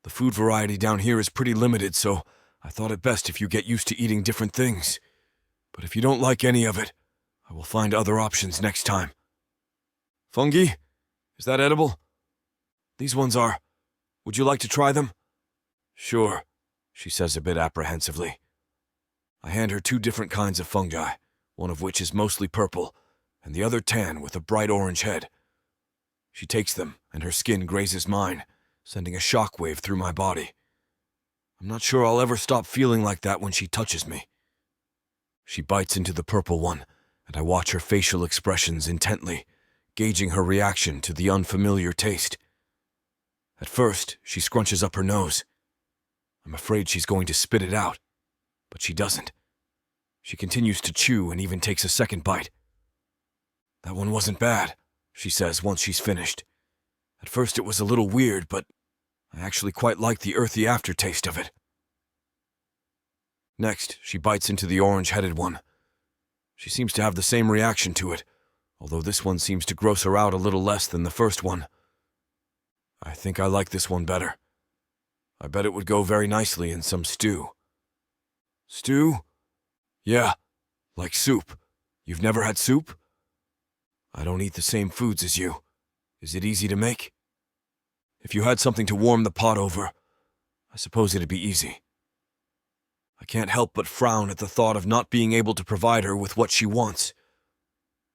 The food variety down here is pretty limited, so I thought it best if you get used to eating different things. But if you don't like any of it, I will find other options next time." "Fungi? Is that edible?" "These ones are. Would you like to try them?" "Sure," she says a bit apprehensively. I hand her 2 different kinds of fungi, one of which is mostly purple, and the other tan with a bright orange head. She takes them, and her skin grazes mine, sending a shockwave through my body. I'm not sure I'll ever stop feeling like that when she touches me. She bites into the purple one, and I watch her facial expressions intently, gauging her reaction to the unfamiliar taste. At first, she scrunches up her nose. I'm afraid she's going to spit it out, but she doesn't. She continues to chew and even takes a second bite. "That one wasn't bad," she says once she's finished. "At first it was a little weird, but I actually quite like the earthy aftertaste of it." Next, she bites into the orange-headed one. She seems to have the same reaction to it, although this one seems to gross her out a little less than the first one. I think I like this one better. I bet it would go very nicely in some stew. "Stew?" "Yeah, like soup. You've never had soup?" "I don't eat the same foods as you. Is it easy to make?" "If you had something to warm the pot over, I suppose it'd be easy." I can't help but frown at the thought of not being able to provide her with what she wants.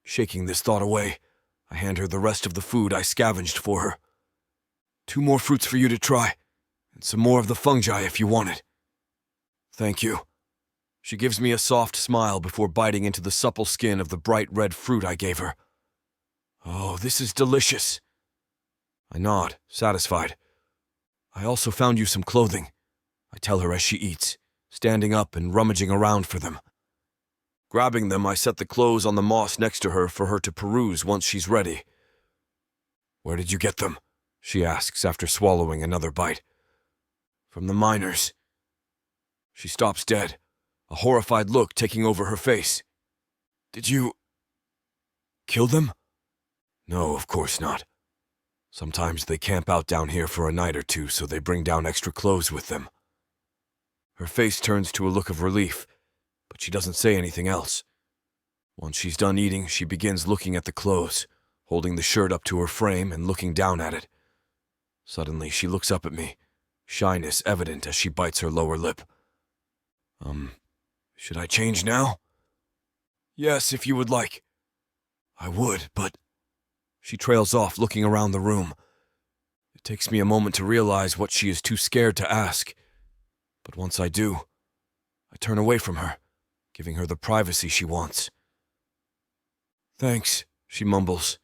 Shaking this thought away, I hand her the rest of the food I scavenged for her. 2 more fruits for you to try, and some more of the fungi if you want it." "Thank you." She gives me a soft smile before biting into the supple skin of the bright red fruit I gave her. "Oh, this is delicious." I nod, satisfied. "I also found you some clothing," I tell her as she eats, standing up and rummaging around for them. Grabbing them, I set the clothes on the moss next to her for her to peruse once she's ready. "Where did you get them?" she asks after swallowing another bite. "From the miners." She stops dead, a horrified look taking over her face. "Did you kill them?" "No, of course not. Sometimes they camp out down here for a night or 2, so they bring down extra clothes with them." Her face turns to a look of relief, but she doesn't say anything else. Once she's done eating, she begins looking at the clothes, holding the shirt up to her frame and looking down at it. Suddenly, she looks up at me, shyness evident as she bites her lower lip. Should I change now?" "Yes, if you would like." "I would, but..." She trails off, looking around the room. takes me a moment to realize what she is too scared to ask. But once I do, I turn away from her, giving her the privacy she wants. "Thanks," she mumbles.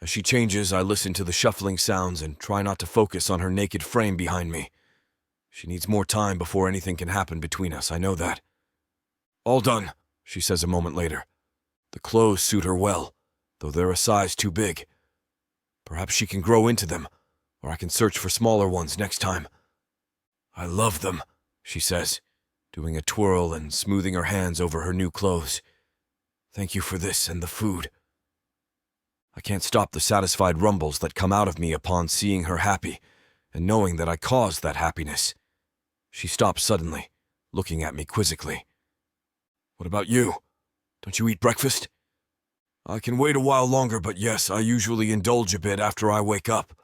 As she changes, I listen to the shuffling sounds and try not to focus on her naked frame behind me. She needs more time before anything can happen between us, I know that. "All done," she says a moment later. The clothes suit her well, though they're a size too big. Perhaps she can grow into them, or I can search for smaller ones next time. "I love them," she says, doing a twirl and smoothing her hands over her new clothes. "Thank you for this and the food." I can't stop the satisfied rumbles that come out of me upon seeing her happy, and knowing that I caused that happiness. She stops suddenly, looking at me quizzically. "What about you? Don't you eat breakfast?" "I can wait a while longer, but yes, I usually indulge a bit after I wake up."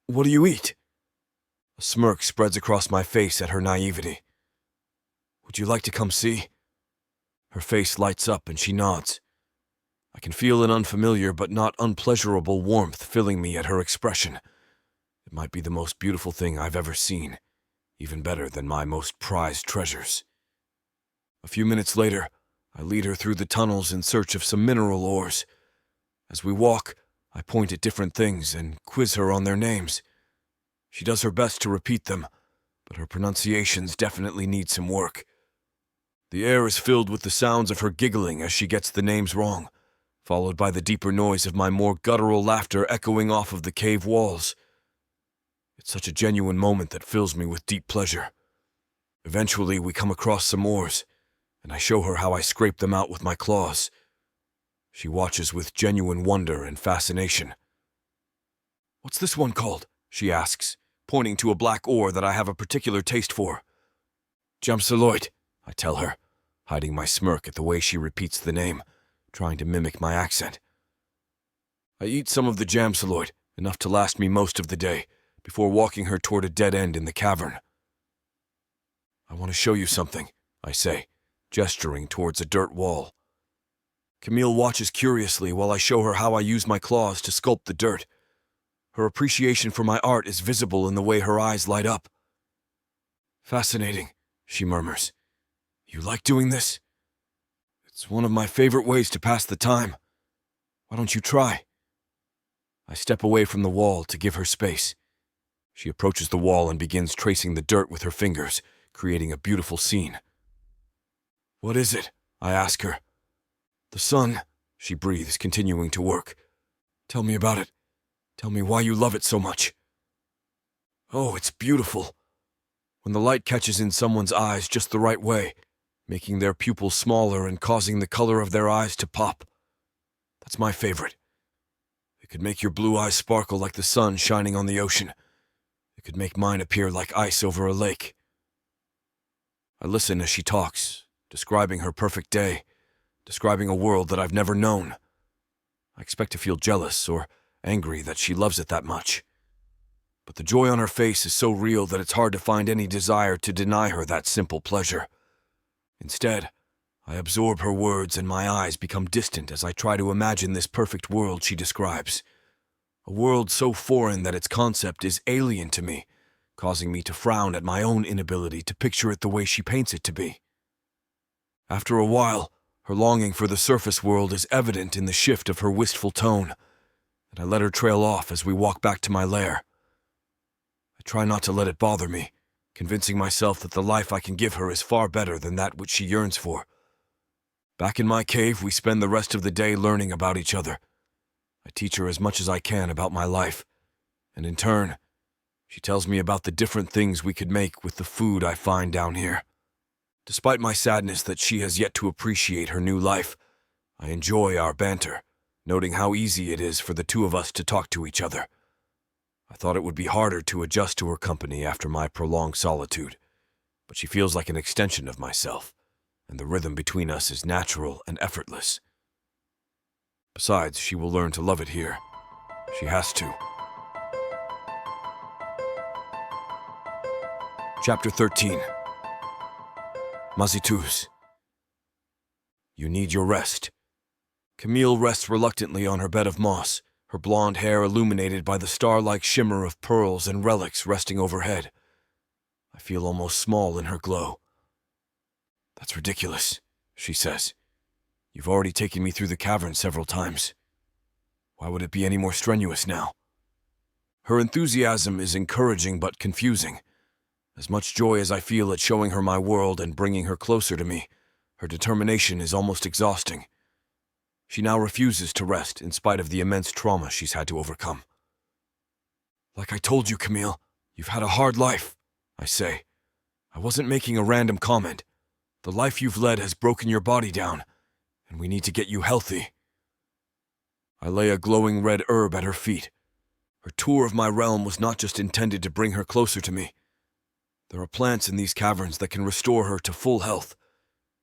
"What do you eat?" A smirk spreads across my face at her naivety. "Would you like to come see?" Her face lights up and she nods. I can feel an unfamiliar but not unpleasurable warmth filling me at her expression. It might be the most beautiful thing I've ever seen, even better than my most prized treasures. A few minutes later, I lead her through the tunnels in search of some mineral ores. As we walk, I point at different things and quiz her on their names. She does her best to repeat them, but her pronunciations definitely need some work. The air is filled with the sounds of her giggling as she gets the names wrong, followed by the deeper noise of my more guttural laughter echoing off of the cave walls. It's such a genuine moment that fills me with deep pleasure. Eventually, we come across some ores, and I show her how I scrape them out with my claws. She watches with genuine wonder and fascination. "What's this one called?" she asks, pointing to a black ore that I have a particular taste for. "Jamsaloid," I tell her, hiding my smirk at the way she repeats the name, trying to mimic my accent. I eat some of the jamsaloid, enough to last me most of the day, before walking her toward a dead end in the cavern. "I want to show you something," I say, gesturing towards a dirt wall. Camille watches curiously while I show her how I use my claws to sculpt the dirt. Her appreciation for my art is visible in the way her eyes light up. "Fascinating," she murmurs. "You like doing this?" "It's one of my favorite ways to pass the time. Why don't you try?" I step away from the wall to give her space. She approaches the wall and begins tracing the dirt with her fingers, creating a beautiful scene. "What is it?" I ask her. "The sun," she breathes, continuing to work. "Tell me about it. Tell me why you love it so much." "Oh, it's beautiful. When the light catches in someone's eyes just the right way, making their pupils smaller and causing the color of their eyes to pop. That's my favorite. It could make your blue eyes sparkle like the sun shining on the ocean. It could make mine appear like ice over a lake." I listen as she talks, describing her perfect day, describing a world that I've never known. I expect to feel jealous or angry that she loves it that much. But the joy on her face is so real that it's hard to find any desire to deny her that simple pleasure. Instead, I absorb her words and my eyes become distant as I try to imagine this perfect world she describes. A world so foreign that its concept is alien to me, causing me to frown at my own inability to picture it the way she paints it to be. After a while, her longing for the surface world is evident in the shift of her wistful tone, and I let her trail off as we walk back to my lair. I try not to let it bother me, convincing myself that the life I can give her is far better than that which she yearns for. Back in my cave, we spend the rest of the day learning about each other. I teach her as much as I can about my life, and in turn, she tells me about the different things we could make with the food I find down here. Despite my sadness that she has yet to appreciate her new life, I enjoy our banter, noting how easy it is for the two of us to talk to each other. I thought it would be harder to adjust to her company after my prolonged solitude, but she feels like an extension of myself, and the rhythm between us is natural and effortless. Besides, she will learn to love it here. She has to. Chapter 13. Mazituz. You need your rest. Camille rests reluctantly on her bed of moss, her blonde hair illuminated by the star-like shimmer of pearls and relics resting overhead. I feel almost small in her glow. "That's ridiculous," she says. "You've already taken me through the cavern several times. Why would it be any more strenuous now?" Her enthusiasm is encouraging but confusing. As much joy as I feel at showing her my world and bringing her closer to me, her determination is almost exhausting. She now refuses to rest in spite of the immense trauma she's had to overcome. "Like I told you, Camille, you've had a hard life," I say. "I wasn't making a random comment. The life you've led has broken your body down, and we need to get you healthy." I lay a glowing red herb at her feet. Her tour of my realm was not just intended to bring her closer to me. There are plants in these caverns that can restore her to full health.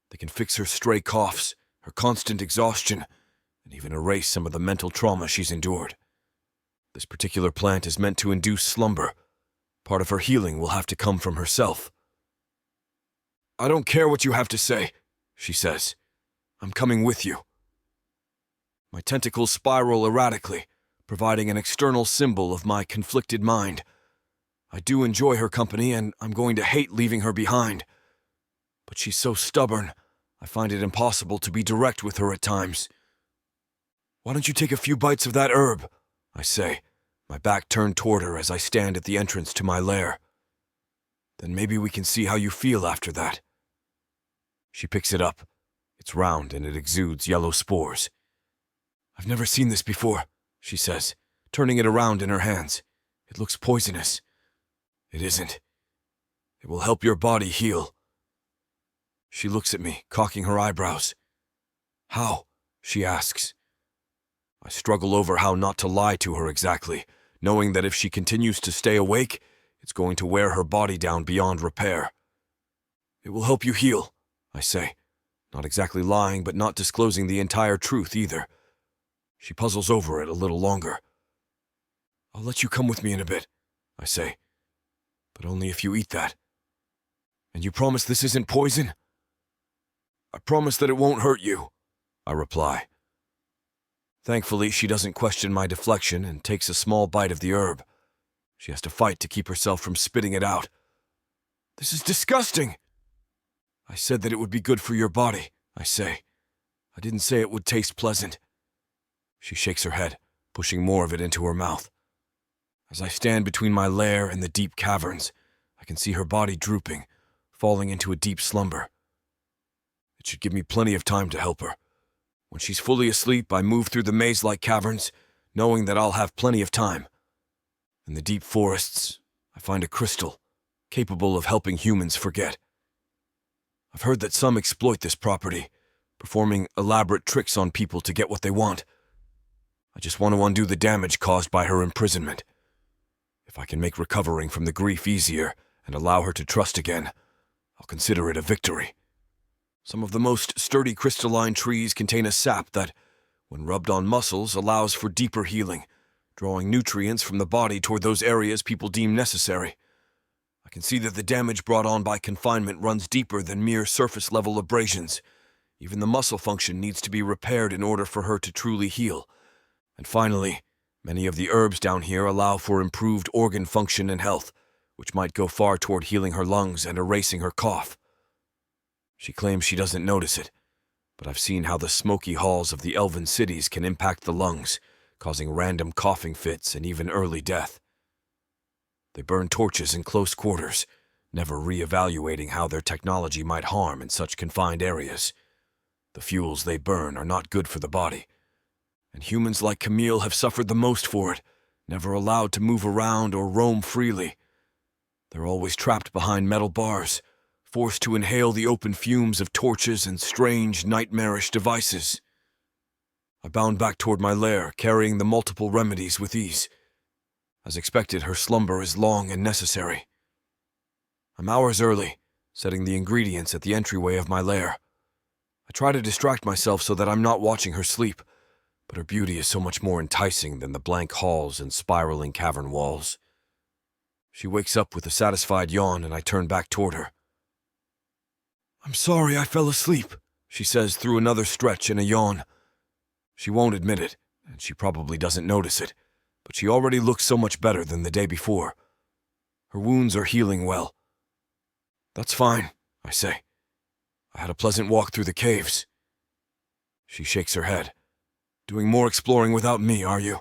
They can fix her stray coughs, her constant exhaustion, and even erase some of the mental trauma she's endured. This particular plant is meant to induce slumber. Part of her healing will have to come from herself. "I don't care what you have to say," she says. "I'm coming with you." My tentacles spiral erratically, providing an external symbol of my conflicted mind. I do enjoy her company, and I'm going to hate leaving her behind. But she's so stubborn, I find it impossible to be direct with her at times. "Why don't you take a few bites of that herb?" I say, my back turned toward her as I stand at the entrance to my lair. "Then maybe we can see how you feel after that." She picks it up. It's round and it exudes yellow spores. "I've never seen this before," she says, turning it around in her hands. "It looks poisonous." "It isn't. It will help your body heal." She looks at me, cocking her eyebrows. "How?" she asks. I struggle over how not to lie to her exactly, knowing that if she continues to stay awake, it's going to wear her body down beyond repair. "It will help you heal," I say, not exactly lying but not disclosing the entire truth either. She puzzles over it a little longer. "I'll let you come with me in a bit," I say, "but only if you eat that." "And you promise this isn't poison?" "I promise that it won't hurt you," I reply. Thankfully, she doesn't question my deflection and takes a small bite of the herb. She has to fight to keep herself from spitting it out. "This is disgusting!" "I said that it would be good for your body," I say. "I didn't say it would taste pleasant." She shakes her head, pushing more of it into her mouth. As I stand between my lair and the deep caverns, I can see her body drooping, falling into a deep slumber. It should give me plenty of time to help her. When she's fully asleep, I move through the maze-like caverns, knowing that I'll have plenty of time. In the deep forests, I find a crystal, capable of helping humans forget. I've heard that some exploit this property, performing elaborate tricks on people to get what they want. I just want to undo the damage caused by her imprisonment. If I can make recovering from the grief easier and allow her to trust again, I'll consider it a victory. Some of the most sturdy crystalline trees contain a sap that, when rubbed on muscles, allows for deeper healing, drawing nutrients from the body toward those areas people deem necessary. I can see that the damage brought on by confinement runs deeper than mere surface-level abrasions. Even the muscle function needs to be repaired in order for her to truly heal. And finally, many of the herbs down here allow for improved organ function and health, which might go far toward healing her lungs and erasing her cough. She claims she doesn't notice it, but I've seen how the smoky halls of the elven cities can impact the lungs, causing random coughing fits and even early death. They burn torches in close quarters, never re-evaluating how their technology might harm in such confined areas. The fuels they burn are not good for the body, and humans like Camille have suffered the most for it, never allowed to move around or roam freely. They're always trapped behind metal bars, forced to inhale the open fumes of torches and strange, nightmarish devices. I bound back toward my lair, carrying the multiple remedies with ease. As expected, her slumber is long and necessary. I'm hours early, setting the ingredients at the entryway of my lair. I try to distract myself so that I'm not watching her sleep, but her beauty is so much more enticing than the blank halls and spiraling cavern walls. She wakes up with a satisfied yawn, and I turn back toward her. "I'm sorry I fell asleep," she says through another stretch and a yawn. She won't admit it, and she probably doesn't notice it, but she already looks so much better than the day before. Her wounds are healing well. That's fine, I say. I had a pleasant walk through the caves. She shakes her head. Doing more exploring without me, are you?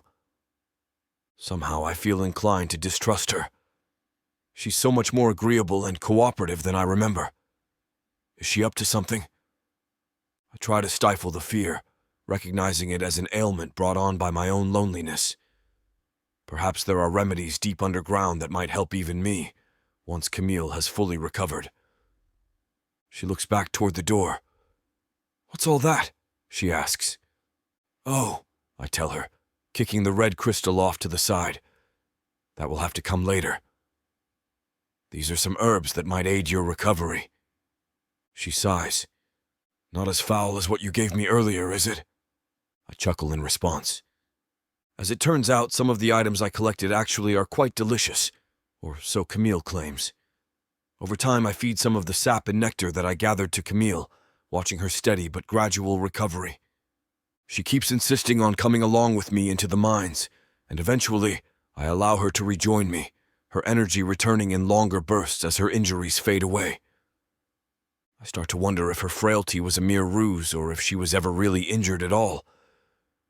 Somehow I feel inclined to distrust her. She's so much more agreeable and cooperative than I remember. Is she up to something? I try to stifle the fear, recognizing it as an ailment brought on by my own loneliness. Perhaps there are remedies deep underground that might help even me, once Camille has fully recovered. She looks back toward the door. What's all that? She asks. Oh, I tell her, kicking the red crystal off to the side. That will have to come later. These are some herbs that might aid your recovery. She sighs. Not as foul as what you gave me earlier, is it? I chuckle in response. As it turns out, some of the items I collected actually are quite delicious, or so Camille claims. Over time, I feed some of the sap and nectar that I gathered to Camille, watching her steady but gradual recovery. She keeps insisting on coming along with me into the mines, and eventually, I allow her to rejoin me, her energy returning in longer bursts as her injuries fade away. I start to wonder if her frailty was a mere ruse or if she was ever really injured at all.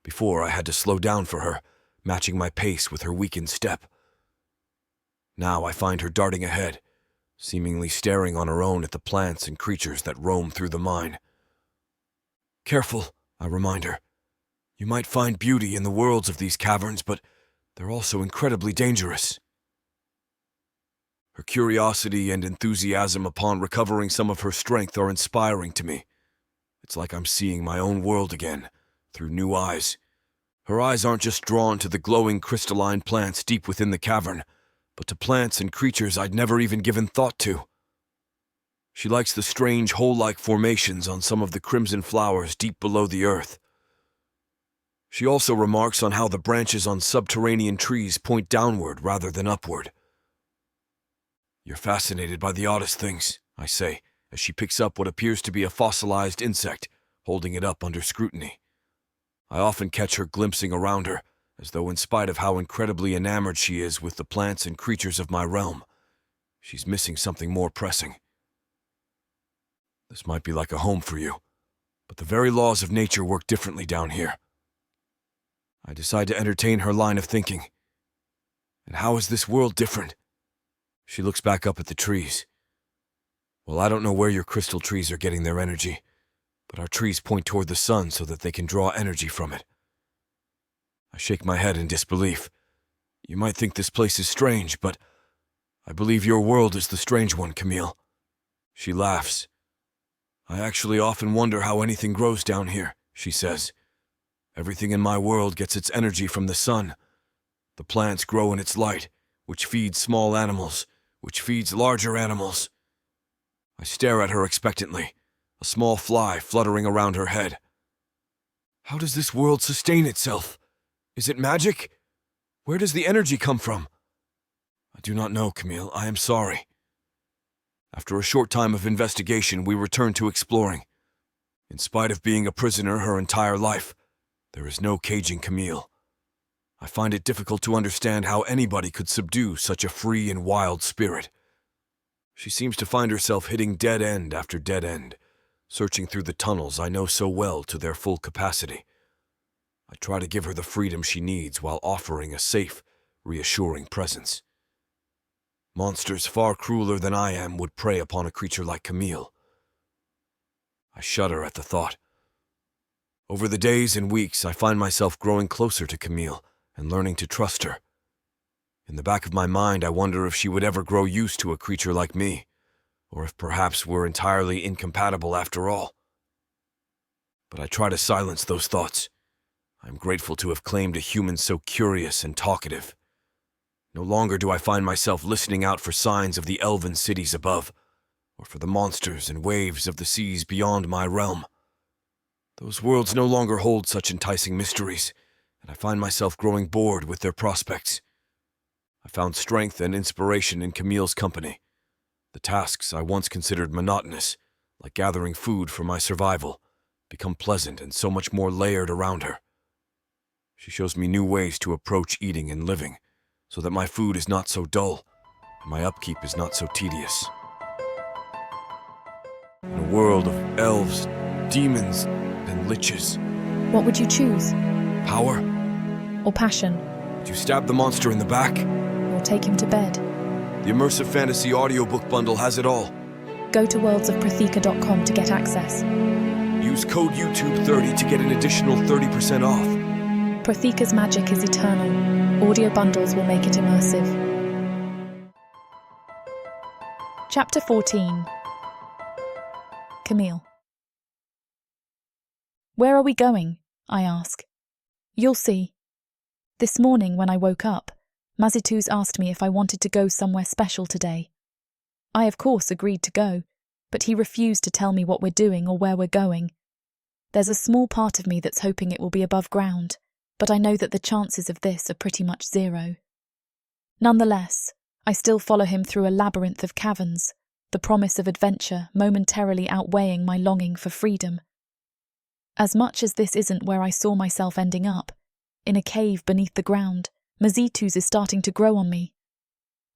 Before, I had to slow down for her, matching my pace with her weakened step. Now I find her darting ahead, seemingly staring on her own at the plants and creatures that roam through the mine. Careful, I remind her. You might find beauty in the worlds of these caverns, but they're also incredibly dangerous. Her curiosity and enthusiasm upon recovering some of her strength are inspiring to me. It's like I'm seeing my own world again, through new eyes. Her eyes aren't just drawn to the glowing crystalline plants deep within the cavern, but to plants and creatures I'd never even given thought to. She likes the strange hole-like formations on some of the crimson flowers deep below the earth. She also remarks on how the branches on subterranean trees point downward rather than upward. You're fascinated by the oddest things, I say, as she picks up what appears to be a fossilized insect, holding it up under scrutiny. I often catch her glimpsing around her, as though in spite of how incredibly enamored she is with the plants and creatures of my realm, she's missing something more pressing. This might be like a home for you, but the very laws of nature work differently down here. I decide to entertain her line of thinking. And how is this world different? She looks back up at the trees. Well, I don't know where your crystal trees are getting their energy, but our trees point toward the sun so that they can draw energy from it. I shake my head in disbelief. You might think this place is strange, but I believe your world is the strange one, Camille. She laughs. I actually often wonder how anything grows down here, she says. Everything in my world gets its energy from the sun. The plants grow in its light, which feeds small animals, which feeds larger animals. I stare at her expectantly, a small fly fluttering around her head. How does this world sustain itself? Is it magic? Where does the energy come from? I do not know, Camille. I am sorry. After a short time of investigation, we return to exploring. In spite of being a prisoner her entire life, there is no caging Camille. I find it difficult to understand how anybody could subdue such a free and wild spirit. She seems to find herself hitting dead end after dead end, searching through the tunnels I know so well to their full capacity. I try to give her the freedom she needs while offering a safe, reassuring presence. Monsters far crueler than I am would prey upon a creature like Camille. I shudder at the thought. Over the days and weeks, I find myself growing closer to Camille and learning to trust her. In the back of my mind, I wonder if she would ever grow used to a creature like me, or if perhaps we're entirely incompatible after all. But I try to silence those thoughts. I'm grateful to have claimed a human so curious and talkative. No longer do I find myself listening out for signs of the elven cities above, or for the monsters and waves of the seas beyond my realm. Those worlds no longer hold such enticing mysteries, and I find myself growing bored with their prospects. I found strength and inspiration in Camille's company. The tasks I once considered monotonous, like gathering food for my survival, become pleasant and so much more layered around her. She shows me new ways to approach eating and living, so that my food is not so dull, and my upkeep is not so tedious. In a world of elves, demons, and liches, What would you choose? power? Or passion? To stab the monster in the back? Or take him to bed? The immersive fantasy audiobook bundle has it all. Go to worldsofprotheka.com to get access. Use code YouTube30 to get an additional 30% off. Protheka's magic is eternal. Audio bundles will make it immersive. Chapter 14. Camille. Where are we going? I ask. You'll see. This morning when I woke up, Mazituz asked me if I wanted to go somewhere special today. I of course agreed to go, but he refused to tell me what we're doing or where we're going. There's a small part of me that's hoping it will be above ground, but I know that the chances of this are pretty much zero. Nonetheless, I still follow him through a labyrinth of caverns, the promise of adventure momentarily outweighing my longing for freedom. As much as this isn't where I saw myself ending up, in a cave beneath the ground, Mazituz is starting to grow on me.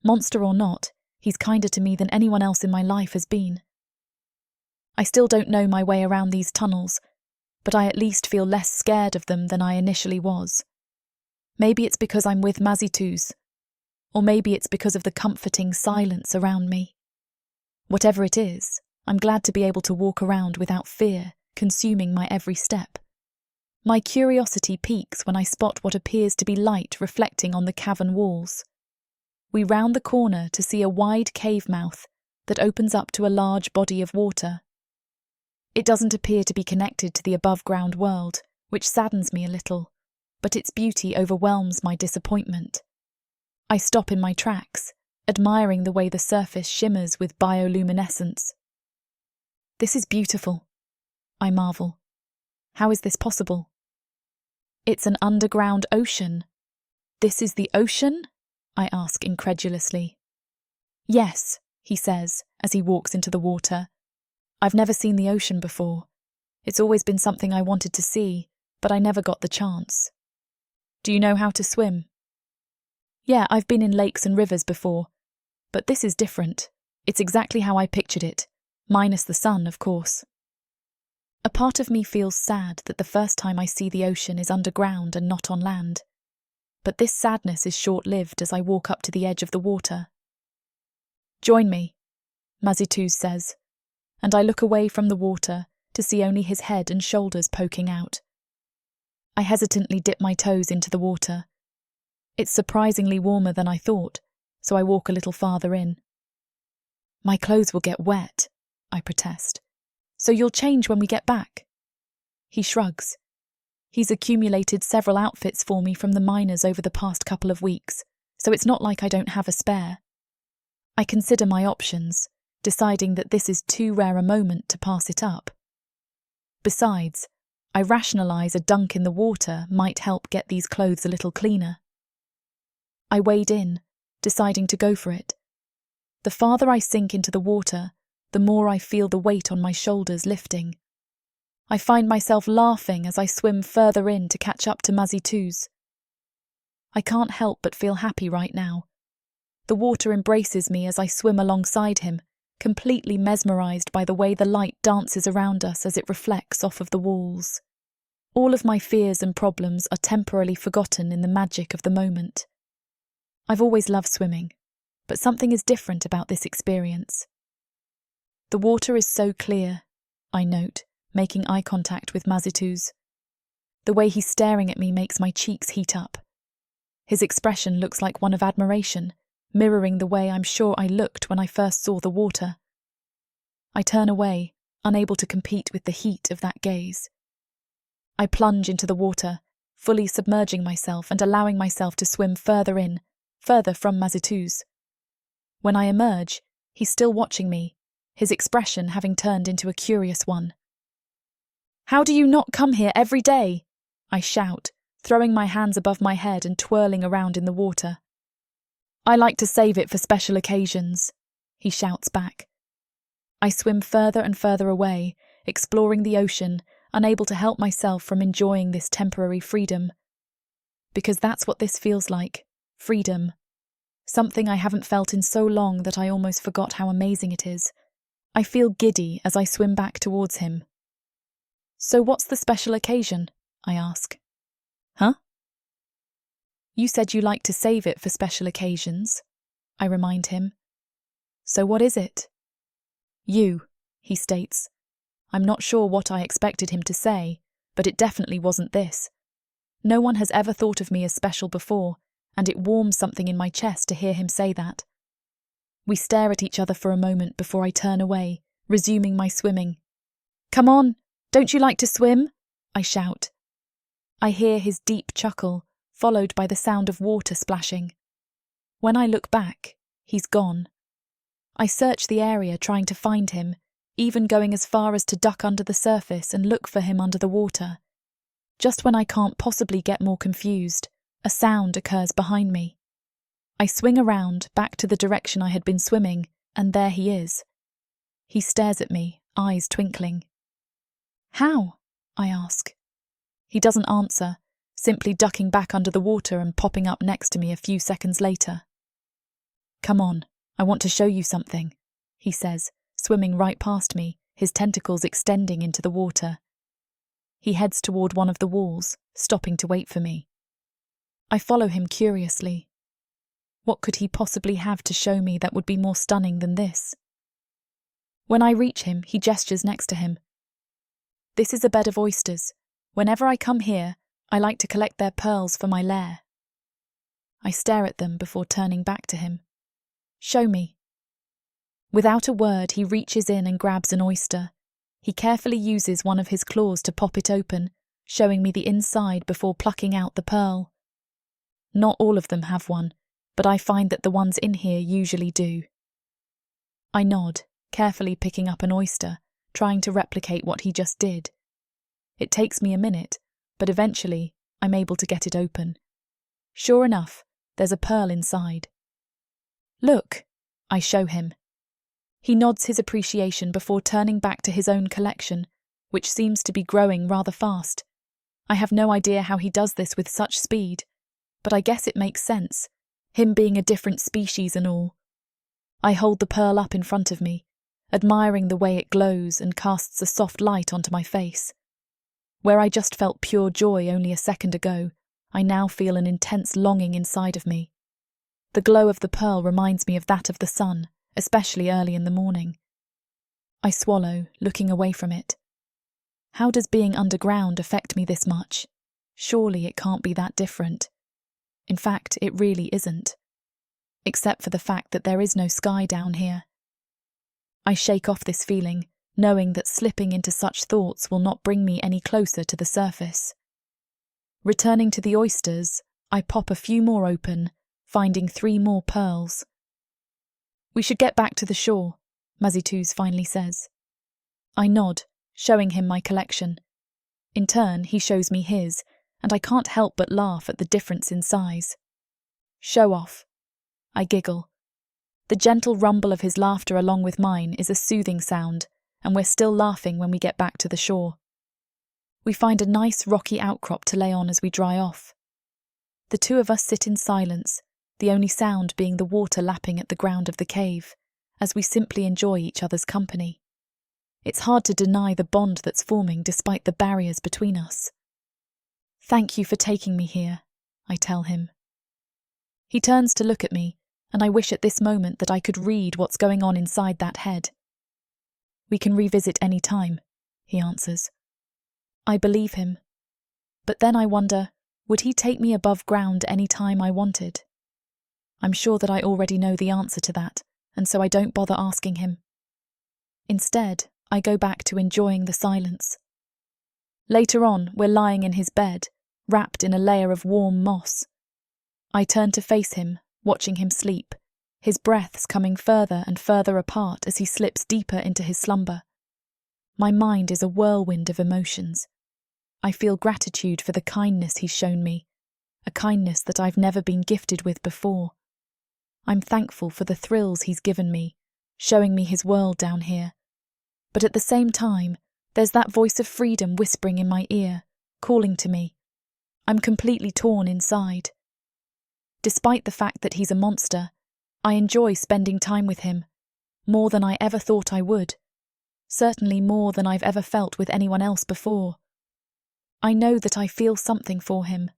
Monster or not, he's kinder to me than anyone else in my life has been. I still don't know my way around these tunnels, but I at least feel less scared of them than I initially was. Maybe it's because I'm with Mazituz, or maybe it's because of the comforting silence around me. Whatever it is, I'm glad to be able to walk around without fear consuming my every step. My curiosity peaks when I spot what appears to be light reflecting on the cavern walls. We round the corner to see a wide cave mouth that opens up to a large body of water. It doesn't appear to be connected to the above-ground world, which saddens me a little, but its beauty overwhelms my disappointment. I stop in my tracks, admiring the way the surface shimmers with bioluminescence. This is beautiful, I marvel. How is this possible? It's an underground ocean. This is the ocean? I ask incredulously. Yes, he says as he walks into the water. I've never seen the ocean before. It's always been something I wanted to see, but I never got the chance. Do you know how to swim? Yeah, I've been in lakes and rivers before, but this is different. It's exactly how I pictured it, minus the sun, of course. A part of me feels sad that the first time I see the ocean is underground and not on land. But this sadness is short-lived as I walk up to the edge of the water. Join me, Mazituz says, and I look away from the water to see only his head and shoulders poking out. I hesitantly dip my toes into the water. It's surprisingly warmer than I thought, so I walk a little farther in. My clothes will get wet, I protest. So you'll change when we get back? He shrugs. He's accumulated several outfits for me from the miners over the past couple of weeks, so it's not like I don't have a spare. I consider my options, deciding that this is too rare a moment to pass it up. Besides, I rationalise a dunk in the water might help get these clothes a little cleaner. I wade in, deciding to go for it. The farther I sink into the water, the more I feel the weight on my shoulders lifting. I find myself laughing as I swim further in to catch up to Mazituz. I can't help but feel happy right now. The water embraces me as I swim alongside him, completely mesmerised by the way the light dances around us as it reflects off of the walls. All of my fears and problems are temporarily forgotten in the magic of the moment. I've always loved swimming, but something is different about this experience. The water is so clear, I note, making eye contact with Mazituz. The way he's staring at me makes my cheeks heat up. His expression looks like one of admiration, mirroring the way I'm sure I looked when I first saw the water. I turn away, unable to compete with the heat of that gaze. I plunge into the water, fully submerging myself and allowing myself to swim further in, further from Mazituz. When I emerge, he's still watching me, his expression having turned into a curious one. How do you not come here every day? I shout, throwing my hands above my head and twirling around in the water. I like to save it for special occasions, he shouts back. I swim further and further away, exploring the ocean, unable to help myself from enjoying this temporary freedom. because that's what this feels like. Freedom. Something I haven't felt in so long that I almost forgot how amazing it is. I feel giddy as I swim back towards him. So what's the special occasion? I ask. Huh? You said you like to save it for special occasions, I remind him. So what is it? You, he states. I'm not sure what I expected him to say, but it definitely wasn't this. No one has ever thought of me as special before, and it warms something in my chest to hear him say that. We stare at each other for a moment before I turn away, resuming my swimming. Come on, don't you like to swim? I shout. I hear his deep chuckle, followed by the sound of water splashing. When I look back, he's gone. I search the area trying to find him, even going as far as to duck under the surface and look for him under the water. Just when I can't possibly get more confused, a sound occurs behind me. I swing around, back to the direction I had been swimming, and there he is. He stares at me, eyes twinkling. How? I ask. He doesn't answer, simply ducking back under the water and popping up next to me a few seconds later. Come on, I want to show you something, he says, swimming right past me, his tentacles extending into the water. He heads toward one of the walls, stopping to wait for me. I follow him curiously. What could he possibly have to show me that would be more stunning than this? When I reach him, he gestures next to him. This is a bed of oysters. Whenever I come here, I like to collect their pearls for my lair. I stare at them before turning back to him. Show me. Without a word, he reaches in and grabs an oyster. He carefully uses one of his claws to pop it open, showing me the inside before plucking out the pearl. Not all of them have one, but I find that the ones in here usually do. I nod, carefully picking up an oyster, trying to replicate what he just did. It takes me a minute, but eventually I'm able to get it open. Sure enough, there's a pearl inside. Look, I show him. He nods his appreciation before turning back to his own collection, which seems to be growing rather fast. I have no idea how he does this with such speed, but I guess it makes sense, him being a different species and all. I hold the pearl up in front of me, admiring the way it glows and casts a soft light onto my face. Where I just felt pure joy only a second ago, I now feel an intense longing inside of me. The glow of the pearl reminds me of that of the sun, especially early in the morning. I swallow, looking away from it. How does being underground affect me this much? Surely it can't be that different. In fact, it really isn't. Except for the fact that there is no sky down here. I shake off this feeling, knowing that slipping into such thoughts will not bring me any closer to the surface. Returning to the oysters, I pop a few more open, finding 3 more pearls. We should get back to the shore, Mazituz finally says. I nod, showing him my collection. In turn, he shows me his, and I can't help but laugh at the difference in size. Show off. I giggle. The gentle rumble of his laughter along with mine is a soothing sound, and we're still laughing when we get back to the shore. We find a nice rocky outcrop to lay on as we dry off. The 2 of us sit in silence, the only sound being the water lapping at the ground of the cave, as we simply enjoy each other's company. It's hard to deny the bond that's forming despite the barriers between us. Thank you for taking me here, I tell him. He turns to look at me, and I wish at this moment that I could read what's going on inside that head. We can revisit any time, he answers. I believe him. But then I wonder, would he take me above ground any time I wanted? I'm sure that I already know the answer to that, and so I don't bother asking him. Instead, I go back to enjoying the silence. Later on, we're lying in his bed, wrapped in a layer of warm moss. I turn to face him, watching him sleep, his breaths coming further and further apart as he slips deeper into his slumber. My mind is a whirlwind of emotions. I feel gratitude for the kindness he's shown me, a kindness that I've never been gifted with before. I'm thankful for the thrills he's given me, showing me his world down here. But at the same time, there's that voice of freedom whispering in my ear, calling to me. I'm completely torn inside. Despite the fact that he's a monster, I enjoy spending time with him, more than I ever thought I would, certainly more than I've ever felt with anyone else before. I know that I feel something for him,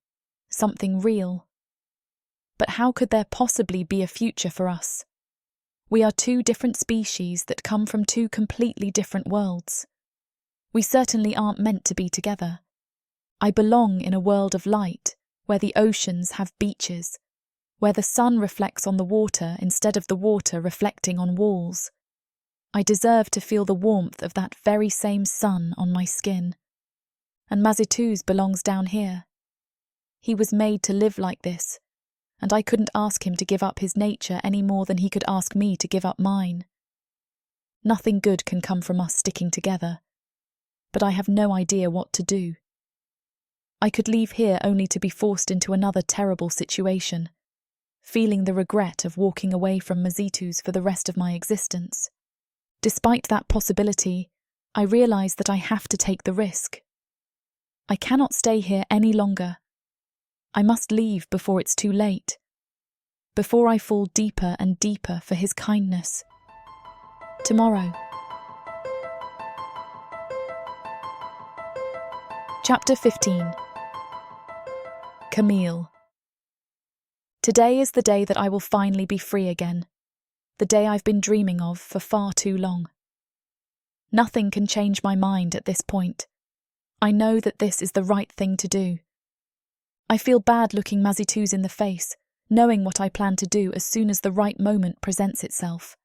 something real. But how could there possibly be a future for us? We are two different species that come from two completely different worlds. We certainly aren't meant to be together. I belong in a world of light, where the oceans have beaches, where the sun reflects on the water instead of the water reflecting on walls. I deserve to feel the warmth of that very same sun on my skin. And Mazituz belongs down here. He was made to live like this, and I couldn't ask him to give up his nature any more than he could ask me to give up mine. Nothing good can come from us sticking together, but I have no idea what to do. I could leave here only to be forced into another terrible situation, feeling the regret of walking away from Mazituz for the rest of my existence. Despite that possibility, I realize that I have to take the risk. I cannot stay here any longer. I must leave before it's too late, before I fall deeper and deeper for his kindness. Tomorrow. Chapter 15. Camille. Today is the day that I will finally be free again, the day I've been dreaming of for far too long. Nothing can change my mind at this point. I know that this is the right thing to do. I feel bad looking Mazituz in the face, knowing what I plan to do as soon as the right moment presents itself.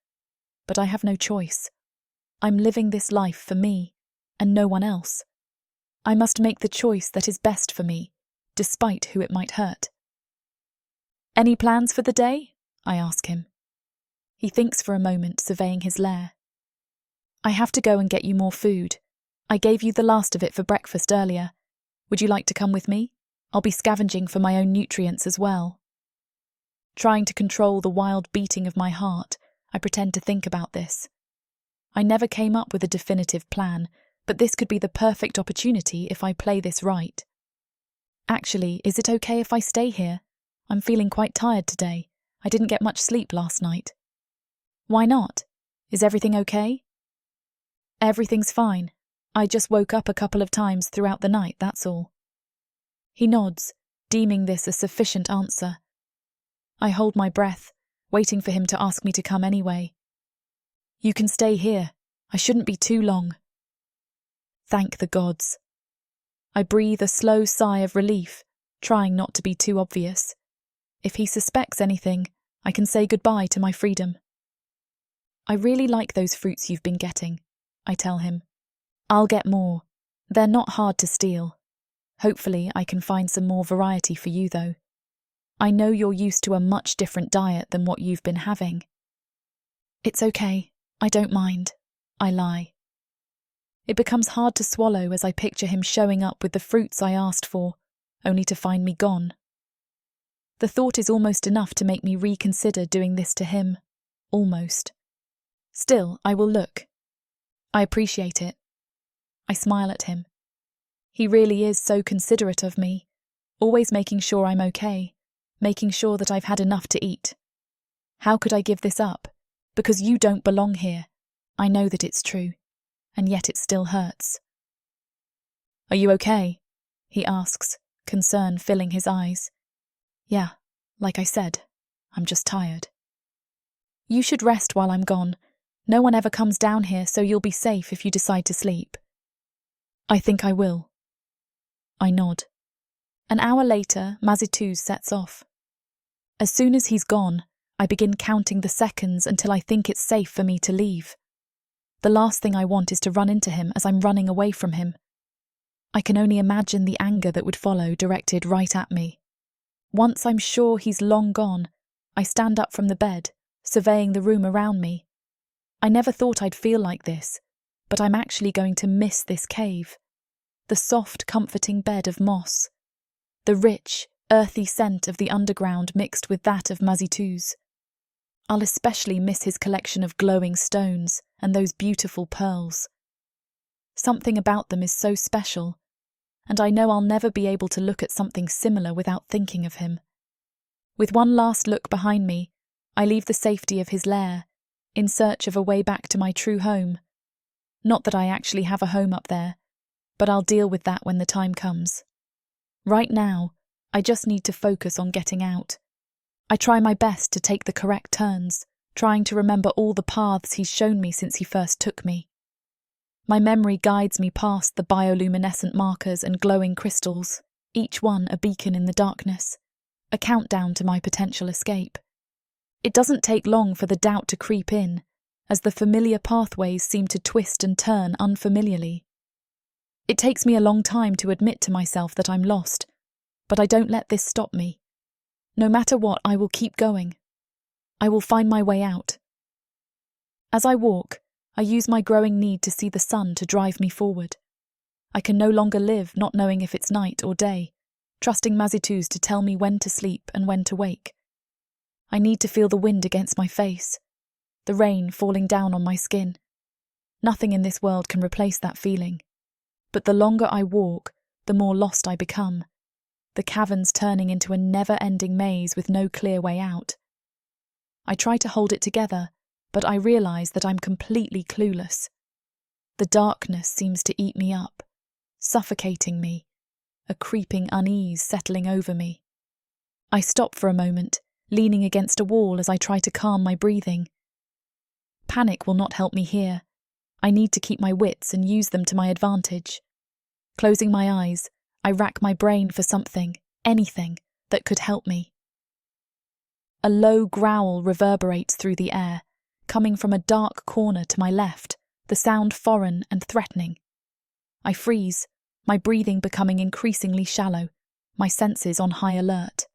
But I have no choice. I'm living this life for me, and no one else. I must make the choice that is best for me, despite who it might hurt. Any plans for the day? I ask him. He thinks for a moment, surveying his lair. I have to go and get you more food. I gave you the last of it for breakfast earlier. Would you like to come with me? I'll be scavenging for my own nutrients as well. Trying to control the wild beating of my heart, I pretend to think about this. I never came up with a definitive plan, but this could be the perfect opportunity if I play this right. Actually, is it okay if I stay here? I'm feeling quite tired today. I didn't get much sleep last night. Why not? Is everything okay? Everything's fine. I just woke up a couple of times throughout the night, that's all. He nods, deeming this a sufficient answer. I hold my breath, waiting for him to ask me to come anyway. You can stay here. I shouldn't be too long. Thank the gods. I breathe a slow sigh of relief, trying not to be too obvious. If he suspects anything, I can say goodbye to my freedom. I really like those fruits you've been getting, I tell him. I'll get more. They're not hard to steal. Hopefully I can find some more variety for you though. I know you're used to a much different diet than what you've been having. It's okay. I don't mind. I lie. It becomes hard to swallow as I picture him showing up with the fruits I asked for, only to find me gone. The thought is almost enough to make me reconsider doing this to him. Almost. Still, I will look. I appreciate it. I smile at him. He really is so considerate of me, always making sure I'm okay, making sure that I've had enough to eat. How could I give this up? Because you don't belong here. I know that it's true, and yet it still hurts. Are you okay? He asks, concern filling his eyes. Yeah, like I said, I'm just tired. You should rest while I'm gone. No one ever comes down here, so you'll be safe if you decide to sleep. I think I will. I nod. An hour later, Mazituz sets off. As soon as he's gone, I begin counting the seconds until I think it's safe for me to leave. The last thing I want is to run into him as I'm running away from him. I can only imagine the anger that would follow directed right at me. Once I'm sure he's long gone, I stand up from the bed, surveying the room around me. I never thought I'd feel like this, but I'm actually going to miss this cave. The soft, comforting bed of moss. The rich, earthy scent of the underground mixed with that of Mazituz. I'll especially miss his collection of glowing stones and those beautiful pearls. Something about them is so special, and I know I'll never be able to look at something similar without thinking of him. With one last look behind me, I leave the safety of his lair, in search of a way back to my true home. Not that I actually have a home up there, but I'll deal with that when the time comes. Right now, I just need to focus on getting out. I try my best to take the correct turns, trying to remember all the paths he's shown me since he first took me. My memory guides me past the bioluminescent markers and glowing crystals, each one a beacon in the darkness, a countdown to my potential escape. It doesn't take long for the doubt to creep in, as the familiar pathways seem to twist and turn unfamiliarly. It takes me a long time to admit to myself that I'm lost, but I don't let this stop me. No matter what, I will keep going. I will find my way out. As I walk, I use my growing need to see the sun to drive me forward. I can no longer live not knowing if it's night or day, trusting Mazituz to tell me when to sleep and when to wake. I need to feel the wind against my face, the rain falling down on my skin. Nothing in this world can replace that feeling. But the longer I walk, the more lost I become, the caverns turning into a never-ending maze with no clear way out. I try to hold it together, but I realise that I'm completely clueless. The darkness seems to eat me up, suffocating me, a creeping unease settling over me. I stop for a moment, leaning against a wall as I try to calm my breathing. Panic will not help me here. I need to keep my wits and use them to my advantage. Closing my eyes, I rack my brain for something, anything, that could help me. A low growl reverberates through the air, coming from a dark corner to my left, the sound foreign and threatening. I freeze, my breathing becoming increasingly shallow, my senses on high alert.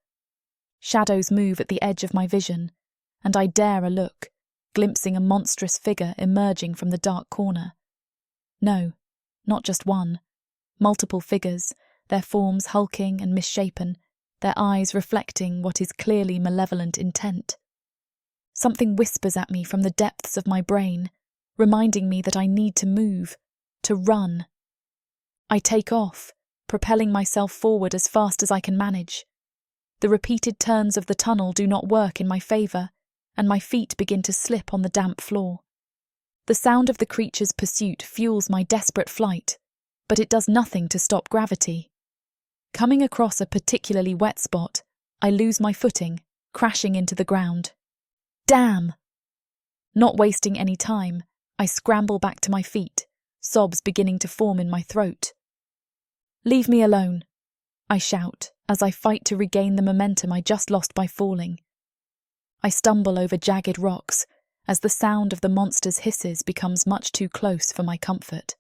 Shadows move at the edge of my vision, and I dare a look, glimpsing a monstrous figure emerging from the dark corner. No, not just one. Multiple figures, their forms hulking and misshapen, their eyes reflecting what is clearly malevolent intent. Something whispers at me from the depths of my brain, reminding me that I need to move, to run. I take off, propelling myself forward as fast as I can manage. The repeated turns of the tunnel do not work in my favour, and my feet begin to slip on the damp floor. The sound of the creature's pursuit fuels my desperate flight, but it does nothing to stop gravity. Coming across a particularly wet spot, I lose my footing, crashing into the ground. Damn! Not wasting any time, I scramble back to my feet, sobs beginning to form in my throat. "Leave me alone," I shout as I fight to regain the momentum I just lost by falling. I stumble over jagged rocks as the sound of the monster's hisses becomes much too close for my comfort.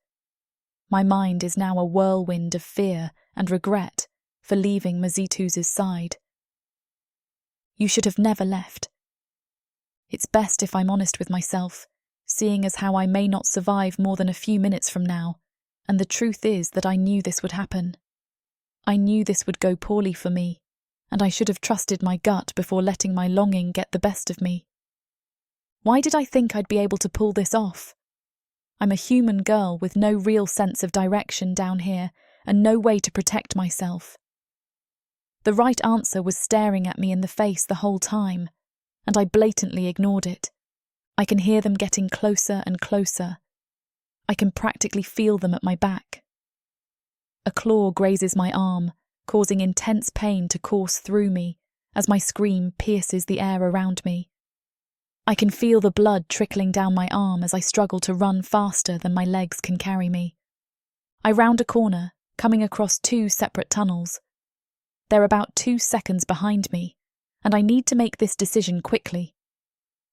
My mind is now a whirlwind of fear and regret for leaving Mazituz's side. You should have never left. It's best if I'm honest with myself, seeing as how I may not survive more than a few minutes from now, and the truth is that I knew this would happen. I knew this would go poorly for me, and I should have trusted my gut before letting my longing get the best of me. Why did I think I'd be able to pull this off? I'm a human girl with no real sense of direction down here and no way to protect myself. The right answer was staring at me in the face the whole time, and I blatantly ignored it. I can hear them getting closer and closer. I can practically feel them at my back. A claw grazes my arm, causing intense pain to course through me as my scream pierces the air around me. I can feel the blood trickling down my arm as I struggle to run faster than my legs can carry me. I round a corner, coming across 2 separate tunnels. They're about 2 seconds behind me, and I need to make this decision quickly.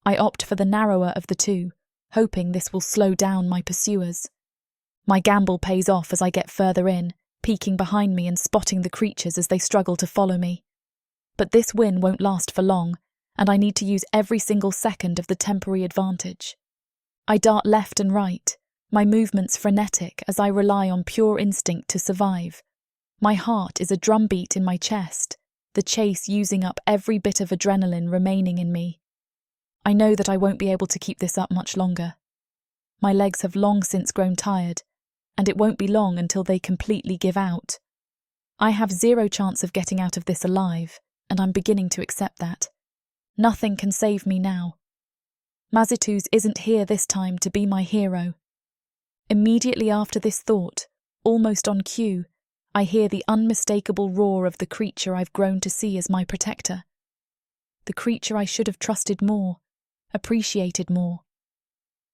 I opt for the narrower of the 2, hoping this will slow down my pursuers. My gamble pays off as I get further in, peeking behind me and spotting the creatures as they struggle to follow me. But this win won't last for long, and I need to use every single second of the temporary advantage. I dart left and right, my movements frenetic as I rely on pure instinct to survive. My heart is a drumbeat in my chest, the chase using up every bit of adrenaline remaining in me. I know that I won't be able to keep this up much longer. My legs have long since grown tired, and it won't be long until they completely give out. I have zero chance of getting out of this alive, and I'm beginning to accept that. Nothing can save me now. Mazituz isn't here this time to be my hero. Immediately after this thought, almost on cue, I hear the unmistakable roar of the creature I've grown to see as my protector. The creature I should have trusted more, appreciated more.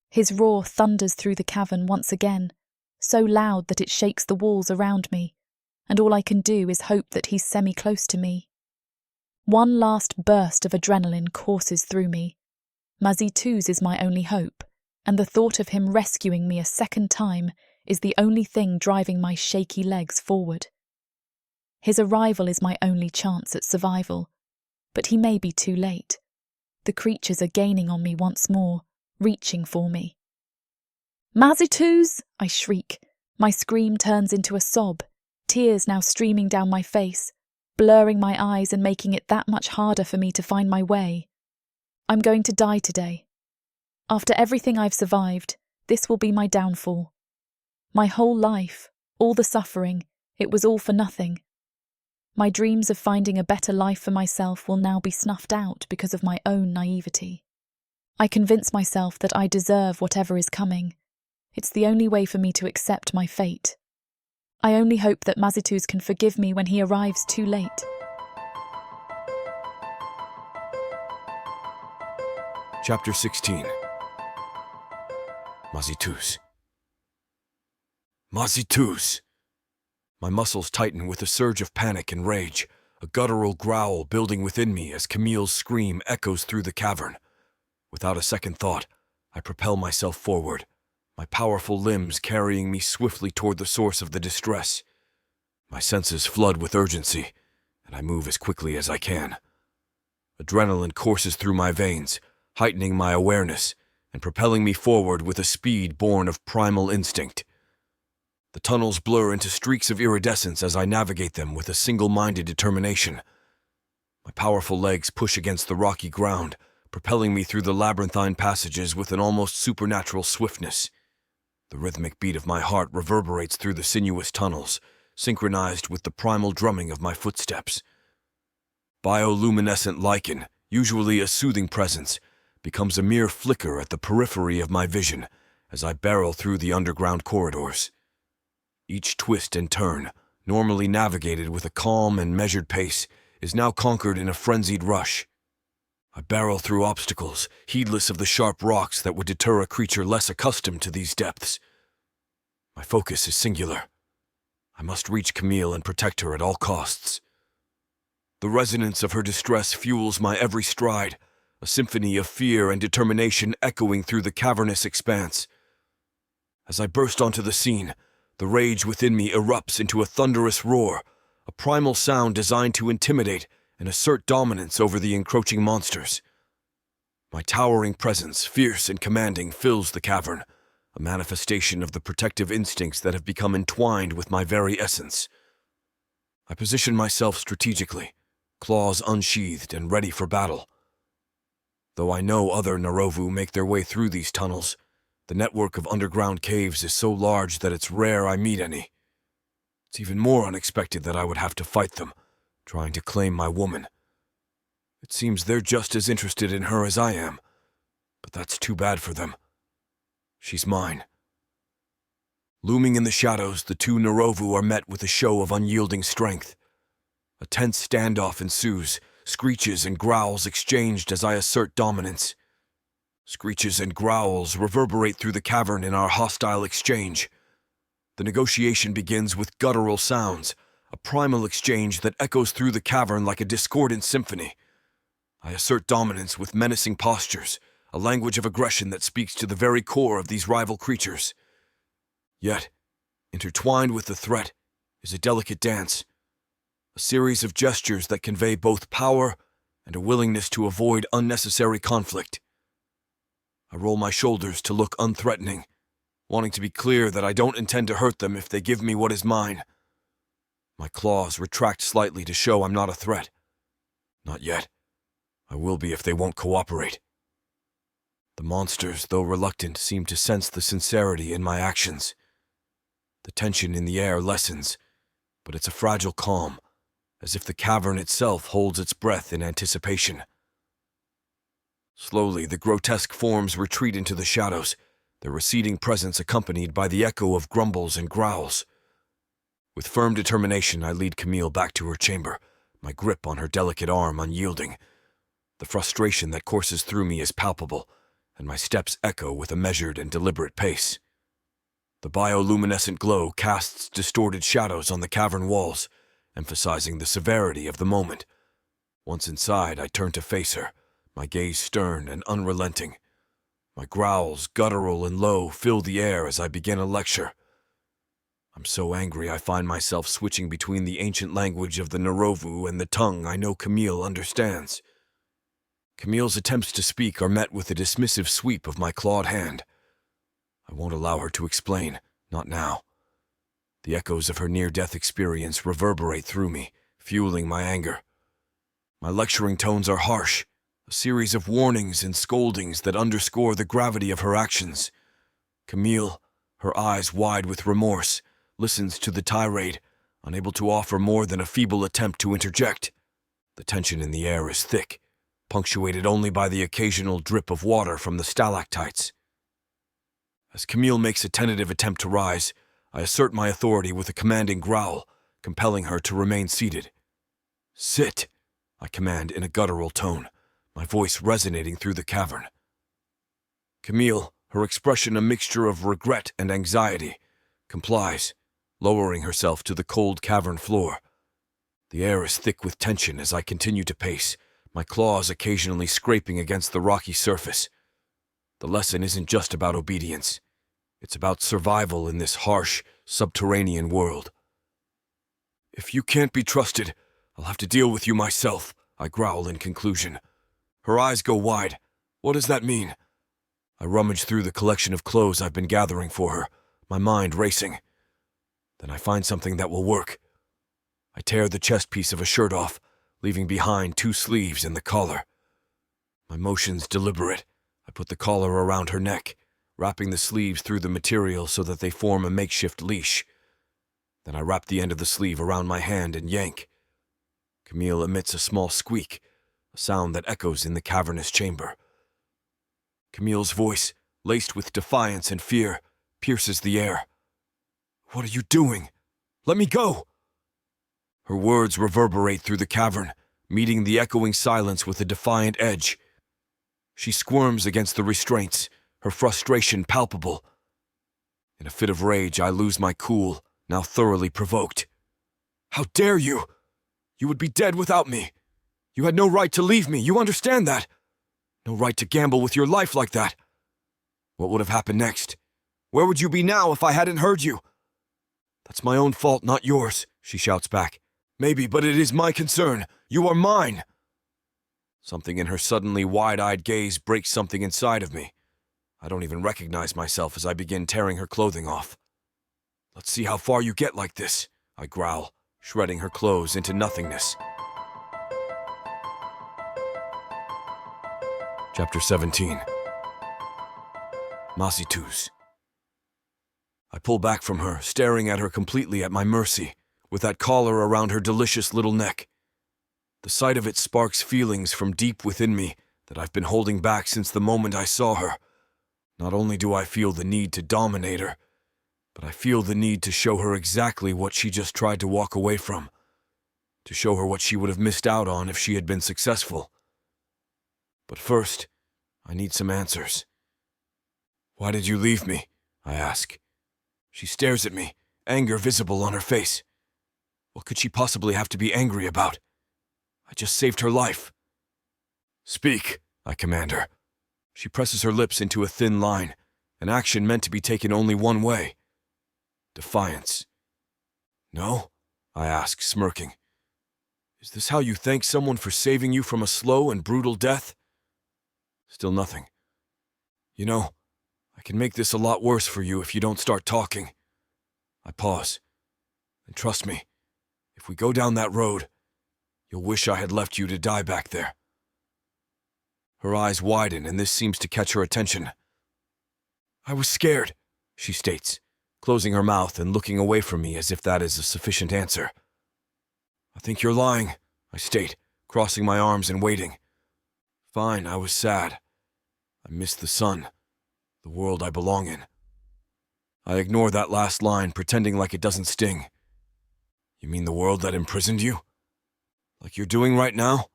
His roar thunders through the cavern once again, so loud that it shakes the walls around me, and all I can do is hope that he's semi-close to me. One last burst of adrenaline courses through me. Mazituz is my only hope, and the thought of him rescuing me a second time is the only thing driving my shaky legs forward. His arrival is my only chance at survival, but he may be too late. The creatures are gaining on me once more, reaching for me. "Mazituz!" I shriek. My scream turns into a sob, tears now streaming down my face, blurring my eyes and making it that much harder for me to find my way. I'm going to die today. After everything I've survived, this will be my downfall. My whole life, all the suffering, it was all for nothing. My dreams of finding a better life for myself will now be snuffed out because of my own naivety. I convince myself that I deserve whatever is coming. It's the only way for me to accept my fate. I only hope that Mazituz can forgive me when he arrives too late. Chapter 16. Mazituz. Mazituz! My muscles tighten with a surge of panic and rage, a guttural growl building within me as Camille's scream echoes through the cavern. Without a second thought, I propel myself forward, my powerful limbs carrying me swiftly toward the source of the distress. My senses flood with urgency, and I move as quickly as I can. Adrenaline courses through my veins, heightening my awareness and propelling me forward with a speed born of primal instinct. The tunnels blur into streaks of iridescence as I navigate them with a single-minded determination. My powerful legs push against the rocky ground, propelling me through the labyrinthine passages with an almost supernatural swiftness. The rhythmic beat of my heart reverberates through the sinuous tunnels, synchronized with the primal drumming of my footsteps. Bioluminescent lichen, usually a soothing presence, becomes a mere flicker at the periphery of my vision as I barrel through the underground corridors. Each twist and turn, normally navigated with a calm and measured pace, is now conquered in a frenzied rush. I barrel through obstacles, heedless of the sharp rocks that would deter a creature less accustomed to these depths. My focus is singular. I must reach Camille and protect her at all costs. The resonance of her distress fuels my every stride, a symphony of fear and determination echoing through the cavernous expanse. As I burst onto the scene, the rage within me erupts into a thunderous roar, a primal sound designed to intimidate and assert dominance over the encroaching monsters. My towering presence, fierce and commanding, fills the cavern, a manifestation of the protective instincts that have become entwined with my very essence. I position myself strategically, claws unsheathed and ready for battle. Though I know other Narovu make their way through these tunnels, the network of underground caves is so large that it's rare I meet any. It's even more unexpected that I would have to fight them, trying to claim my woman. It seems they're just as interested in her as I am, but that's too bad for them. She's mine. Looming in the shadows, the two Narovu are met with a show of unyielding strength. A tense standoff ensues, screeches and growls exchanged as I assert dominance. Screeches and growls reverberate through the cavern in our hostile exchange. The negotiation begins with guttural sounds, a primal exchange that echoes through the cavern like a discordant symphony. I assert dominance with menacing postures, a language of aggression that speaks to the very core of these rival creatures. Yet, intertwined with the threat is a delicate dance, a series of gestures that convey both power and a willingness to avoid unnecessary conflict. I roll my shoulders to look unthreatening, wanting to be clear that I don't intend to hurt them if they give me what is mine. My claws retract slightly to show I'm not a threat. Not yet. I will be if they won't cooperate. The monsters, though reluctant, seem to sense the sincerity in my actions. The tension in the air lessens, but but it's a fragile calm, as if the cavern itself holds its breath in anticipation. Slowly, the grotesque forms retreat into the shadows, their receding presence accompanied by the echo of grumbles and growls. With firm determination, I lead Camille back to her chamber, my grip on her delicate arm unyielding. The frustration that courses through me is palpable, and my steps echo with a measured and deliberate pace. The bioluminescent glow casts distorted shadows on the cavern walls, emphasizing the severity of the moment. Once inside, I turn to face her, my gaze stern and unrelenting. My growls, guttural and low, fill the air as I begin a lecture. I'm so angry I find myself switching between the ancient language of the Narovu and the tongue I know Camille understands. Camille's attempts to speak are met with a dismissive sweep of my clawed hand. I won't allow her to explain, not now. The echoes of her near-death experience reverberate through me, fueling my anger. My lecturing tones are harsh, a series of warnings and scoldings that underscore the gravity of her actions. Camille, her eyes wide with remorse, listens to the tirade, unable to offer more than a feeble attempt to interject. The tension in the air is thick, punctuated only by the occasional drip of water from the stalactites. As Camille makes a tentative attempt to rise, I assert my authority with a commanding growl, compelling her to remain seated. "Sit," I command in a guttural tone, my voice resonating through the cavern. Camille, her expression a mixture of regret and anxiety, complies, lowering herself to the cold cavern floor. The air is thick with tension as I continue to pace, my claws occasionally scraping against the rocky surface. The lesson isn't just about obedience. It's about survival in this harsh, subterranean world. "If you can't be trusted, I'll have to deal with you myself," I growl in conclusion. Her eyes go wide. What does that mean? I rummage through the collection of clothes I've been gathering for her, my mind racing. Then I find something that will work. I tear the chest piece of a shirt off, leaving behind 2 sleeves and the collar. My motions deliberate. I put the collar around her neck, wrapping the sleeves through the material so that they form a makeshift leash. Then I wrap the end of the sleeve around my hand and yank. Camille emits a small squeak, a sound that echoes in the cavernous chamber. Camille's voice, laced with defiance and fear, pierces the air. "What are you doing? Let me go!" Her words reverberate through the cavern, meeting the echoing silence with a defiant edge. She squirms against the restraints, her frustration palpable. In a fit of rage, I lose my cool, now thoroughly provoked. "How dare you? You would be dead without me. You had no right to leave me, you understand that? No right to gamble with your life like that. What would have happened next? Where would you be now if I hadn't heard you?" "That's my own fault, not yours," she shouts back. "Maybe, but it is my concern. You are mine." Something in her suddenly wide-eyed gaze breaks something inside of me. I don't even recognize myself as I begin tearing her clothing off. "Let's see how far you get like this," I growl, shredding her clothes into nothingness. Chapter 17. Mazituz. I pull back from her, staring at her completely at my mercy, with that collar around her delicious little neck. The sight of it sparks feelings from deep within me that I've been holding back since the moment I saw her. Not only do I feel the need to dominate her, but I feel the need to show her exactly what she just tried to walk away from, to show her what she would have missed out on if she had been successful. But first, I need some answers. "Why did you leave me?" I ask. She stares at me, anger visible on her face. What could she possibly have to be angry about? I just saved her life. "Speak," I command her. She presses her lips into a thin line, an action meant to be taken only one way. Defiance. "No?" I ask, smirking. "Is this how you thank someone for saving you from a slow and brutal death?" Still nothing. "You know, I can make this a lot worse for you if you don't start talking." I pause. "And trust me, if we go down that road, you'll wish I had left you to die back there." Her eyes widen, and this seems to catch her attention. "I was scared," she states, closing her mouth and looking away from me as if that is a sufficient answer. think you're lying, I state, crossing my arms and waiting. Fine, I was sad. I missed the sun, the world I belong in. I ignore that last line, pretending like it doesn't sting. You mean the world that imprisoned you? Like you're doing right now?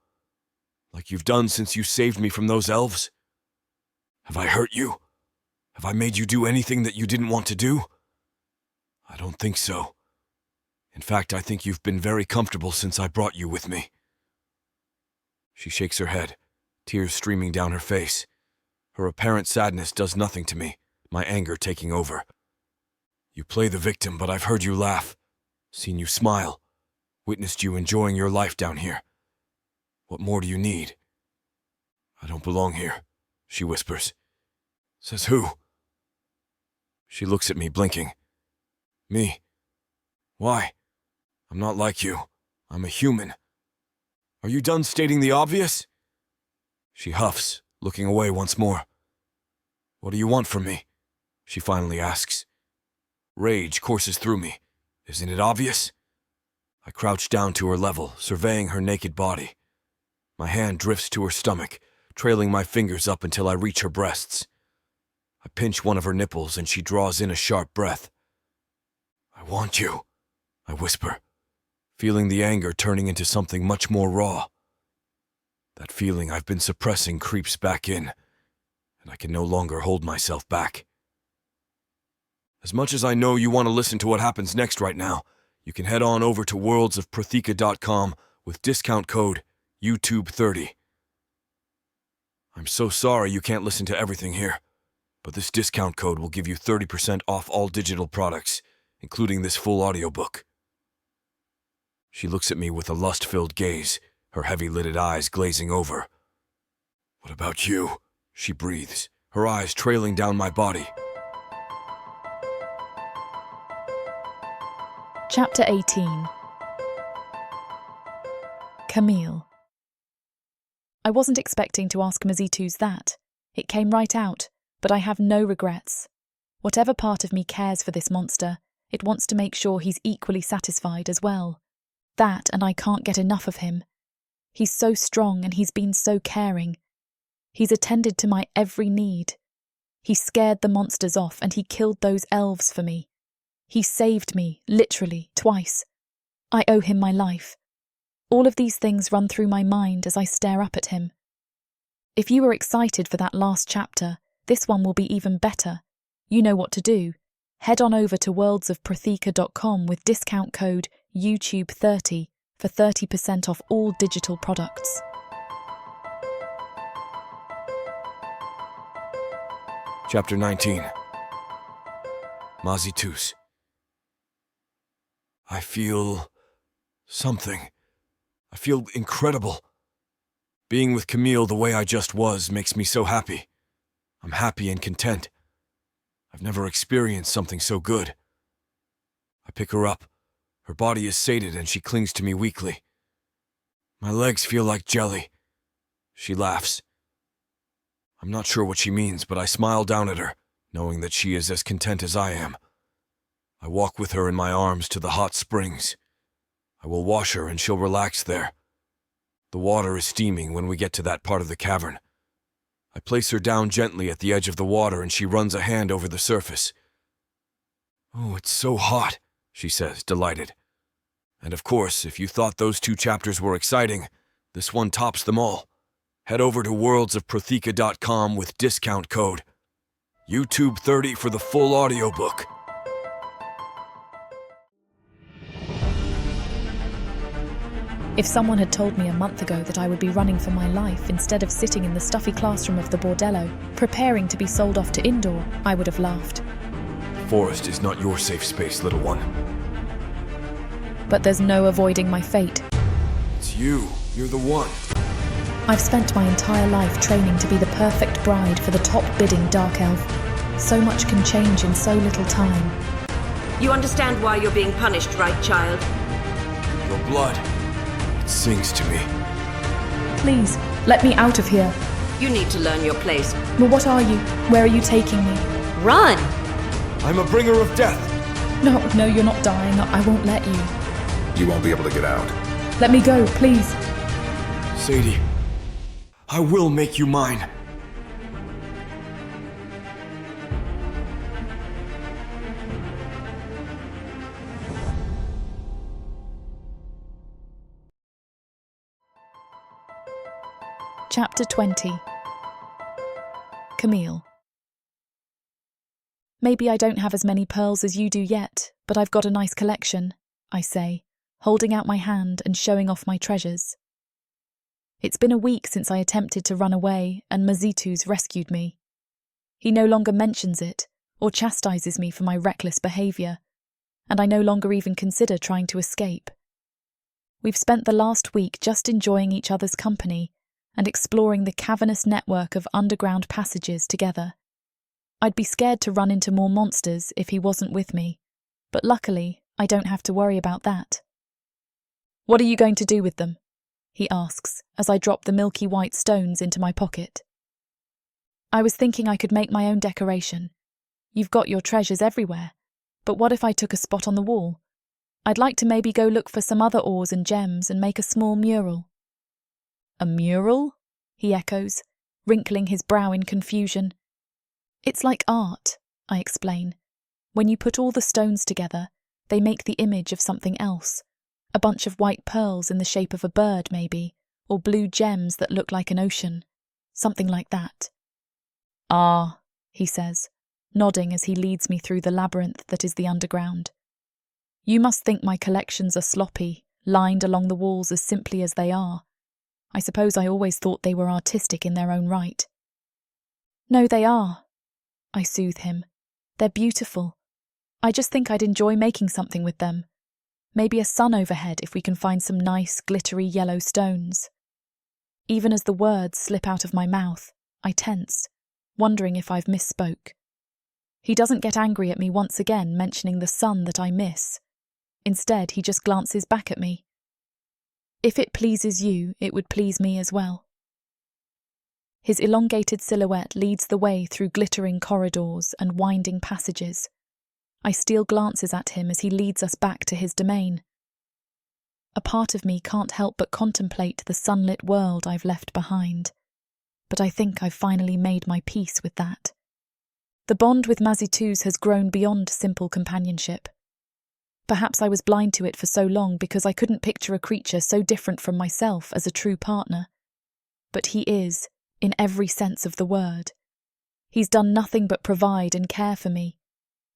Like you've done since you saved me from those elves? Have I hurt you? Have I made you do anything that you didn't want to do? I don't think so. In fact, I think you've been very comfortable since I brought you with me. She shakes her head, tears streaming down her face. Her apparent sadness does nothing to me, my anger taking over. You play the victim, but I've heard you laugh, seen you smile, witnessed you enjoying your life down here. What more do you need? I don't belong here, she whispers. Says who? She looks at me, blinking. Me. Why? I'm not like you. I'm a human. Are you done stating the obvious? She huffs, looking away once more. What do you want from me? She finally asks. Rage courses through me. Isn't it obvious? I crouch down to her level, surveying her naked body. My hand drifts to her stomach, trailing my fingers up until I reach her breasts. I pinch one of her nipples and she draws in a sharp breath. I want you, I whisper, feeling the anger turning into something much more raw. That feeling I've been suppressing creeps back in, and I can no longer hold myself back. As much as I know you want to listen to what happens next right now, you can head on over to worldsofprotheka.com with discount code YouTube30. I'm so sorry you can't listen to everything here, but this discount code will give you 30% off all digital products, including this full audiobook. She looks at me with a lust-filled gaze, her heavy-lidded eyes glazing over. What about you? She breathes, her eyes trailing down my body. Chapter 18. Camille. I wasn't expecting to ask Mazituz that. It came right out, but I have no regrets. Whatever part of me cares for this monster, it wants to make sure he's equally satisfied as well. That, and I can't get enough of him. He's so strong and he's been so caring. He's attended to my every need. He scared the monsters off and he killed those elves for me. He saved me, literally, twice. I owe him my life. All of these things run through my mind as I stare up at him. If you were excited for that last chapter, this one will be even better. You know what to do. Head on over to worldsofprotheka.com with discount code YouTube30 for 30% off all digital products. Chapter 19. Mazituz. I feel something. I feel incredible. Being with Camille the way I just was makes me so happy. I'm happy and content. I've never experienced something so good. I pick her up. Her body is sated and she clings to me weakly. My legs feel like jelly. She laughs. I'm not sure what she means, but I smile down at her, knowing that she is as content as I am. I walk with her in my arms to the hot springs. I will wash her and she'll relax there. The water is steaming when we get to that part of the cavern. I place her down gently at the edge of the water and she runs a hand over the surface. Oh, it's so hot, she says, delighted. And of course, if you thought those 2 chapters were exciting, this one tops them all. Head over to worldsofprotheka.com with discount code YouTube30 for the full audiobook. If someone had told me a month ago that I would be running for my life instead of sitting in the stuffy classroom of the bordello, preparing to be sold off to indoor, I would have laughed. The forest is not your safe space, little one. But there's no avoiding my fate. It's you. You're the one. I've spent my entire life training to be the perfect bride for the top-bidding dark elf. So much can change in so little time. You understand why you're being punished, right, child? Your blood. It sings to me. Please, let me out of here. You need to learn your place. But what are you? Where are you taking me? Run! I'm a bringer of death. No, you're not dying. I won't let you. You won't be able to get out. Let me go, please. Sadie, I will make you mine. Chapter 20. Camille. Maybe I don't have as many pearls as you do yet, but I've got a nice collection, I say, holding out my hand and showing off my treasures. It's been a week since I attempted to run away and Mazituz rescued me. He no longer mentions it or chastises me for my reckless behaviour, and I no longer even consider trying to escape. We've spent the last week just enjoying each other's company and exploring the cavernous network of underground passages together. I'd be scared to run into more monsters if he wasn't with me, but luckily I don't have to worry about that. What are you going to do with them? He asks as I drop the milky white stones into my pocket. I was thinking I could make my own decoration. You've got your treasures everywhere, but what if I took a spot on the wall? I'd like to maybe go look for some other ores and gems and make a small mural. A mural? He echoes, wrinkling his brow in confusion. It's like art, I explain. When you put all the stones together, they make the image of something else. A bunch of white pearls in the shape of a bird, maybe, or blue gems that look like an ocean. Something like that. Ah, he says, nodding as he leads me through the labyrinth that is the underground. You must think my collections are sloppy, lined along the walls as simply as they are. I suppose I always thought they were artistic in their own right. No, they are. I soothe him. They're beautiful. I just think I'd enjoy making something with them. Maybe a sun overhead if we can find some nice, glittery yellow stones. Even as the words slip out of my mouth, I tense, wondering if I've misspoke. He doesn't get angry at me once again mentioning the sun that I miss. Instead, he just glances back at me. If it pleases you, it would please me as well. His elongated silhouette leads the way through glittering corridors and winding passages. I steal glances at him as he leads us back to his domain. A part of me can't help but contemplate the sunlit world I've left behind, but I think I've finally made my peace with that. The bond with Mazituz has grown beyond simple companionship. Perhaps I was blind to it for so long because I couldn't picture a creature so different from myself as a true partner. But he is, in every sense of the word. He's done nothing but provide and care for me,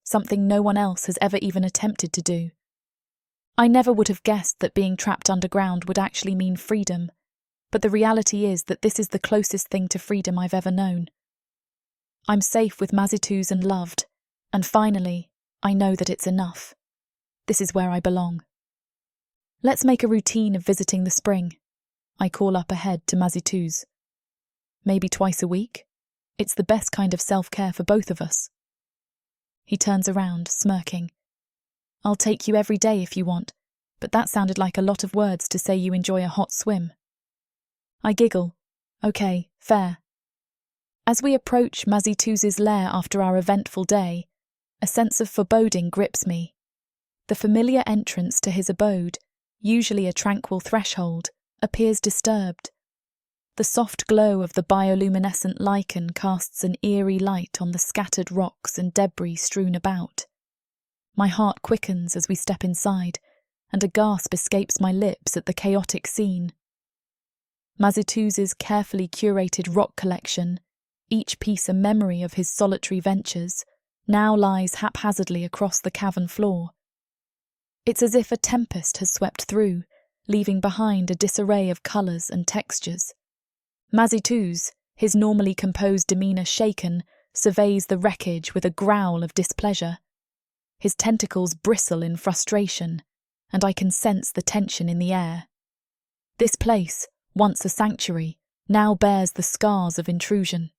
something no one else has ever even attempted to do. I never would have guessed that being trapped underground would actually mean freedom, but the reality is that this is the closest thing to freedom I've ever known. I'm safe with Mazituz and loved, and finally, I know that it's enough. This is where I belong. Let's make a routine of visiting the spring. I call up ahead to Mazituz. Maybe twice a week? It's the best kind of self-care for both of us. He turns around, smirking. I'll take you every day if you want, but that sounded like a lot of words to say you enjoy a hot swim. I giggle. Okay, fair. As we approach Mazituz's lair after our eventful day, a sense of foreboding grips me. The familiar entrance to his abode, usually a tranquil threshold, appears disturbed. The soft glow of the bioluminescent lichen casts an eerie light on the scattered rocks and debris strewn about. My heart quickens as we step inside, and a gasp escapes my lips at the chaotic scene. Mazituz's carefully curated rock collection, each piece a memory of his solitary ventures, now lies haphazardly across the cavern floor. It's as if a tempest has swept through, leaving behind a disarray of colours and textures. Mazituz, his normally composed demeanour shaken, surveys the wreckage with a growl of displeasure. His tentacles bristle in frustration, and I can sense the tension in the air. This place, once a sanctuary, now bears the scars of intrusion.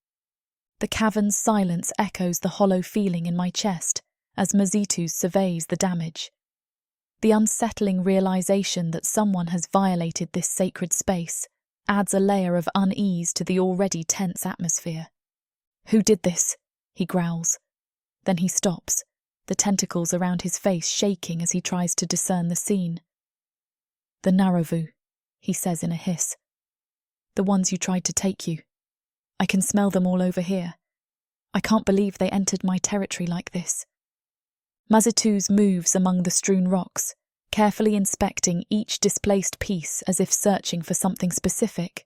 The cavern's silence echoes the hollow feeling in my chest as Mazituz surveys the damage. The unsettling realization that someone has violated this sacred space adds a layer of unease to the already tense atmosphere. Who did this? He growls. Then he stops, the tentacles around his face shaking as he tries to discern the scene. The Naravu, he says in a hiss. The ones who tried to take you. I can smell them all over here. I can't believe they entered my territory like this. Mazituz moves among the strewn rocks, carefully inspecting each displaced piece as if searching for something specific.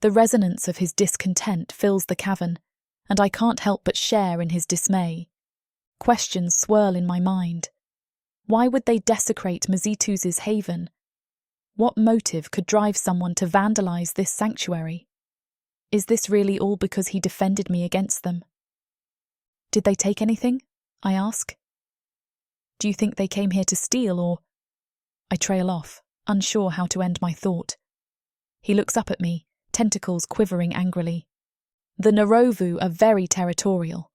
The resonance of his discontent fills the cavern, and I can't help but share in his dismay. Questions swirl in my mind. Why would they desecrate Mazituz's haven? What motive could drive someone to vandalize this sanctuary? Is this really all because he defended me against them? Did they take anything? I ask. Do you think they came here to steal, or... I trail off, unsure how to end my thought. He looks up at me, tentacles quivering angrily. The Narovu are very territorial.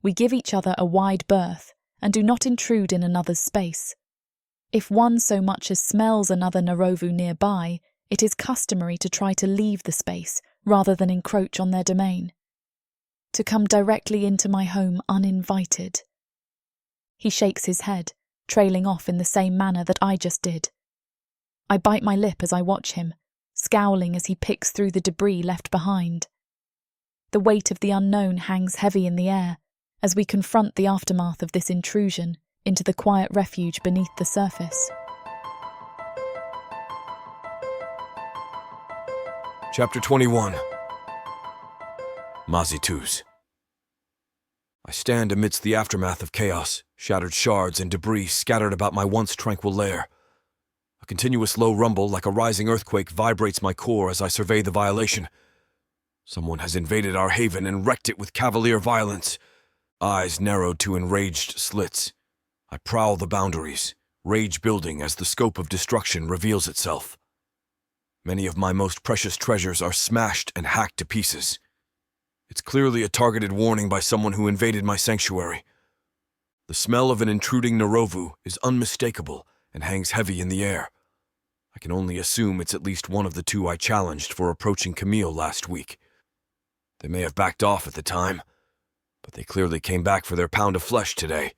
We give each other a wide berth and do not intrude in another's space. If one so much as smells another Narovu nearby, it is customary to try to leave the space rather than encroach on their domain. To come directly into my home uninvited. He shakes his head, trailing off in the same manner that I just did. I bite my lip as I watch him, scowling as he picks through the debris left behind. The weight of the unknown hangs heavy in the air as we confront the aftermath of this intrusion into the quiet refuge beneath the surface. Chapter 21. Mazituz. I stand amidst the aftermath of chaos, shattered shards and debris scattered about my once tranquil lair. A continuous low rumble like a rising earthquake vibrates my core as I survey the violation. Someone has invaded our haven and wrecked it with cavalier violence. Eyes narrowed to enraged slits. I prowl the boundaries, rage building as the scope of destruction reveals itself. Many of my most precious treasures are smashed and hacked to pieces. It's clearly a targeted warning by someone who invaded my sanctuary. The smell of an intruding Narovu is unmistakable and hangs heavy in the air. I can only assume it's at least one of the two I challenged for approaching Camille last week. They may have backed off at the time, but they clearly came back for their pound of flesh today.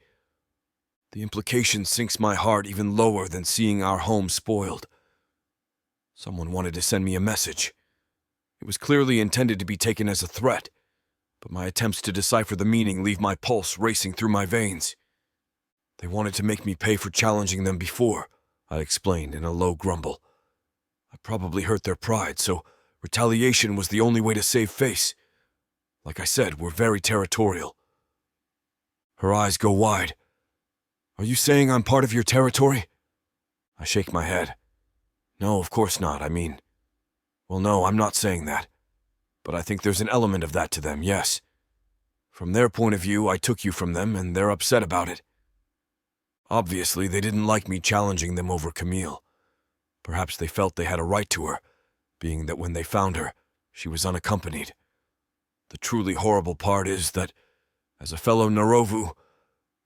The implication sinks my heart even lower than seeing our home spoiled. Someone wanted to send me a message. It was clearly intended to be taken as a threat, but my attempts to decipher the meaning leave my pulse racing through my veins. They wanted to make me pay for challenging them before, I explained in a low grumble. I probably hurt their pride, so retaliation was the only way to save face. Like I said, we're very territorial. Her eyes go wide. Are you saying I'm part of your territory? I shake my head. No, of course not. Well, no, I'm not saying that. But I think there's an element of that to them, yes. From their point of view, I took you from them, and they're upset about it. Obviously, they didn't like me challenging them over Camille. Perhaps they felt they had a right to her, being that when they found her, she was unaccompanied. The truly horrible part is that, as a fellow Narovu,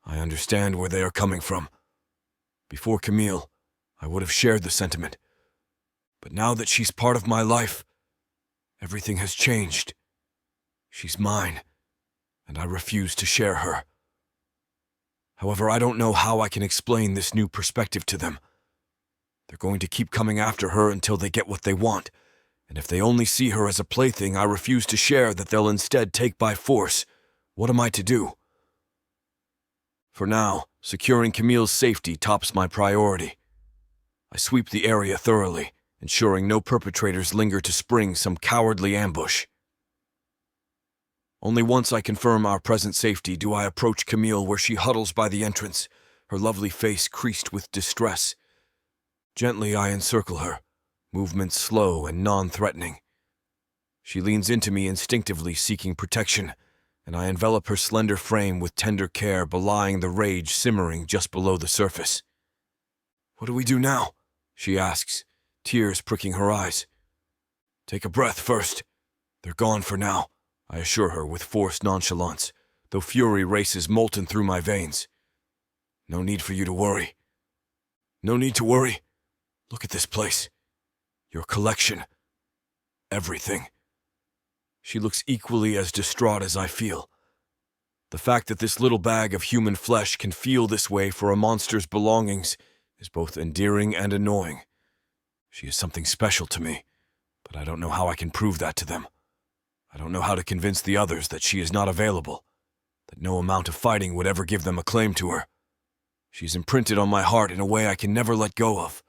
I understand where they are coming from. Before Camille, I would have shared the sentiment. But now that she's part of my life, everything has changed. She's mine, and I refuse to share her. However, I don't know how I can explain this new perspective to them. They're going to keep coming after her until they get what they want, and if they only see her as a plaything I refuse to share that they'll instead take by force, what am I to do? For now, securing Camille's safety tops my priority. I sweep the area thoroughly, ensuring no perpetrators linger to spring some cowardly ambush. Only once I confirm our present safety do I approach Camille where she huddles by the entrance, her lovely face creased with distress. Gently I encircle her, movements slow and non-threatening. She leans into me instinctively seeking protection, and I envelop her slender frame with tender care belying the rage simmering just below the surface. What do we do now? She asks, tears pricking her eyes. Take a breath first. They're gone for now, I assure her with forced nonchalance, though fury races molten through my veins. No need for you to worry. No need to worry. Look at this place. Your collection. Everything. She looks equally as distraught as I feel. The fact that this little bag of human flesh can feel this way for a monster's belongings is both endearing and annoying. She is something special to me, but I don't know how I can prove that to them. I don't know how to convince the others that she is not available, that no amount of fighting would ever give them a claim to her. She's imprinted on my heart in a way I can never let go of.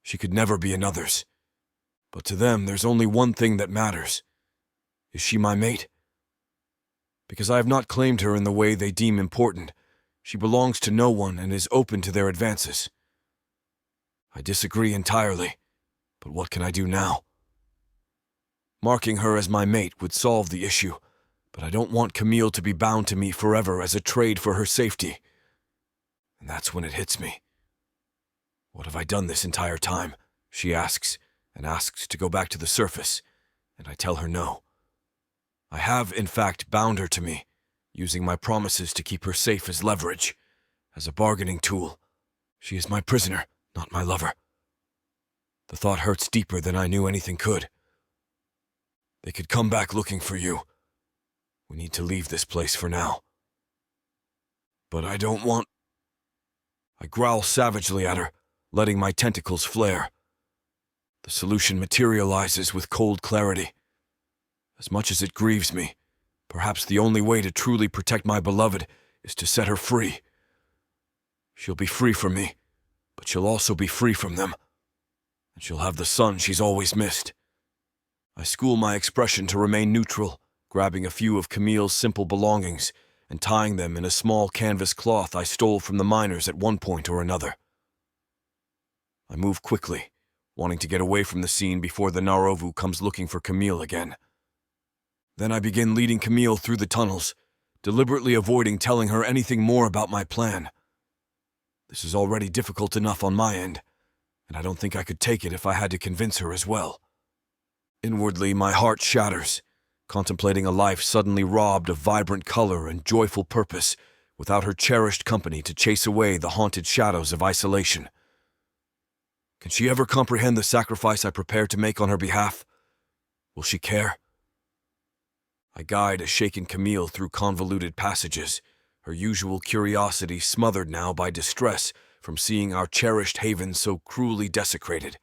She could never be another's. But to them, there's only one thing that matters. Is she my mate? Because I have not claimed her in the way they deem important, she belongs to no one and is open to their advances. I disagree entirely, but what can I do now? Marking her as my mate would solve the issue, but I don't want Camille to be bound to me forever as a trade for her safety. And that's when it hits me. What have I done this entire time? She asks, and asks to go back to the surface, and I tell her no. I have, in fact, bound her to me, using my promises to keep her safe as leverage, as a bargaining tool. She is my prisoner, not my lover. The thought hurts deeper than I knew anything could. They could come back looking for you. We need to leave this place for now. But I don't want... I growl savagely at her, letting my tentacles flare. The solution materializes with cold clarity. As much as it grieves me, perhaps the only way to truly protect my beloved is to set her free. She'll be free from me, but she'll also be free from them. And she'll have the sun she's always missed. I school my expression to remain neutral, grabbing a few of Camille's simple belongings and tying them in a small canvas cloth I stole from the miners at one point or another. I move quickly, wanting to get away from the scene before the Narovu comes looking for Camille again. Then I begin leading Camille through the tunnels, deliberately avoiding telling her anything more about my plan. This is already difficult enough on my end, and I don't think I could take it if I had to convince her as well. Inwardly, my heart shatters, contemplating a life suddenly robbed of vibrant color and joyful purpose, without her cherished company to chase away the haunted shadows of isolation. Can she ever comprehend the sacrifice I prepare to make on her behalf? Will she care? I guide a shaken Camille through convoluted passages, her usual curiosity smothered now by distress from seeing our cherished haven so cruelly desecrated.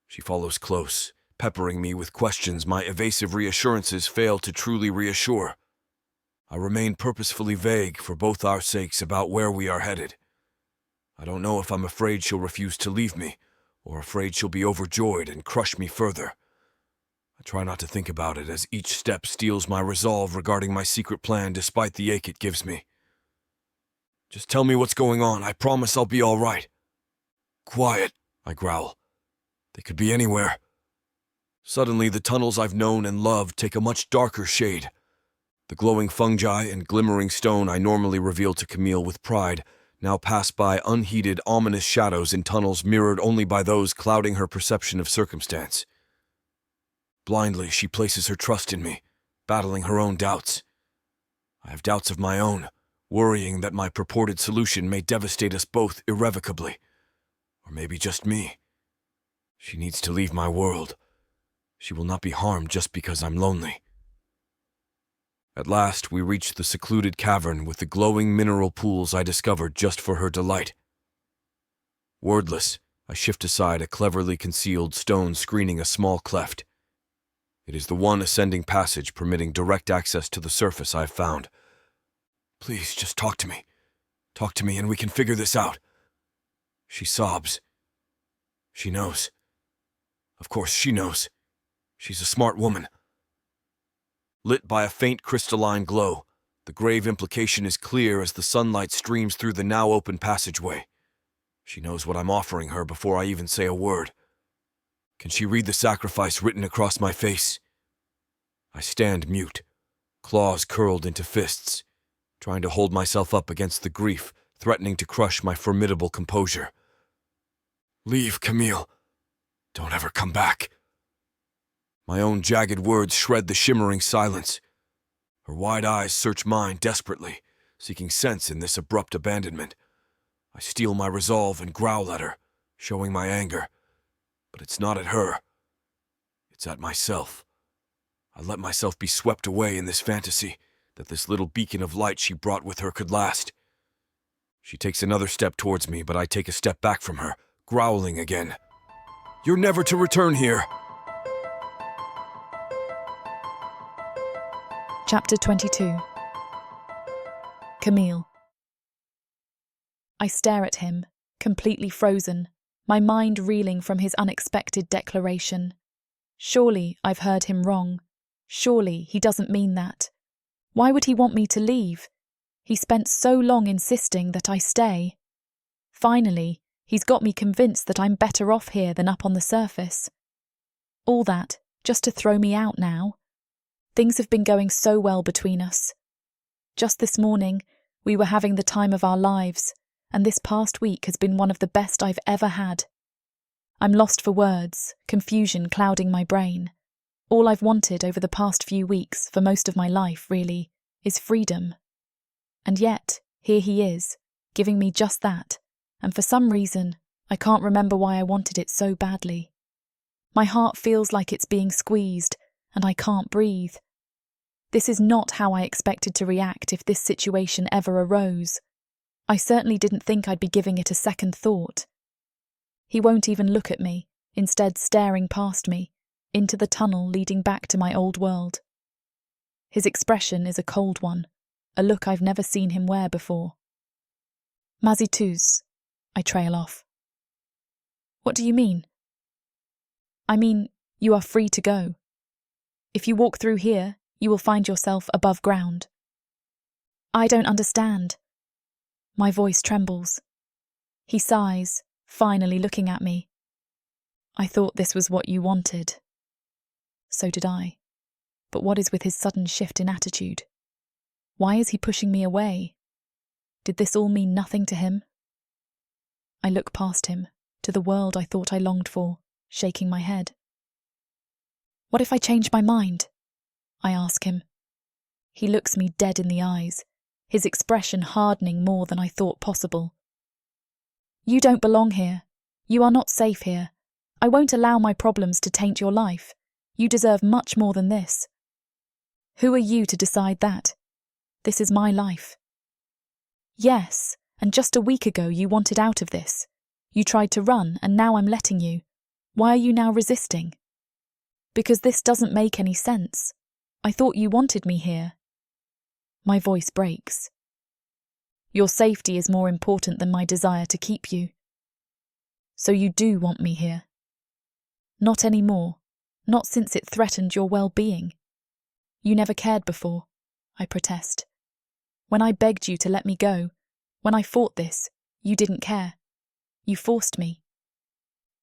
She follows close, peppering me with questions my evasive reassurances fail to truly reassure. I remain purposefully vague for both our sakes about where we are headed. I don't know if I'm afraid she'll refuse to leave me, or afraid she'll be overjoyed and crush me further. I try not to think about it as each step steals my resolve regarding my secret plan despite the ache it gives me. Just tell me what's going on. I promise I'll be all right. Quiet, I growl. They could be anywhere. Suddenly, the tunnels I've known and loved take a much darker shade. The glowing fungi and glimmering stone I normally reveal to Camille with pride now pass by unheeded, ominous shadows in tunnels mirrored only by those clouding her perception of circumstance. Blindly, she places her trust in me, battling her own doubts. I have doubts of my own, worrying that my purported solution may devastate us both irrevocably. Or maybe just me. She needs to leave my world. She will not be harmed just because I'm lonely. At last, we reach the secluded cavern with the glowing mineral pools I discovered just for her delight. Wordless, I shift aside a cleverly concealed stone screening a small cleft. It is the one ascending passage permitting direct access to the surface I've found. Please, just talk to me. Talk to me and we can figure this out. She sobs. She knows. Of course, she knows. She's a smart woman. Lit by a faint crystalline glow, the grave implication is clear as the sunlight streams through the now open passageway. She knows what I'm offering her before I even say a word. Can she read the sacrifice written across my face? I stand mute, claws curled into fists, trying to hold myself up against the grief threatening to crush my formidable composure. Leave, Camille. Don't ever come back. My own jagged words shred the shimmering silence. Her wide eyes search mine desperately, seeking sense in this abrupt abandonment. I steel my resolve and growl at her, showing my anger. But it's not at her. It's at myself. I let myself be swept away in this fantasy that this little beacon of light she brought with her could last. She takes another step towards me, but I take a step back from her, growling again. You're never to return here. Chapter 22. Camille. I stare at him, completely frozen, my mind reeling from his unexpected declaration. Surely I've heard him wrong. Surely he doesn't mean that. Why would he want me to leave? He spent so long insisting that I stay. Finally, he's got me convinced that I'm better off here than up on the surface. All that, just to throw me out now. Things have been going so well between us. Just this morning, we were having the time of our lives, and this past week has been one of the best I've ever had. I'm lost for words, confusion clouding my brain. All I've wanted over the past few weeks, for most of my life, really, is freedom. And yet, here he is, giving me just that, and for some reason, I can't remember why I wanted it so badly. My heart feels like it's being squeezed, and I can't breathe. This is not how I expected to react if this situation ever arose. I certainly didn't think I'd be giving it a second thought. He won't even look at me, instead staring past me, into the tunnel leading back to my old world. His expression is a cold one, a look I've never seen him wear before. Mazituz, I trail off. What do you mean? I mean, you are free to go. If you walk through here, you will find yourself above ground. I don't understand. My voice trembles. He sighs, finally looking at me. I thought this was what you wanted. So did I. But what is with his sudden shift in attitude? Why is he pushing me away? Did this all mean nothing to him? I look past him, to the world I thought I longed for, shaking my head. What if I change my mind? I ask him. He looks me dead in the eyes, his expression hardening more than I thought possible. You don't belong here. You are not safe here. I won't allow my problems to taint your life. You deserve much more than this. Who are you to decide that? This is my life. Yes, and just a week ago you wanted out of this. You tried to run, and now I'm letting you. Why are you now resisting? Because this doesn't make any sense. I thought you wanted me here. My voice breaks. Your safety is more important than my desire to keep you. So you do want me here. Not anymore. Not since it threatened your well-being. You never cared before, I protest. When I begged you to let me go, when I fought this, you didn't care. You forced me.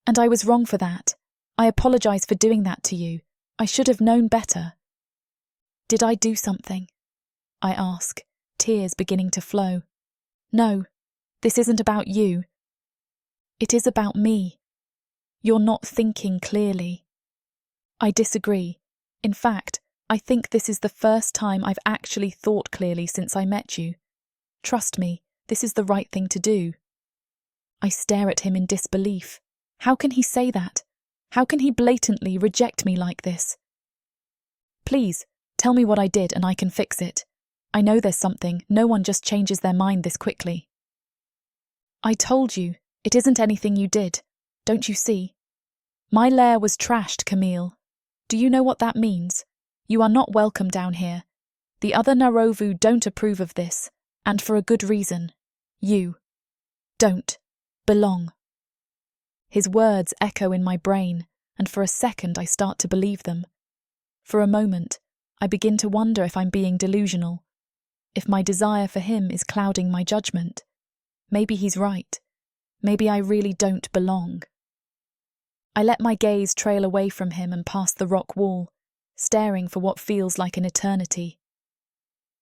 And I was wrong for that. I apologize for doing that to you. I should have known better. Did I do something? I ask, tears beginning to flow. No, this isn't about you. It is about me. You're not thinking clearly. I disagree. In fact, I think this is the first time I've actually thought clearly since I met you. Trust me, this is the right thing to do. I stare at him in disbelief. How can he say that? How can he blatantly reject me like this? Please, tell me what I did and I can fix it. I know there's something. No one just changes their mind this quickly. I told you, it isn't anything you did. Don't you see? My lair was trashed, Camille. Do you know what that means? You are not welcome down here. The other Narovu don't approve of this, and for a good reason. You don't belong. His words echo in my brain, and for a second I start to believe them. For a moment, I begin to wonder if I'm being delusional, if my desire for him is clouding my judgment. Maybe he's right. Maybe I really don't belong. I let my gaze trail away from him and past the rock wall, staring for what feels like an eternity.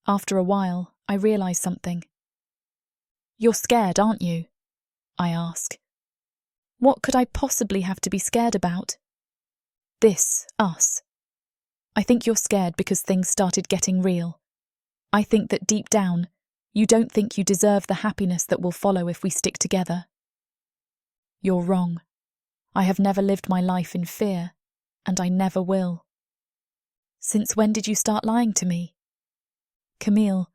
After a while, I realize something. You're scared, aren't you? I ask. What could I possibly have to be scared about? This, us. I think you're scared because things started getting real. I think that deep down, you don't think you deserve the happiness that will follow if we stick together. You're wrong. I have never lived my life in fear, and I never will. Since when did you start lying to me? Camille,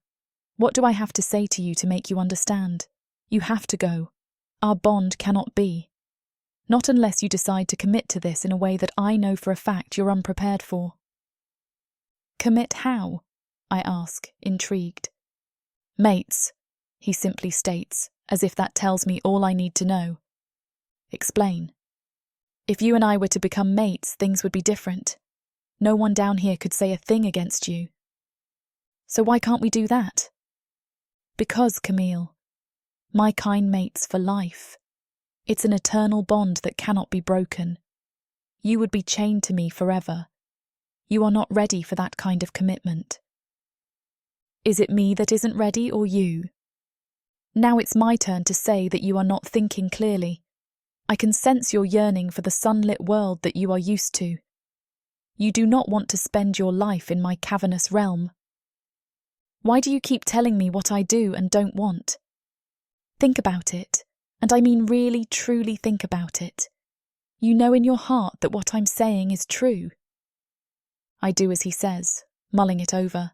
what do I have to say to you to make you understand? You have to go. Our bond cannot be. Not unless you decide to commit to this in a way that I know for a fact you're unprepared for. Commit how? I ask, intrigued. Mates, he simply states, as if that tells me all I need to know. Explain. If you and I were to become mates, things would be different. No one down here could say a thing against you. So why can't we do that? Because, Camille, my kind mates for life. It's an eternal bond that cannot be broken. You would be chained to me forever. You are not ready for that kind of commitment. Is it me that isn't ready, or you? Now it's my turn to say that you are not thinking clearly. I can sense your yearning for the sunlit world that you are used to. You do not want to spend your life in my cavernous realm. Why do you keep telling me what I do and don't want? Think about it, and I mean really, truly think about it. You know in your heart that what I'm saying is true. I do as he says, mulling it over.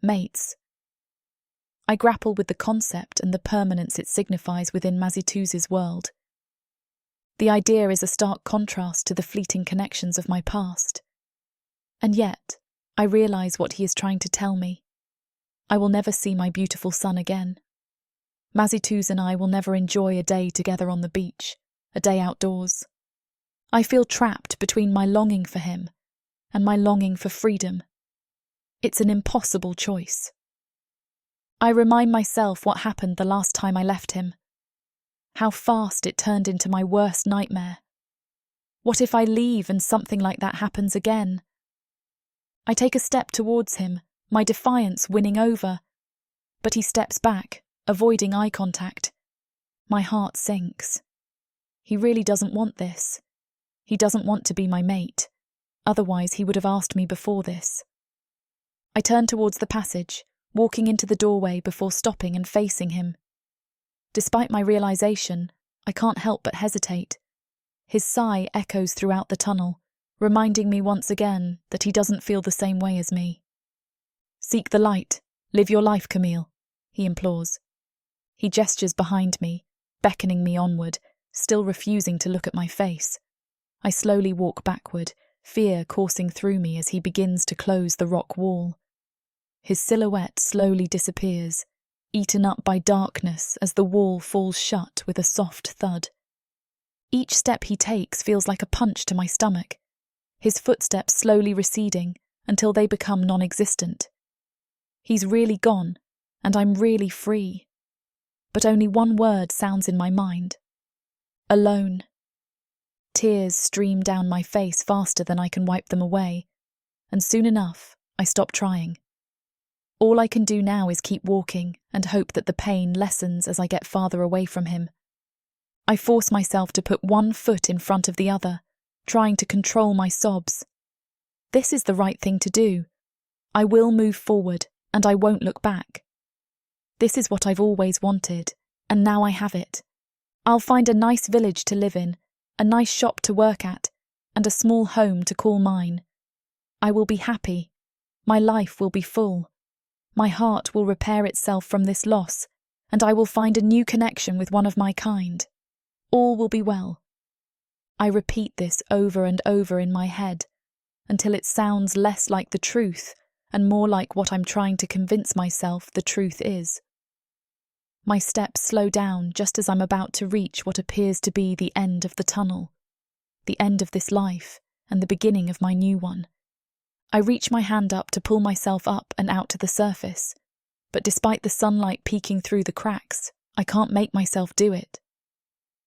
Mates. I grapple with the concept and the permanence it signifies within Mazituz's world. The idea is a stark contrast to the fleeting connections of my past. And yet, I realise what he is trying to tell me. I will never see my beautiful son again. Mazituz and I will never enjoy a day together on the beach, a day outdoors. I feel trapped between my longing for him and my longing for freedom. It's an impossible choice. I remind myself what happened the last time I left him. How fast it turned into my worst nightmare. What if I leave and something like that happens again? I take a step towards him, my defiance winning over. But he steps back, avoiding eye contact. My heart sinks. He really doesn't want this. He doesn't want to be my mate. Otherwise he would have asked me before this. I turn towards the passage, walking into the doorway before stopping and facing him. Despite my realisation, I can't help but hesitate. His sigh echoes throughout the tunnel, reminding me once again that he doesn't feel the same way as me. Seek the light. Live your life, Camille, he implores. He gestures behind me, beckoning me onward, still refusing to look at my face. I slowly walk backward, fear coursing through me as he begins to close the rock wall. His silhouette slowly disappears, eaten up by darkness as the wall falls shut with a soft thud. Each step he takes feels like a punch to my stomach, his footsteps slowly receding until they become non-existent. He's really gone, and I'm really free. But only one word sounds in my mind. Alone. Tears stream down my face faster than I can wipe them away, and soon enough, I stop trying. All I can do now is keep walking and hope that the pain lessens as I get farther away from him. I force myself to put one foot in front of the other, trying to control my sobs. This is the right thing to do. I will move forward, and I won't look back. This is what I've always wanted, and now I have it. I'll find a nice village to live in, a nice shop to work at, and a small home to call mine. I will be happy. My life will be full. My heart will repair itself from this loss, and I will find a new connection with one of my kind. All will be well. I repeat this over and over in my head, until it sounds less like the truth and more like what I'm trying to convince myself the truth is. My steps slow down just as I'm about to reach what appears to be the end of the tunnel, the end of this life and the beginning of my new one. I reach my hand up to pull myself up and out to the surface, but despite the sunlight peeking through the cracks, I can't make myself do it.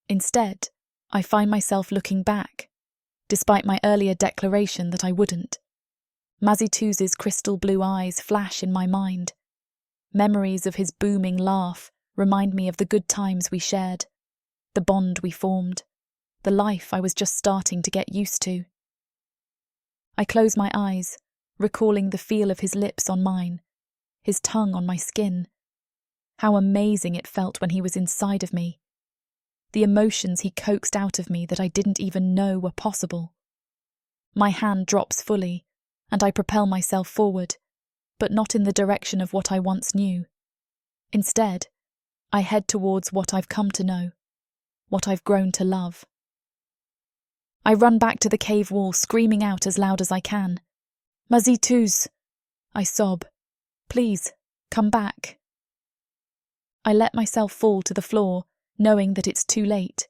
Instead, I find myself looking back, despite my earlier declaration that I wouldn't. Mazituz's crystal blue eyes flash in my mind. Memories of his booming laugh remind me of the good times we shared, the bond we formed, the life I was just starting to get used to. I close my eyes, recalling the feel of his lips on mine, his tongue on my skin. How amazing it felt when he was inside of me. The emotions he coaxed out of me that I didn't even know were possible. My hand drops fully, and I propel myself forward, but not in the direction of what I once knew. Instead, I head towards what I've come to know, what I've grown to love. I run back to the cave wall, screaming out as loud as I can. Mazituz! I sob. Please, come back. I let myself fall to the floor, knowing that it's too late.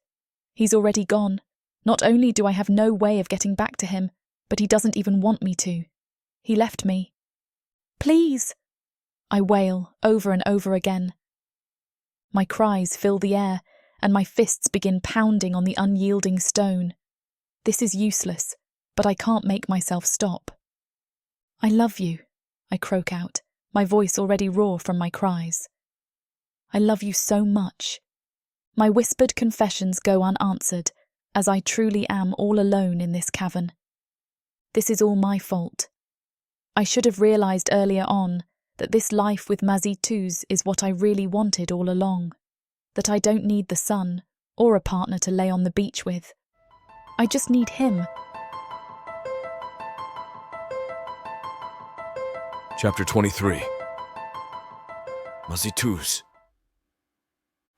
He's already gone. Not only do I have no way of getting back to him, but he doesn't even want me to. He left me. Please! I wail over and over again. My cries fill the air, and my fists begin pounding on the unyielding stone. This is useless, but I can't make myself stop. I love you, I croak out, my voice already raw from my cries. I love you so much. My whispered confessions go unanswered, as I truly am all alone in this cavern. This is all my fault. I should have realised earlier on that this life with Mazituz is what I really wanted all along, that I don't need the sun or a partner to lay on the beach with. I just need him. Chapter 23. Mazituz.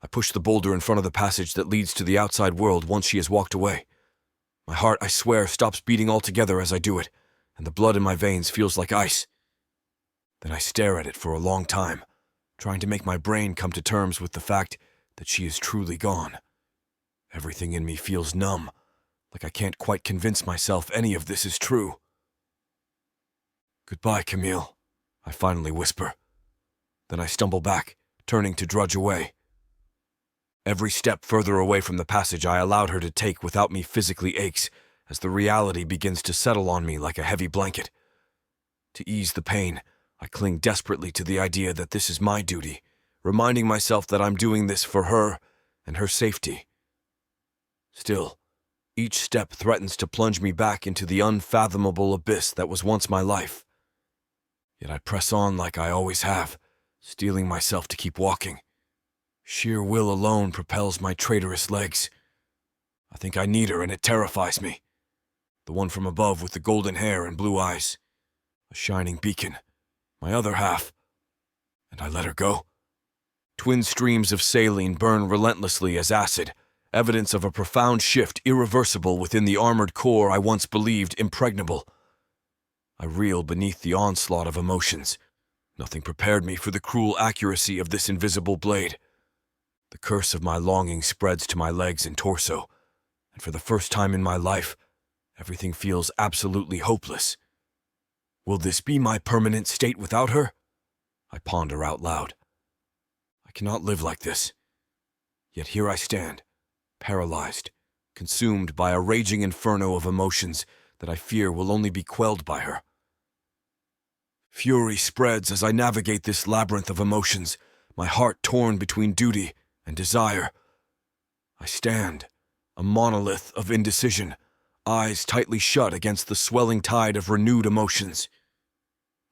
I push the boulder in front of the passage that leads to the outside world once she has walked away. My heart, I swear, stops beating altogether as I do it, and the blood in my veins feels like ice. Then I stare at it for a long time, trying to make my brain come to terms with the fact that she is truly gone. Everything in me feels numb, like I can't quite convince myself any of this is true. Goodbye, Camille, I finally whisper. Then I stumble back, turning to drudge away. Every step further away from the passage I allowed her to take without me physically aches, as the reality begins to settle on me like a heavy blanket. To ease the pain, I cling desperately to the idea that this is my duty, reminding myself that I'm doing this for her and her safety. Still, each step threatens to plunge me back into the unfathomable abyss that was once my life. Yet I press on like I always have, steeling myself to keep walking. Sheer will alone propels my traitorous legs. I think I need her and it terrifies me. The one from above with the golden hair and blue eyes. A shining beacon. My other half. And I let her go. Twin streams of saline burn relentlessly as acid, evidence of a profound shift irreversible within the armored core I once believed impregnable. I reel beneath the onslaught of emotions. Nothing prepared me for the cruel accuracy of this invisible blade. The curse of my longing spreads to my legs and torso, and for the first time in my life, everything feels absolutely hopeless. Will this be my permanent state without her? I ponder out loud. I cannot live like this. Yet here I stand, paralyzed, consumed by a raging inferno of emotions that I fear will only be quelled by her. Fury spreads as I navigate this labyrinth of emotions, my heart torn between duty and desire. I stand, a monolith of indecision, eyes tightly shut against the swelling tide of renewed emotions.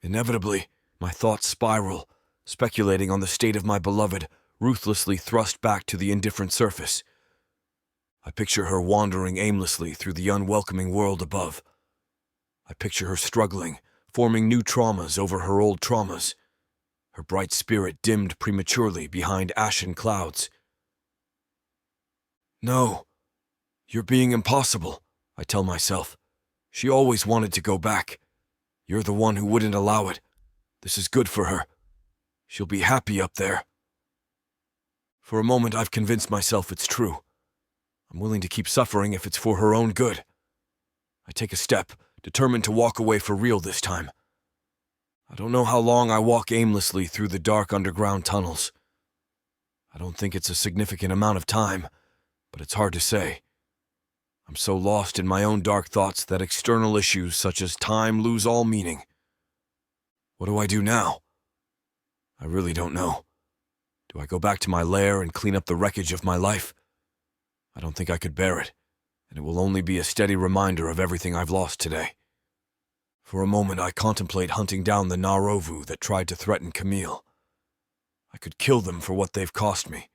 Inevitably, my thoughts spiral, speculating on the state of my beloved, ruthlessly thrust back to the indifferent surface. I picture her wandering aimlessly through the unwelcoming world above. I picture her struggling, forming new traumas over her old traumas. Her bright spirit dimmed prematurely behind ashen clouds. No, you're being impossible, I tell myself. She always wanted to go back. You're the one who wouldn't allow it. This is good for her. She'll be happy up there. For a moment, I've convinced myself it's true. I'm willing to keep suffering if it's for her own good. I take a step, determined to walk away for real this time. I don't know how long I walk aimlessly through the dark underground tunnels. I don't think it's a significant amount of time, but it's hard to say. I'm so lost in my own dark thoughts that external issues such as time lose all meaning. What do I do now? I really don't know. Do I go back to my lair and clean up the wreckage of my life? I don't think I could bear it, and it will only be a steady reminder of everything I've lost today. For a moment I contemplate hunting down the Narovu that tried to threaten Camille. I could kill them for what they've cost me,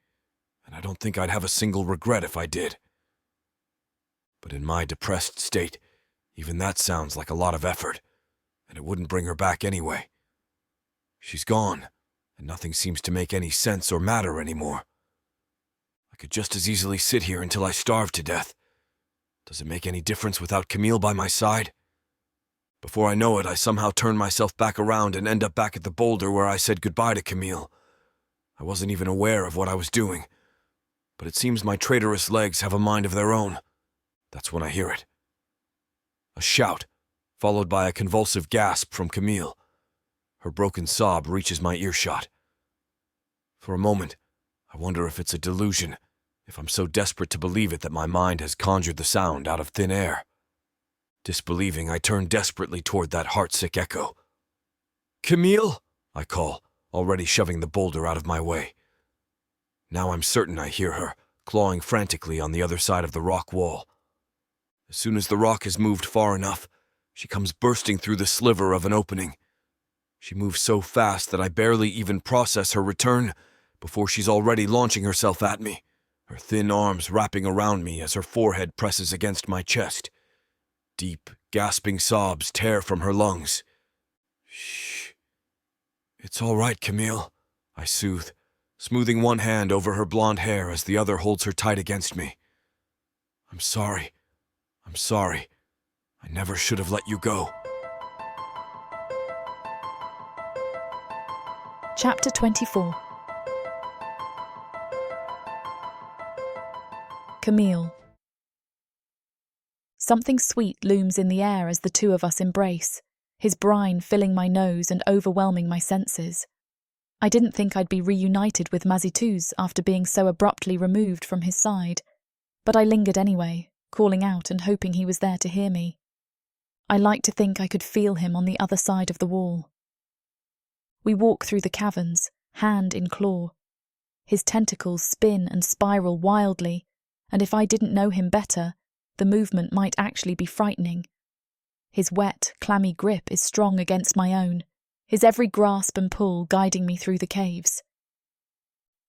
and I don't think I'd have a single regret if I did. But in my depressed state, even that sounds like a lot of effort, and it wouldn't bring her back anyway. She's gone, and nothing seems to make any sense or matter anymore. I could just as easily sit here until I starve to death. Does it make any difference without Camille by my side? Before I know it, I somehow turn myself back around and end up back at the boulder where I said goodbye to Camille. I wasn't even aware of what I was doing, but it seems my traitorous legs have a mind of their own. That's when I hear it. A shout, followed by a convulsive gasp from Camille. Her broken sob reaches my earshot. For a moment, I wonder if it's a delusion, if I'm so desperate to believe it that my mind has conjured the sound out of thin air. Disbelieving, I turn desperately toward that heartsick echo. "Camille!" I call, already shoving the boulder out of my way. Now I'm certain I hear her, clawing frantically on the other side of the rock wall. As soon as the rock has moved far enough, she comes bursting through the sliver of an opening. She moves so fast that I barely even process her return before she's already launching herself at me, her thin arms wrapping around me as her forehead presses against my chest. Deep, gasping sobs tear from her lungs. "Shh. It's all right, Camille," I soothe, smoothing one hand over her blonde hair as the other holds her tight against me. I'm sorry. I never should have let you go." Chapter 24. Camille. Something sweet looms in the air as the two of us embrace, his brine filling my nose and overwhelming my senses. I didn't think I'd be reunited with Mazituz after being so abruptly removed from his side, but I lingered anyway, calling out and hoping he was there to hear me. I liked to think I could feel him on the other side of the wall. We walk through the caverns, hand in claw. His tentacles spin and spiral wildly, and if I didn't know him better, the movement might actually be frightening. His wet, clammy grip is strong against my own, his every grasp and pull guiding me through the caves.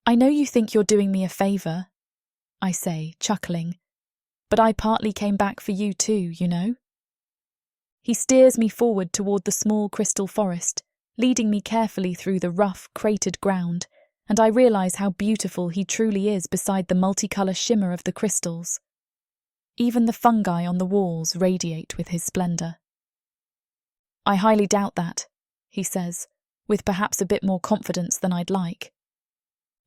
"I know you think you're doing me a favour," I say, chuckling, "but I partly came back for you too, you know." He steers me forward toward the small crystal forest, leading me carefully through the rough, cratered ground, and I realise how beautiful he truly is beside the multicolour shimmer of the crystals. Even the fungi on the walls radiate with his splendour. "I highly doubt that," he says, with perhaps a bit more confidence than I'd like.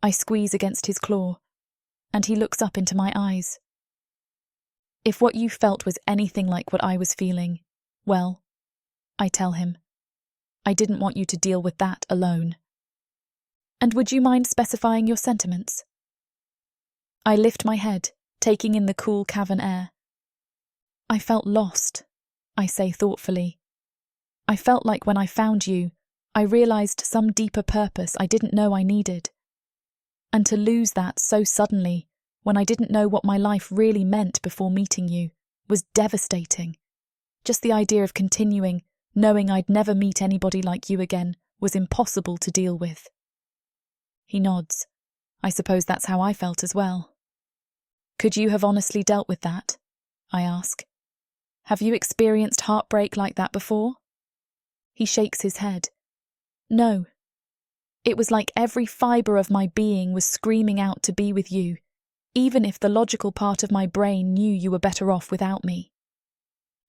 I squeeze against his claw, and he looks up into my eyes. "If what you felt was anything like what I was feeling, well," I tell him, "I didn't want you to deal with that alone. And would you mind specifying your sentiments?" I lift my head, taking in the cool cavern air. "I felt lost," I say thoughtfully. "I felt like when I found you, I realised some deeper purpose I didn't know I needed. And to lose that so suddenly, when I didn't know what my life really meant before meeting you, was devastating. Just the idea of continuing, knowing I'd never meet anybody like you again, was impossible to deal with." He nods. I suppose that's how I felt as well. "Could you have honestly dealt with that?" I ask. "Have you experienced heartbreak like that before?" He shakes his head. "No. It was like every fibre of my being was screaming out to be with you, even if the logical part of my brain knew you were better off without me."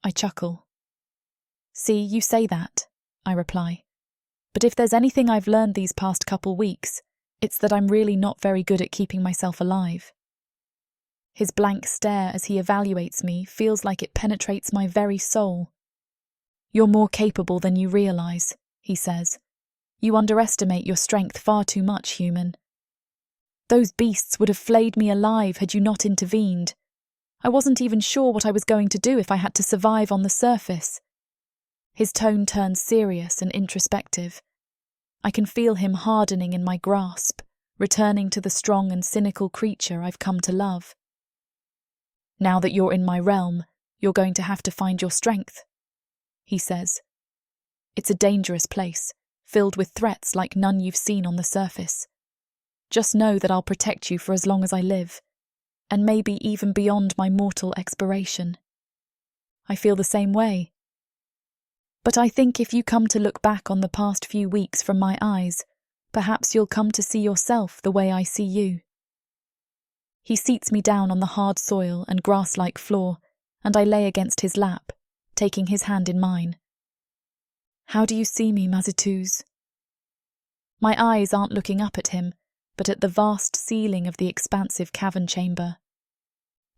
I chuckle. "See, you say that," I reply. "But if there's anything I've learned these past couple weeks, it's that I'm really not very good at keeping myself alive." His blank stare as he evaluates me feels like it penetrates my very soul. "You're more capable than you realise," he says. "You underestimate your strength far too much, human. Those beasts would have flayed me alive had you not intervened. I wasn't even sure what I was going to do if I had to survive on the surface." His tone turns serious and introspective. I can feel him hardening in my grasp, returning to the strong and cynical creature I've come to love. "Now that you're in my realm, you're going to have to find your strength," he says. "It's a dangerous place, filled with threats like none you've seen on the surface. Just know that I'll protect you for as long as I live, and maybe even beyond my mortal expiration." I feel the same way. But I think if you come to look back on the past few weeks from my eyes, perhaps you'll come to see yourself the way I see you. He seats me down on the hard soil and grass-like floor, and I lay against his lap, taking his hand in mine. How do you see me, Mazituz? My eyes aren't looking up at him, but at the vast ceiling of the expansive cavern chamber.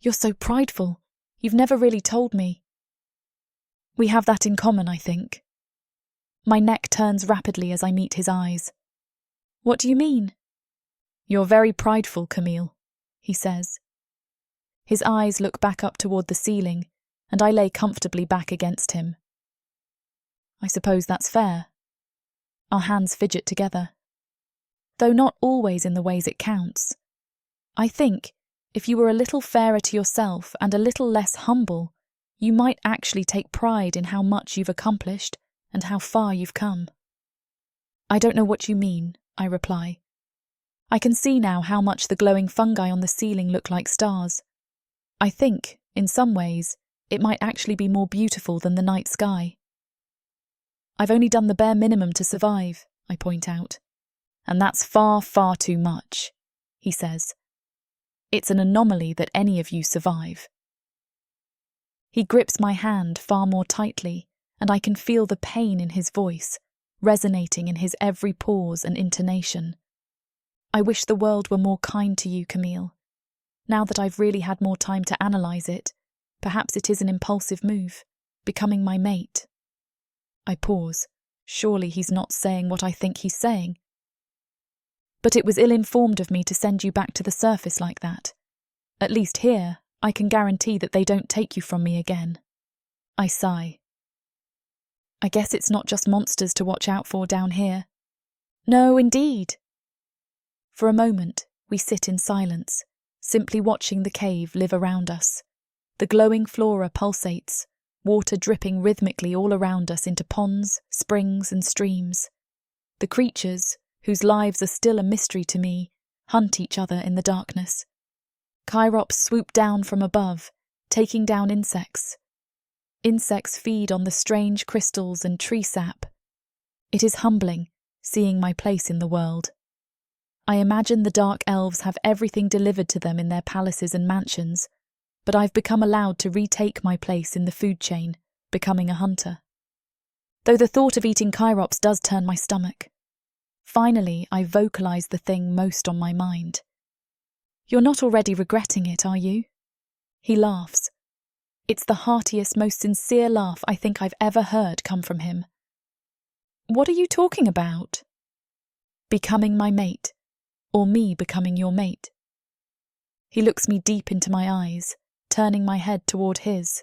You're so prideful. You've never really told me. We have that in common, I think. My neck turns rapidly as I meet his eyes. What do you mean? You're very prideful, Camille, he says. His eyes look back up toward the ceiling, and I lay comfortably back against him. I suppose that's fair. Our hands fidget together. Though not always in the ways it counts. I think, if you were a little fairer to yourself and a little less humble, you might actually take pride in how much you've accomplished and how far you've come. I don't know what you mean, I reply. I can see now how much the glowing fungi on the ceiling look like stars. I think, in some ways, it might actually be more beautiful than the night sky. I've only done the bare minimum to survive, I point out. And that's far, far too much, he says. It's an anomaly that any of you survive. He grips my hand far more tightly, and I can feel the pain in his voice, resonating in his every pause and intonation. I wish the world were more kind to you, Camille. Now that I've really had more time to analyse it, perhaps it is an impulsive move, becoming my mate. I pause. Surely he's not saying what I think he's saying. But it was ill-informed of me to send you back to the surface like that. At least here, I can guarantee that they don't take you from me again. I sigh. I guess it's not just monsters to watch out for down here. No, indeed. For a moment, we sit in silence, simply watching the cave live around us. The glowing flora pulsates, water dripping rhythmically all around us into ponds, springs and streams. The creatures, whose lives are still a mystery to me, hunt each other in the darkness. Chirops swoop down from above, taking down insects. Insects feed on the strange crystals and tree sap. It is humbling, seeing my place in the world. I imagine the dark elves have everything delivered to them in their palaces and mansions, but I've become allowed to retake my place in the food chain, becoming a hunter. Though the thought of eating chirops does turn my stomach. Finally, I vocalise the thing most on my mind. You're not already regretting it, are you? He laughs. It's the heartiest, most sincere laugh I think I've ever heard come from him. What are you talking about? Becoming my mate, or me becoming your mate. He looks me deep into my eyes, turning my head toward his.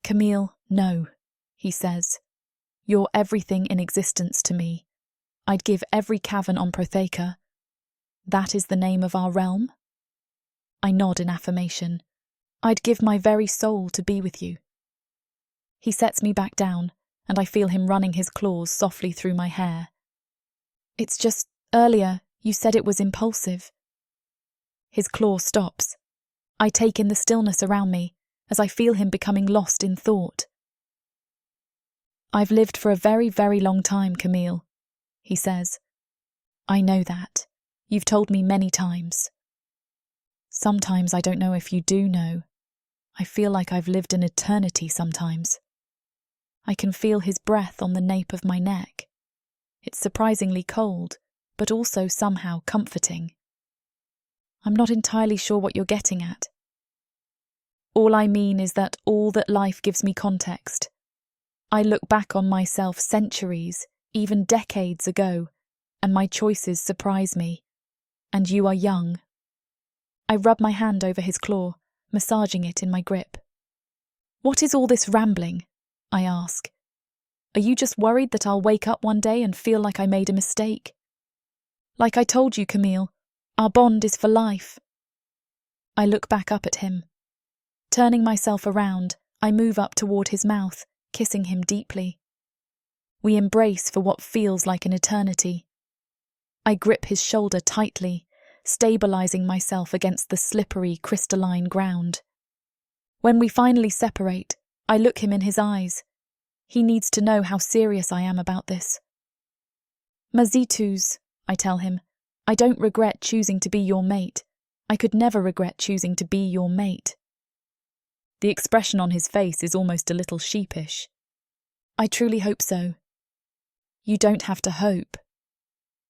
Camille, no, he says. You're everything in existence to me. I'd give every cavern on Protheka. That is the name of our realm? I nod in affirmation. I'd give my very soul to be with you. He sets me back down, and I feel him running his claws softly through my hair. It's just, earlier, you said it was impulsive. His claw stops. I take in the stillness around me, as I feel him becoming lost in thought. I've lived for a very, very long time, Camille, he says. I know that. You've told me many times. Sometimes I don't know if you do know. I feel like I've lived an eternity sometimes. I can feel his breath on the nape of my neck. It's surprisingly cold, but also somehow comforting. I'm not entirely sure what you're getting at. All I mean is that all that life gives me context. I look back on myself centuries, even decades ago, and my choices surprise me. And you are young. I rub my hand over his claw, massaging it in my grip. What is all this rambling? I ask. Are you just worried that I'll wake up one day and feel like I made a mistake? Like I told you, Camille, our bond is for life. I look back up at him. Turning myself around, I move up toward his mouth, kissing him deeply. We embrace for what feels like an eternity. I grip his shoulder tightly, stabilizing myself against the slippery, crystalline ground. When we finally separate, I look him in his eyes. He needs to know how serious I am about this. Mazituz, I tell him, I don't regret choosing to be your mate. I could never regret choosing to be your mate. The expression on his face is almost a little sheepish. I truly hope so. You don't have to hope.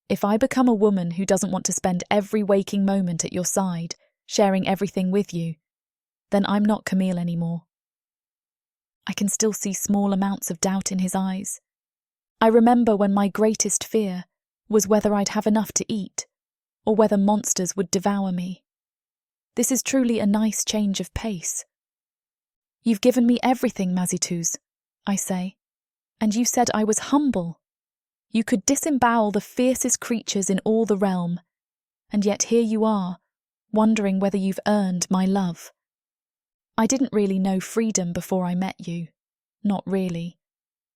If I become a woman who doesn't want to spend every waking moment at your side, sharing everything with you, then I'm not Camille anymore. I can still see small amounts of doubt in his eyes. I remember when my greatest fear was whether I'd have enough to eat, or whether monsters would devour me. This is truly a nice change of pace. You've given me everything, Mazituz, I say, and you said I was humble. You could disembowel the fiercest creatures in all the realm, and yet here you are, wondering whether you've earned my love. I didn't really know freedom before I met you. Not really.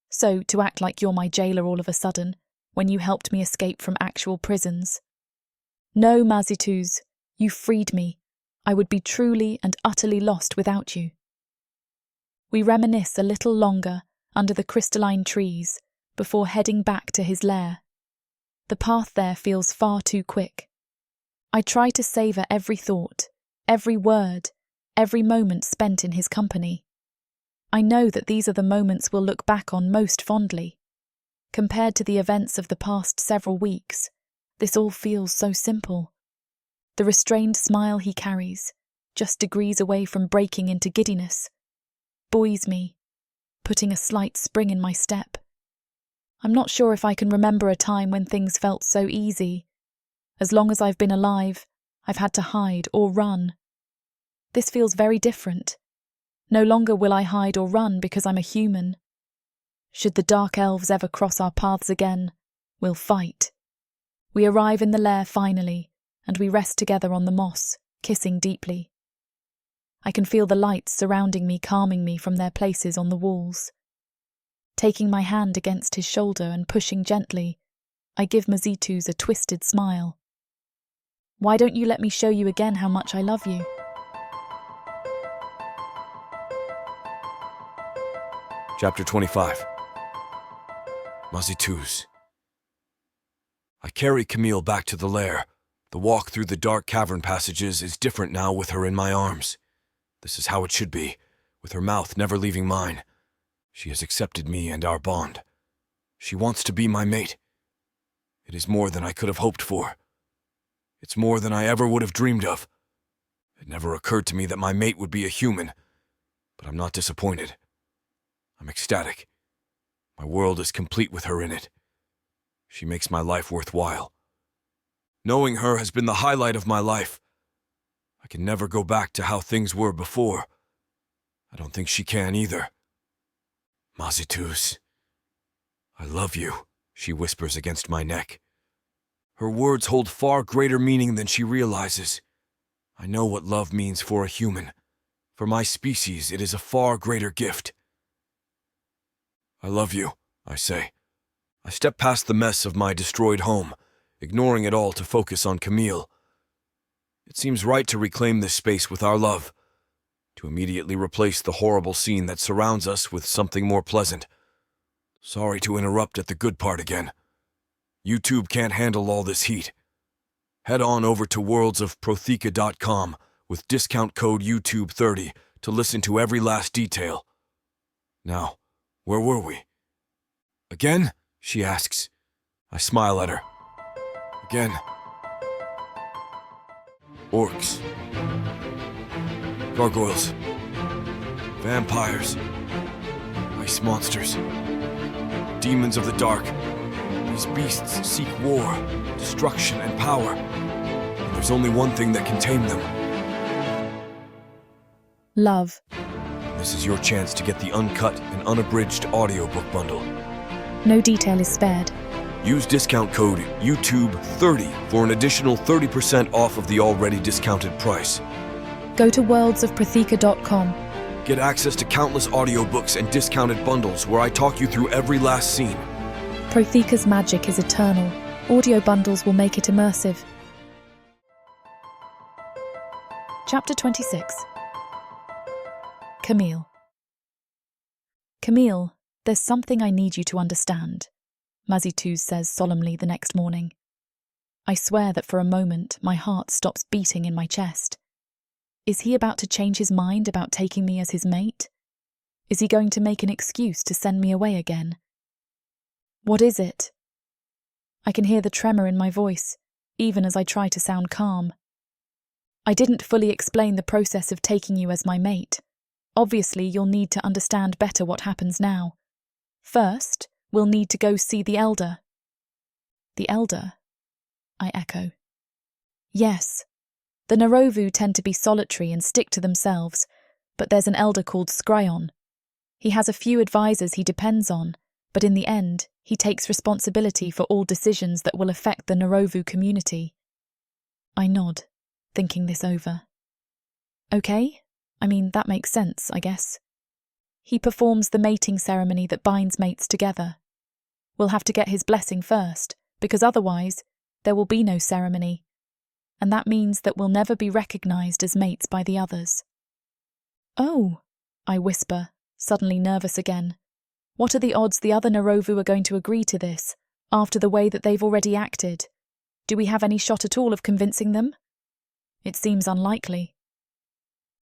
So, to act like you're my jailer all of a sudden, when you helped me escape from actual prisons. No, Mazituz, you freed me. I would be truly and utterly lost without you. We reminisce a little longer under the crystalline trees before heading back to his lair. The path there feels far too quick. I try to savour every thought, every word, every moment spent in his company. I know that these are the moments we'll look back on most fondly. Compared to the events of the past several weeks, this all feels so simple. The restrained smile he carries, just degrees away from breaking into giddiness, buoys me, putting a slight spring in my step. I'm not sure if I can remember a time when things felt so easy. As long as I've been alive, I've had to hide or run. This feels very different. No longer will I hide or run because I'm a human. Should the dark elves ever cross our paths again, we'll fight. We arrive in the lair finally, and we rest together on the moss, kissing deeply. I can feel the lights surrounding me calming me from their places on the walls. Taking my hand against his shoulder and pushing gently, I give Mazituz a twisted smile. Why don't you let me show you again how much I love you? Chapter 25. Mazituz. I carry Camille back to the lair. The walk through the dark cavern passages is different now with her in my arms. This is how it should be, with her mouth never leaving mine. She has accepted me and our bond. She wants to be my mate. It is more than I could have hoped for. It's more than I ever would have dreamed of. It never occurred to me that my mate would be a human, but I'm not disappointed. I'm ecstatic. My world is complete with her in it. She makes my life worthwhile. Knowing her has been the highlight of my life. I can never go back to how things were before. I don't think she can either. Mazituz. I love you, she whispers against my neck. Her words hold far greater meaning than she realizes. I know what love means for a human. For my species, it is a far greater gift. I love you, I say. I step past the mess of my destroyed home, ignoring it all to focus on Camille. It seems right to reclaim this space with our love, to immediately replace the horrible scene that surrounds us with something more pleasant. Sorry to interrupt at the good part again. YouTube can't handle all this heat. Head on over to worldsofprotheka.com with discount code YouTube30 to listen to every last detail. Now, where were we? Again? She asks. I smile at her. Again. Orcs. Gargoyles. Vampires. Ice monsters. Demons of the dark. These beasts seek war, destruction, and power. And there's only one thing that can tame them. Love. This is your chance to get the uncut and unabridged audiobook bundle. No detail is spared. Use discount code YouTube30 for an additional 30% off of the already discounted price. Go to worldsofprotheka.com. Get access to countless audiobooks and discounted bundles where I talk you through every last scene. Protheka's magic is eternal. Audio bundles will make it immersive. Chapter 26. Camille. Camille, there's something I need you to understand, Mazituz says solemnly the next morning. I swear that for a moment my heart stops beating in my chest. Is he about to change his mind about taking me as his mate? Is he going to make an excuse to send me away again? What is it? I can hear the tremor in my voice, even as I try to sound calm. I didn't fully explain the process of taking you as my mate. Obviously, you'll need to understand better what happens now. First, we'll need to go see the elder. The elder? I echo. Yes. The Narovu tend to be solitary and stick to themselves, but there's an elder called Skryon. He has a few advisors he depends on, but in the end, he takes responsibility for all decisions that will affect the Narovu community. I nod, thinking this over. Okay, that makes sense, I guess. He performs the mating ceremony that binds mates together. We'll have to get his blessing first, because otherwise, there will be no ceremony, and that means that we'll never be recognized as mates by the others. Oh, I whisper, suddenly nervous again. What are the odds the other Narovu are going to agree to this, after the way that they've already acted? Do we have any shot at all of convincing them? It seems unlikely.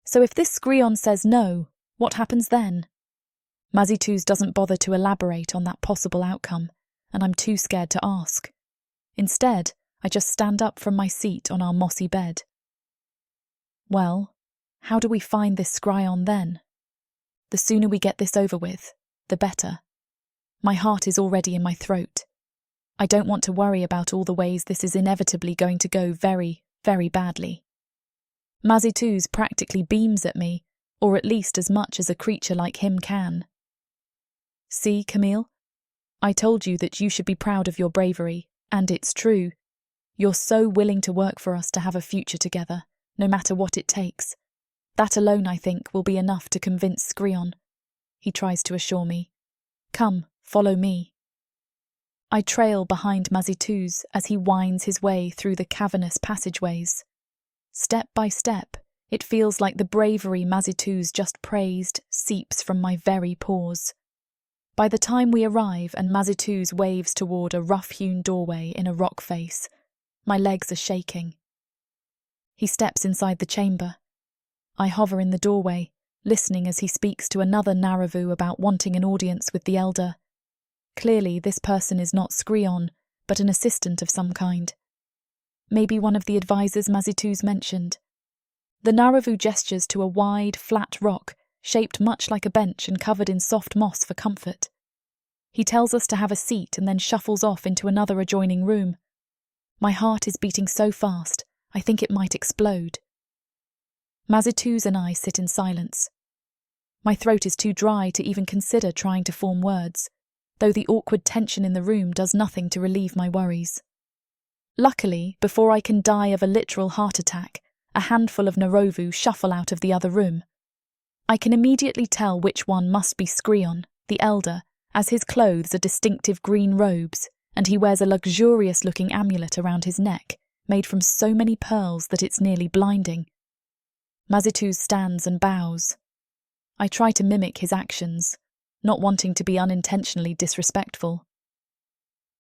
So if this Skryon says no, what happens then? Mazituz doesn't bother to elaborate on that possible outcome, and I'm too scared to ask. Instead, I just stand up from my seat on our mossy bed. Well, how do we find this Skryon then? The sooner we get this over with, the better. My heart is already in my throat. I don't want to worry about all the ways this is inevitably going to go very, very badly. Mazituz practically beams at me, or at least as much as a creature like him can. See, Camille? I told you that you should be proud of your bravery, and it's true. You're so willing to work for us to have a future together, no matter what it takes. That alone, I think, will be enough to convince Skryon. He tries to assure me. Come, follow me. I trail behind Mazituz as he winds his way through the cavernous passageways. Step by step, it feels like the bravery Mazituz just praised seeps from my very pores. By the time we arrive and Mazituz waves toward a rough-hewn doorway in a rock face, my legs are shaking. He steps inside the chamber. I hover in the doorway, listening as he speaks to another Narovu about wanting an audience with the elder. Clearly, this person is not Skryon, but an assistant of some kind. Maybe one of the advisors Mazituz mentioned. The Narovu gestures to a wide, flat rock, shaped much like a bench and covered in soft moss for comfort. He tells us to have a seat and then shuffles off into another adjoining room. My heart is beating so fast, I think it might explode. Mazituz and I sit in silence. My throat is too dry to even consider trying to form words, though the awkward tension in the room does nothing to relieve my worries. Luckily, before I can die of a literal heart attack, a handful of Narovu shuffle out of the other room. I can immediately tell which one must be Skryon, the elder, as his clothes are distinctive green robes, and he wears a luxurious-looking amulet around his neck, made from so many pearls that it's nearly blinding. Mazituz stands and bows. I try to mimic his actions, not wanting to be unintentionally disrespectful.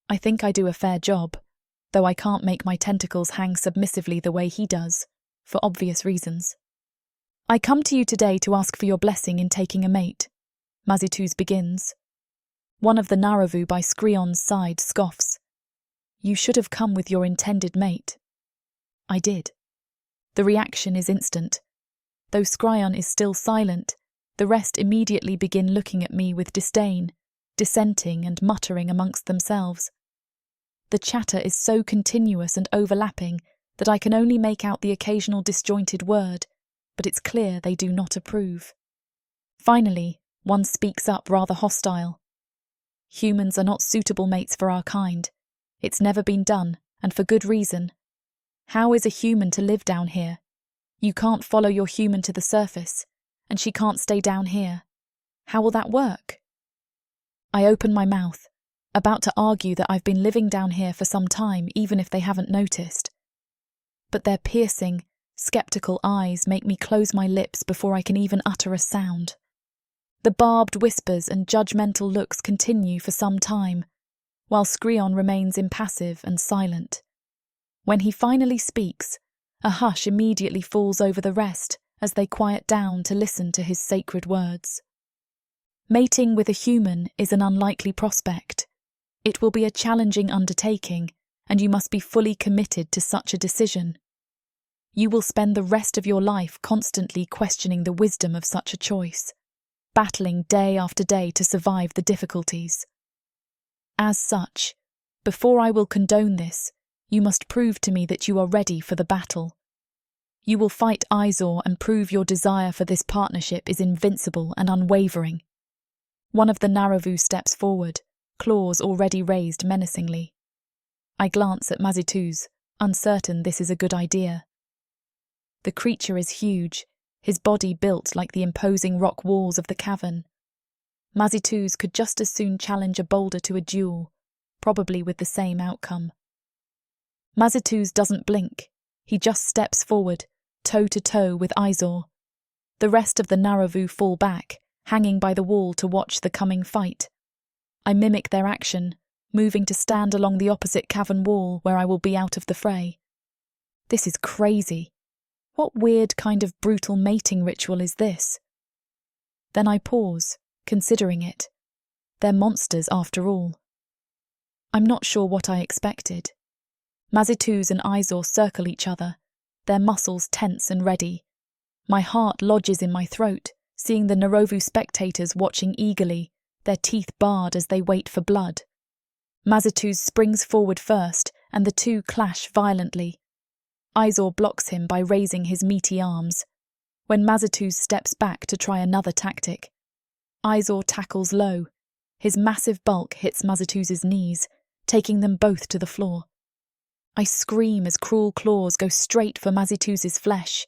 I think I do a fair job, though I can't make my tentacles hang submissively the way he does, for obvious reasons. I come to you today to ask for your blessing in taking a mate, Mazituz begins. One of the Narovu by Skryon's side scoffs. You should have come with your intended mate. I did. The reaction is instant. Though Skryon is still silent, the rest immediately begin looking at me with disdain, dissenting and muttering amongst themselves. The chatter is so continuous and overlapping that I can only make out the occasional disjointed word, but it's clear they do not approve. Finally, one speaks up rather hostile. Humans are not suitable mates for our kind. It's never been done, and for good reason. How is a human to live down here? You can't follow your human to the surface, and she can't stay down here. How will that work? I open my mouth, about to argue that I've been living down here for some time even if they haven't noticed. But their piercing, sceptical eyes make me close my lips before I can even utter a sound. The barbed whispers and judgmental looks continue for some time, while Skryon remains impassive and silent. When he finally speaks, a hush immediately falls over the rest as they quiet down to listen to his sacred words. Mating with a human is an unlikely prospect. It will be a challenging undertaking, and you must be fully committed to such a decision. You will spend the rest of your life constantly questioning the wisdom of such a choice, battling day after day to survive the difficulties. As such, before I will condone this, you must prove to me that you are ready for the battle. You will fight Izor and prove your desire for this partnership is invincible and unwavering. One of the Naravu steps forward, claws already raised menacingly. I glance at Mazituz, uncertain this is a good idea. The creature is huge, his body built like the imposing rock walls of the cavern. Mazituz could just as soon challenge a boulder to a duel, probably with the same outcome. Mazituz doesn't blink. He just steps forward, toe to toe with Izor. The rest of the Naravu fall back, hanging by the wall to watch the coming fight. I mimic their action, moving to stand along the opposite cavern wall where I will be out of the fray. This is crazy. What weird kind of brutal mating ritual is this? Then I pause, considering it. They're monsters after all. I'm not sure what I expected. Mazituz and Izor circle each other, their muscles tense and ready. My heart lodges in my throat, seeing the Naravu spectators watching eagerly, their teeth bared as they wait for blood. Mazituz springs forward first, and the two clash violently. Izor blocks him by raising his meaty arms. When Mazituz steps back to try another tactic, Izor tackles low. His massive bulk hits Mazituz's knees, taking them both to the floor. I scream as cruel claws go straight for Mazituz's flesh.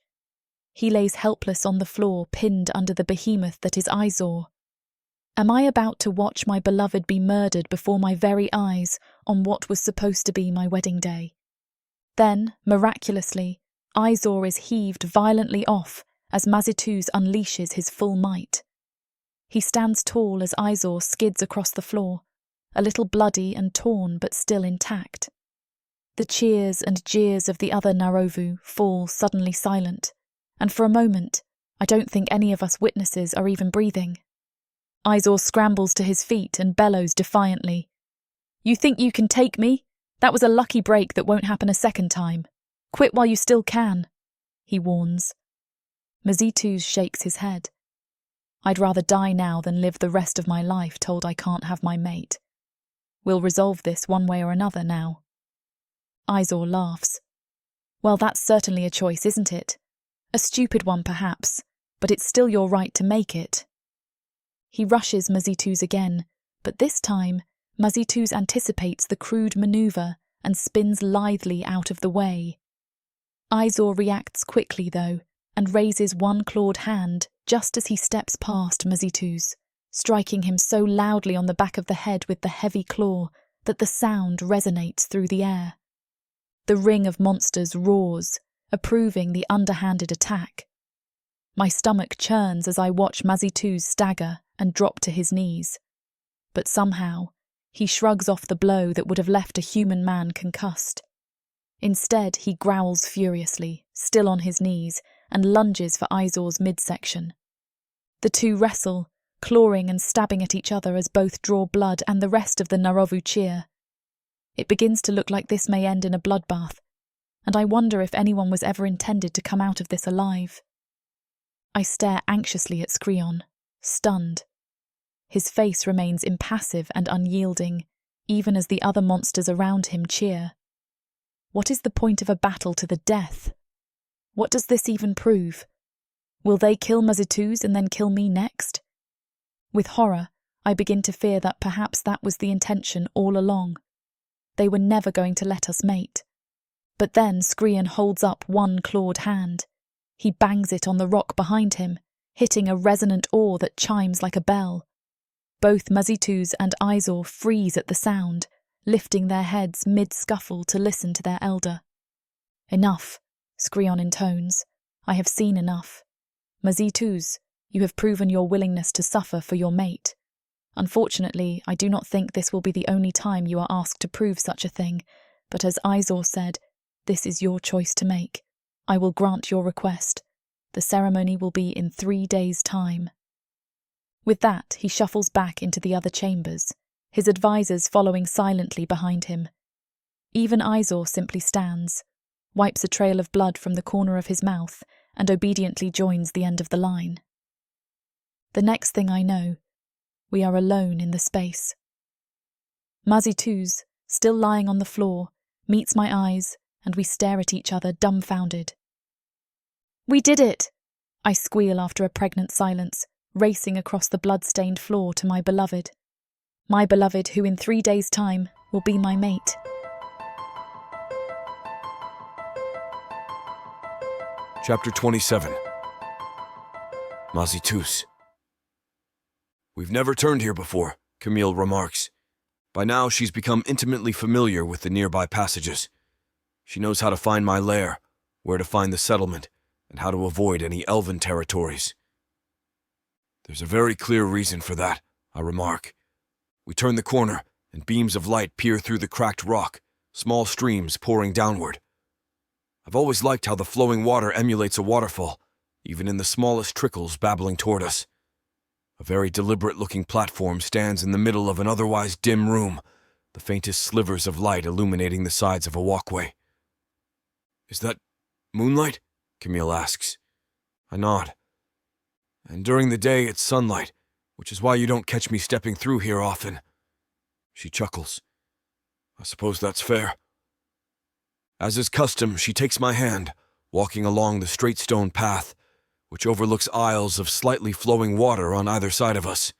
He lays helpless on the floor, pinned under the behemoth that is Izor. Am I about to watch my beloved be murdered before my very eyes on what was supposed to be my wedding day? Then, miraculously, Izor is heaved violently off as Mazituz unleashes his full might. He stands tall as Izor skids across the floor, a little bloody and torn but still intact. The cheers and jeers of the other Naravu fall suddenly silent, and for a moment, I don't think any of us witnesses are even breathing. Izor scrambles to his feet and bellows defiantly. "You think you can take me? That was a lucky break that won't happen a second time. Quit while you still can," he warns. Mazituz shakes his head. "I'd rather die now than live the rest of my life told I can't have my mate. We'll resolve this one way or another now." Izor laughs. "Well, that's certainly a choice, isn't it? A stupid one, perhaps, but it's still your right to make it." He rushes Mazituz again, but this time, Mazituz anticipates the crude maneuver and spins lithely out of the way. Izor reacts quickly, though, and raises one clawed hand just as he steps past Mazituz, striking him so loudly on the back of the head with the heavy claw that the sound resonates through the air. The ring of monsters roars, approving the underhanded attack. My stomach churns as I watch Mazituz stagger and drop to his knees. But somehow, he shrugs off the blow that would have left a human man concussed. Instead, he growls furiously, still on his knees, and lunges for Izor's midsection. The two wrestle, clawing and stabbing at each other as both draw blood and the rest of the Naravu cheer. It begins to look like this may end in a bloodbath, and I wonder if anyone was ever intended to come out of this alive. I stare anxiously at Skrion, stunned. His face remains impassive and unyielding, even as the other monsters around him cheer. What is the point of a battle to the death? What does this even prove? Will they kill Mazituz and then kill me next? With horror, I begin to fear that perhaps that was the intention all along. They were never going to let us mate. But then Skrion holds up one clawed hand. He bangs it on the rock behind him, hitting a resonant oar that chimes like a bell. Both Mazituz and Izor freeze at the sound, lifting their heads mid-scuffle to listen to their elder. "Enough," Skrion intones. "I have seen enough. Mazituz, you have proven your willingness to suffer for your mate. Unfortunately, I do not think this will be the only time you are asked to prove such a thing, but as Izor said, This is your choice to make. I will grant your request. The ceremony will be in 3 days' time." With that, he shuffles back into the other chambers, his advisors following silently behind him. Even Izor simply stands, wipes a trail of blood from the corner of his mouth, and obediently joins the end of the line. The next thing I know, we are alone in the space. Mazituz, still lying on the floor, meets my eyes, and we stare at each other dumbfounded. "We did it!" I squeal after a pregnant silence, racing across the blood-stained floor to my beloved. My beloved who in 3 days' time will be my mate. Chapter 27. Mazituz. "We've never turned here before," Camille remarks. By now she's become intimately familiar with the nearby passages. She knows how to find my lair, where to find the settlement, and how to avoid any elven territories. "There's a very clear reason for that," I remark. We turn the corner, and beams of light peer through the cracked rock, small streams pouring downward. I've always liked how the flowing water emulates a waterfall, even in the smallest trickles babbling toward us. A very deliberate-looking platform stands in the middle of an otherwise dim room, the faintest slivers of light illuminating the sides of a walkway. "Is that moonlight?" Camille asks. I nod. "And during the day it's sunlight, which is why you don't catch me stepping through here often." She chuckles. "I suppose that's fair." As is custom, she takes my hand, walking along the straight stone path, which overlooks aisles of slightly flowing water on either side of us.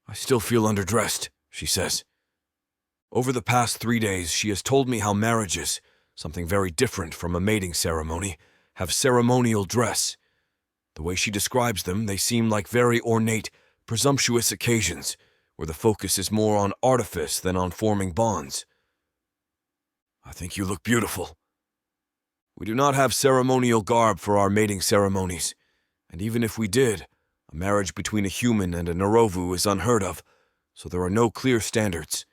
"I still feel underdressed," she says. Over the past 3 days, she has told me how marriages, something very different from a mating ceremony, have ceremonial dress. The way she describes them, they seem like very ornate, presumptuous occasions, where the focus is more on artifice than on forming bonds. "I think you look beautiful." We do not have ceremonial garb for our mating ceremonies, and even if we did, a marriage between a human and a Narovu is unheard of, so there are no clear standards.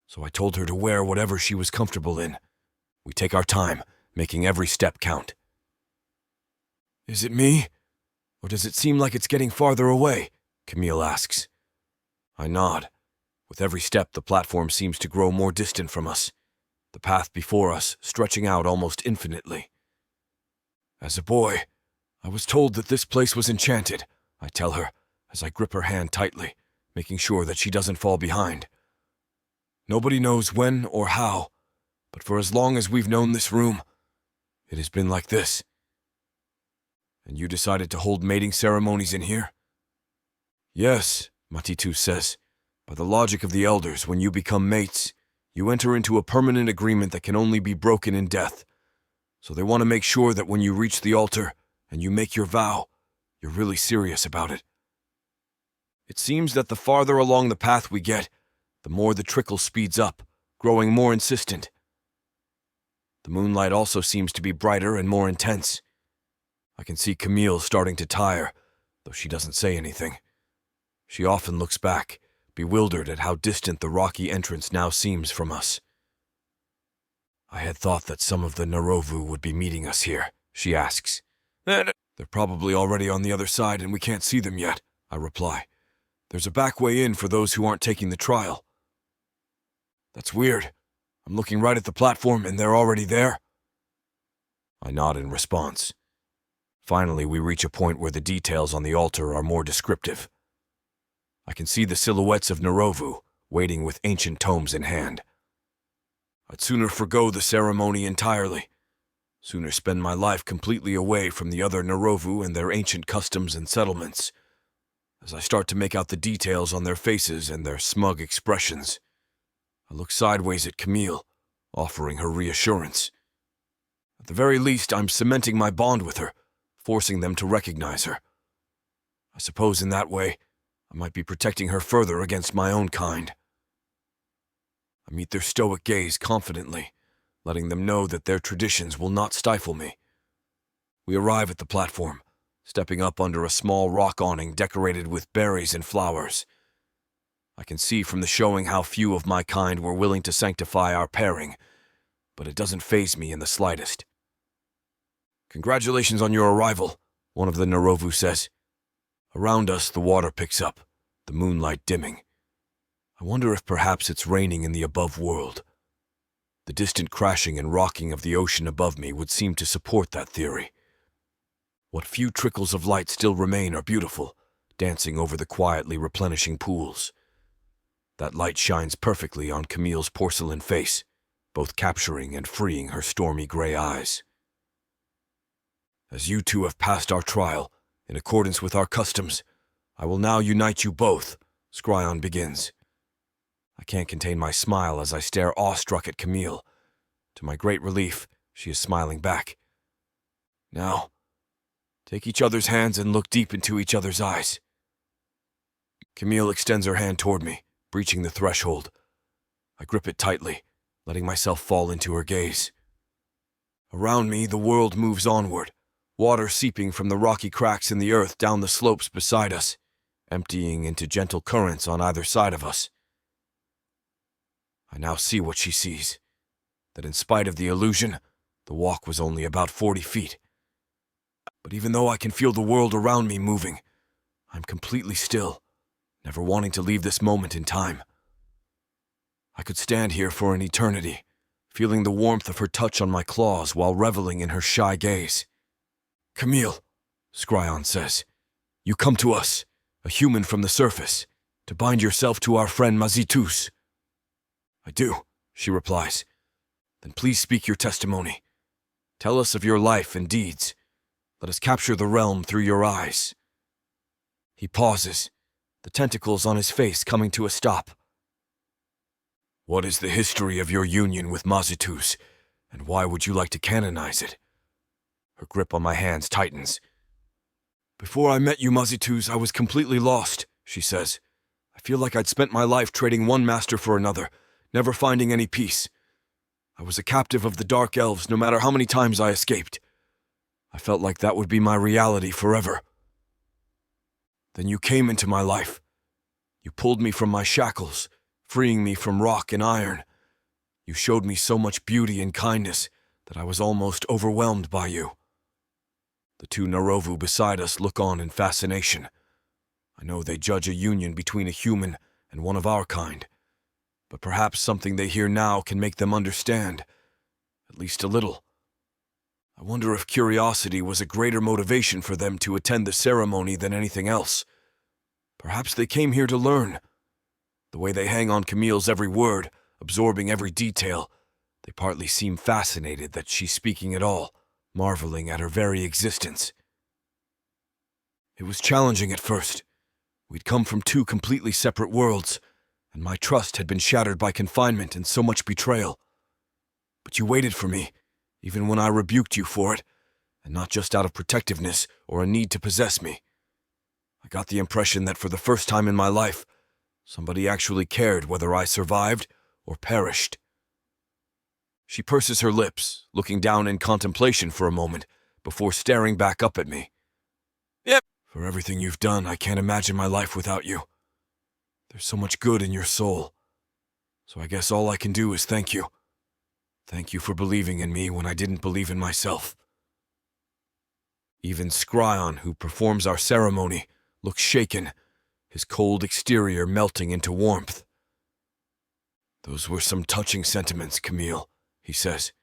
So I told her to wear whatever she was comfortable in. We take our time, making every step count. "Is it me? Or does it seem like it's getting farther away?" Camille asks. I nod. With every step, the platform seems to grow more distant from us, the path before us stretching out almost infinitely. "As a boy, I was told that this place was enchanted," I tell her, as I grip her hand tightly, making sure that she doesn't fall behind. "Nobody knows when or how, but for as long as we've known this room, it has been like this." "And you decided to hold mating ceremonies in here?" "Yes," Mazituz says. "By the logic of the elders, when you become mates, you enter into a permanent agreement that can only be broken in death. So they want to make sure that when you reach the altar and you make your vow, you're really serious about it. It seems that the farther along the path we get, the more the trickle speeds up, growing more insistent. The moonlight also seems to be brighter and more intense. I can see Camille starting to tire, though she doesn't say anything. She often looks back, bewildered at how distant the rocky entrance now seems from us. "I had thought that some of the Narovu would be meeting us here," she asks. "They're probably already on the other side and we can't see them yet," I reply. "There's a back way in for those who aren't taking the trial." "That's weird. I'm looking right at the platform and they're already there." I nod in response. Finally, we reach a point where the details on the altar are more descriptive. I can see the silhouettes of Narovu, waiting with ancient tomes in hand. I'd sooner forgo the ceremony entirely, sooner spend my life completely away from the other Narovu and their ancient customs and settlements. As I start to make out the details on their faces and their smug expressions, I look sideways at Camille, offering her reassurance. At the very least, I'm cementing my bond with her, forcing them to recognize her. I suppose in that way, I might be protecting her further against my own kind. I meet their stoic gaze confidently, letting them know that their traditions will not stifle me. We arrive at the platform, stepping up under a small rock awning decorated with berries and flowers. I can see from the showing how few of my kind were willing to sanctify our pairing, but it doesn't faze me in the slightest. "Congratulations on your arrival," one of the Narovu says. Around us, the water picks up, the moonlight dimming. I wonder if perhaps it's raining in the above world. The distant crashing and rocking of the ocean above me would seem to support that theory. What few trickles of light still remain are beautiful, dancing over the quietly replenishing pools. That light shines perfectly on Camille's porcelain face, both capturing and freeing her stormy gray eyes. "As you two have passed our trial, in accordance with our customs, I will now unite you both," Skryon begins. I can't contain my smile as I stare awestruck at Camille. To my great relief, she is smiling back. "Now, take each other's hands and look deep into each other's eyes." Camille extends her hand toward me, breaching the threshold. I grip it tightly, letting myself fall into her gaze. Around me, the world moves onward, water seeping from the rocky cracks in the earth down the slopes beside us, emptying into gentle currents on either side of us. I now see what she sees, that in spite of the illusion, the walk was only about 40 feet. But even though I can feel the world around me moving, I'm completely still, never wanting to leave this moment in time. I could stand here for an eternity, feeling the warmth of her touch on my claws while reveling in her shy gaze. "Camille," Skryon says, "you come to us, a human from the surface, to bind yourself to our friend Mazituz." "I do," she replies. "Then please speak your testimony. Tell us of your life and deeds. Let us capture the realm through your eyes." He pauses, the tentacles on his face coming to a stop. "What is the history of your union with Mazituz, and why would you like to canonize it?" Her grip on my hands tightens. "Before I met you, Mazituz, I was completely lost," she says. "I feel like I'd spent my life trading one master for another, never finding any peace. I was a captive of the dark elves no matter how many times I escaped. I felt like that would be my reality forever. Then you came into my life. You pulled me from my shackles, freeing me from rock and iron. You showed me so much beauty and kindness that I was almost overwhelmed by you." The two Narovu beside us look on in fascination. I know they judge a union between a human and one of our kind, but perhaps something they hear now can make them understand, at least a little. I wonder if curiosity was a greater motivation for them to attend the ceremony than anything else. Perhaps they came here to learn. The way they hang on Camille's every word, absorbing every detail, they partly seem fascinated that she's speaking at all, marveling at her very existence. It was challenging at first. We'd come from two completely separate worlds, and my trust had been shattered by confinement and so much betrayal. But you waited for me, even when I rebuked you for it, and not just out of protectiveness or a need to possess me. I got the impression that for the first time in my life, somebody actually cared whether I survived or perished. She purses her lips, looking down in contemplation for a moment, before staring back up at me. "Yep. For everything you've done, I can't imagine my life without you. There's so much good in your soul. So I guess all I can do is thank you. Thank you for believing in me when I didn't believe in myself." Even Skryon, who performs our ceremony, looks shaken, his cold exterior melting into warmth. "Those were some touching sentiments, Camille," he says.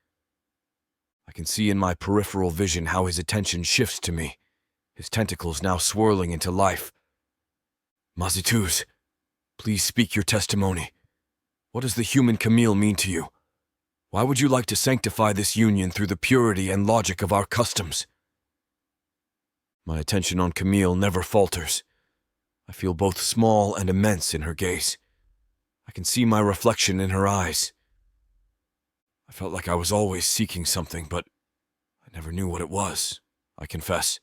I can see in my peripheral vision how his attention shifts to me, his tentacles now swirling into life. "Mazituz, please speak your testimony. What does the human Camille mean to you? Why would you like to sanctify this union through the purity and logic of our customs?" My attention on Camille never falters. I feel both small and immense in her gaze. I can see my reflection in her eyes. I felt like I was always seeking something, but I never knew what it was, I confess.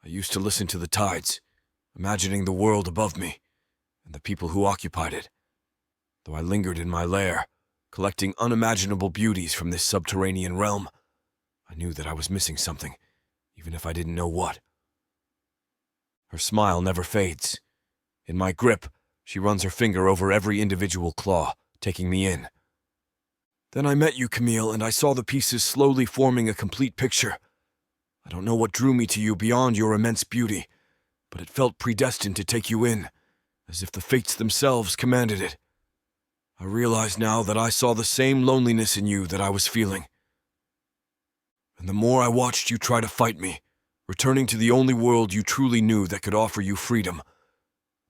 I used to listen to the tides, imagining the world above me and the people who occupied it. Though I lingered in my lair, collecting unimaginable beauties from this subterranean realm, I knew that I was missing something, even if I didn't know what. Her smile never fades. In my grip, she runs her finger over every individual claw, taking me in. Then I met you, Camille, and I saw the pieces slowly forming a complete picture. I don't know what drew me to you beyond your immense beauty, but it felt predestined to take you in, as if the fates themselves commanded it. I realize now that I saw the same loneliness in you that I was feeling. And the more I watched you try to fight me, returning to the only world you truly knew that could offer you freedom,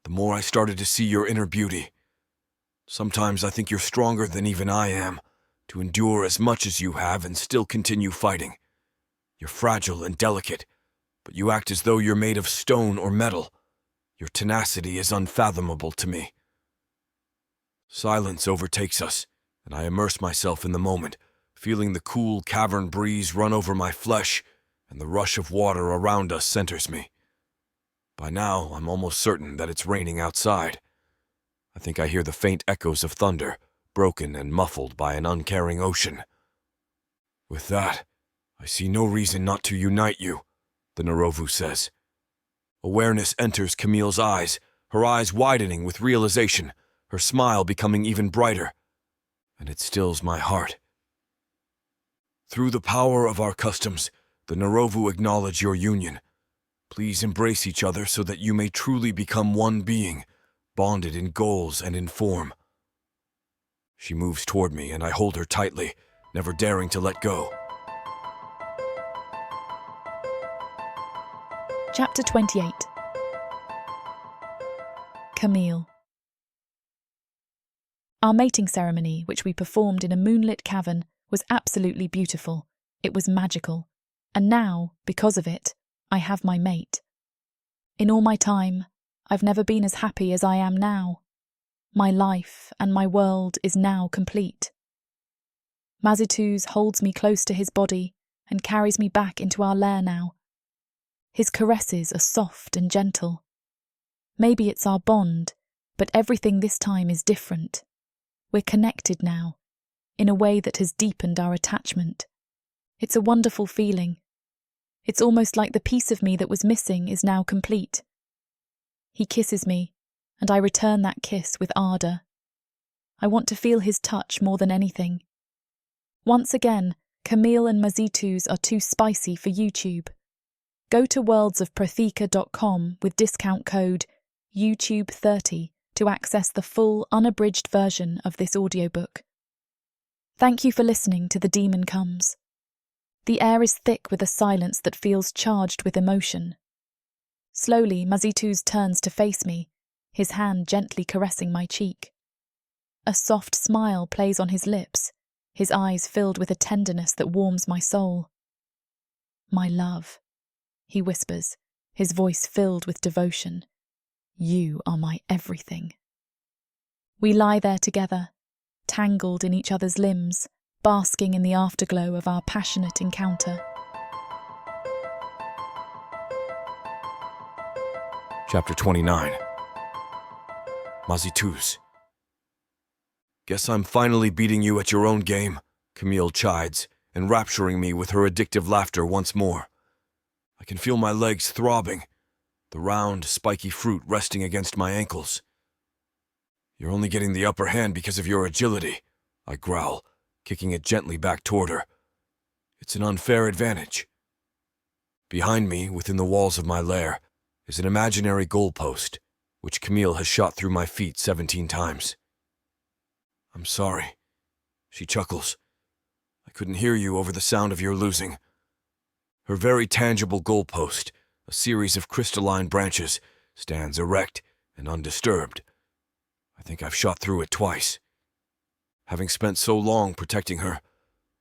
the more I started to see your inner beauty. Sometimes I think you're stronger than even I am, to endure as much as you have and still continue fighting. You're fragile and delicate, but you act as though you're made of stone or metal. Your tenacity is unfathomable to me. Silence overtakes us, and I immerse myself in the moment, feeling the cool cavern breeze run over my flesh, and the rush of water around us centers me. By now, I'm almost certain that it's raining outside. I think I hear the faint echoes of thunder, broken and muffled by an uncaring ocean. With that, I see no reason not to unite you, the Narovu says. Awareness enters Camille's eyes, her eyes widening with realization, her smile becoming even brighter, and it stills my heart. Through the power of our customs, the Narovu acknowledge your union. Please embrace each other so that you may truly become one being, bonded in goals and in form. She moves toward me, and I hold her tightly, never daring to let go. Chapter 28. Camille. Our mating ceremony, which we performed in a moonlit cavern, was absolutely beautiful. It was magical. And now, because of it, I have my mate. In all my time, I've never been as happy as I am now. My life and my world is now complete. Mazituz holds me close to his body and carries me back into our lair now. His caresses are soft and gentle. Maybe it's our bond, but everything this time is different. We're connected now, in a way that has deepened our attachment. It's a wonderful feeling. It's almost like the piece of me that was missing is now complete. He kisses me, and I return that kiss with ardour. I want to feel his touch more than anything. Once again, Camille and Mazituz are too spicy for YouTube. Go to worldsofprotheka.com with discount code YouTube30 to access the full unabridged version of this audiobook. Thank you for listening to The Demon Comes. The air is thick with a silence that feels charged with emotion. Slowly, Mazituz turns to face me, his hand gently caressing my cheek. A soft smile plays on his lips, his eyes filled with a tenderness that warms my soul. My love, he whispers, his voice filled with devotion. You are my everything. We lie there together, tangled in each other's limbs, basking in the afterglow of our passionate encounter. Chapter 29. Mazituz. Guess I'm finally beating you at your own game, Camille chides, enrapturing me with her addictive laughter once more. I can feel my legs throbbing, the round, spiky fruit resting against my ankles. You're only getting the upper hand because of your agility, I growl, kicking it gently back toward her. It's an unfair advantage. Behind me, within the walls of my lair, is an imaginary goalpost, which Camille has shot through my feet 17 times. I'm sorry, she chuckles. I couldn't hear you over the sound of your losing. Her very tangible goalpost, a series of crystalline branches, stands erect and undisturbed. I think I've shot through it twice. Having spent so long protecting her,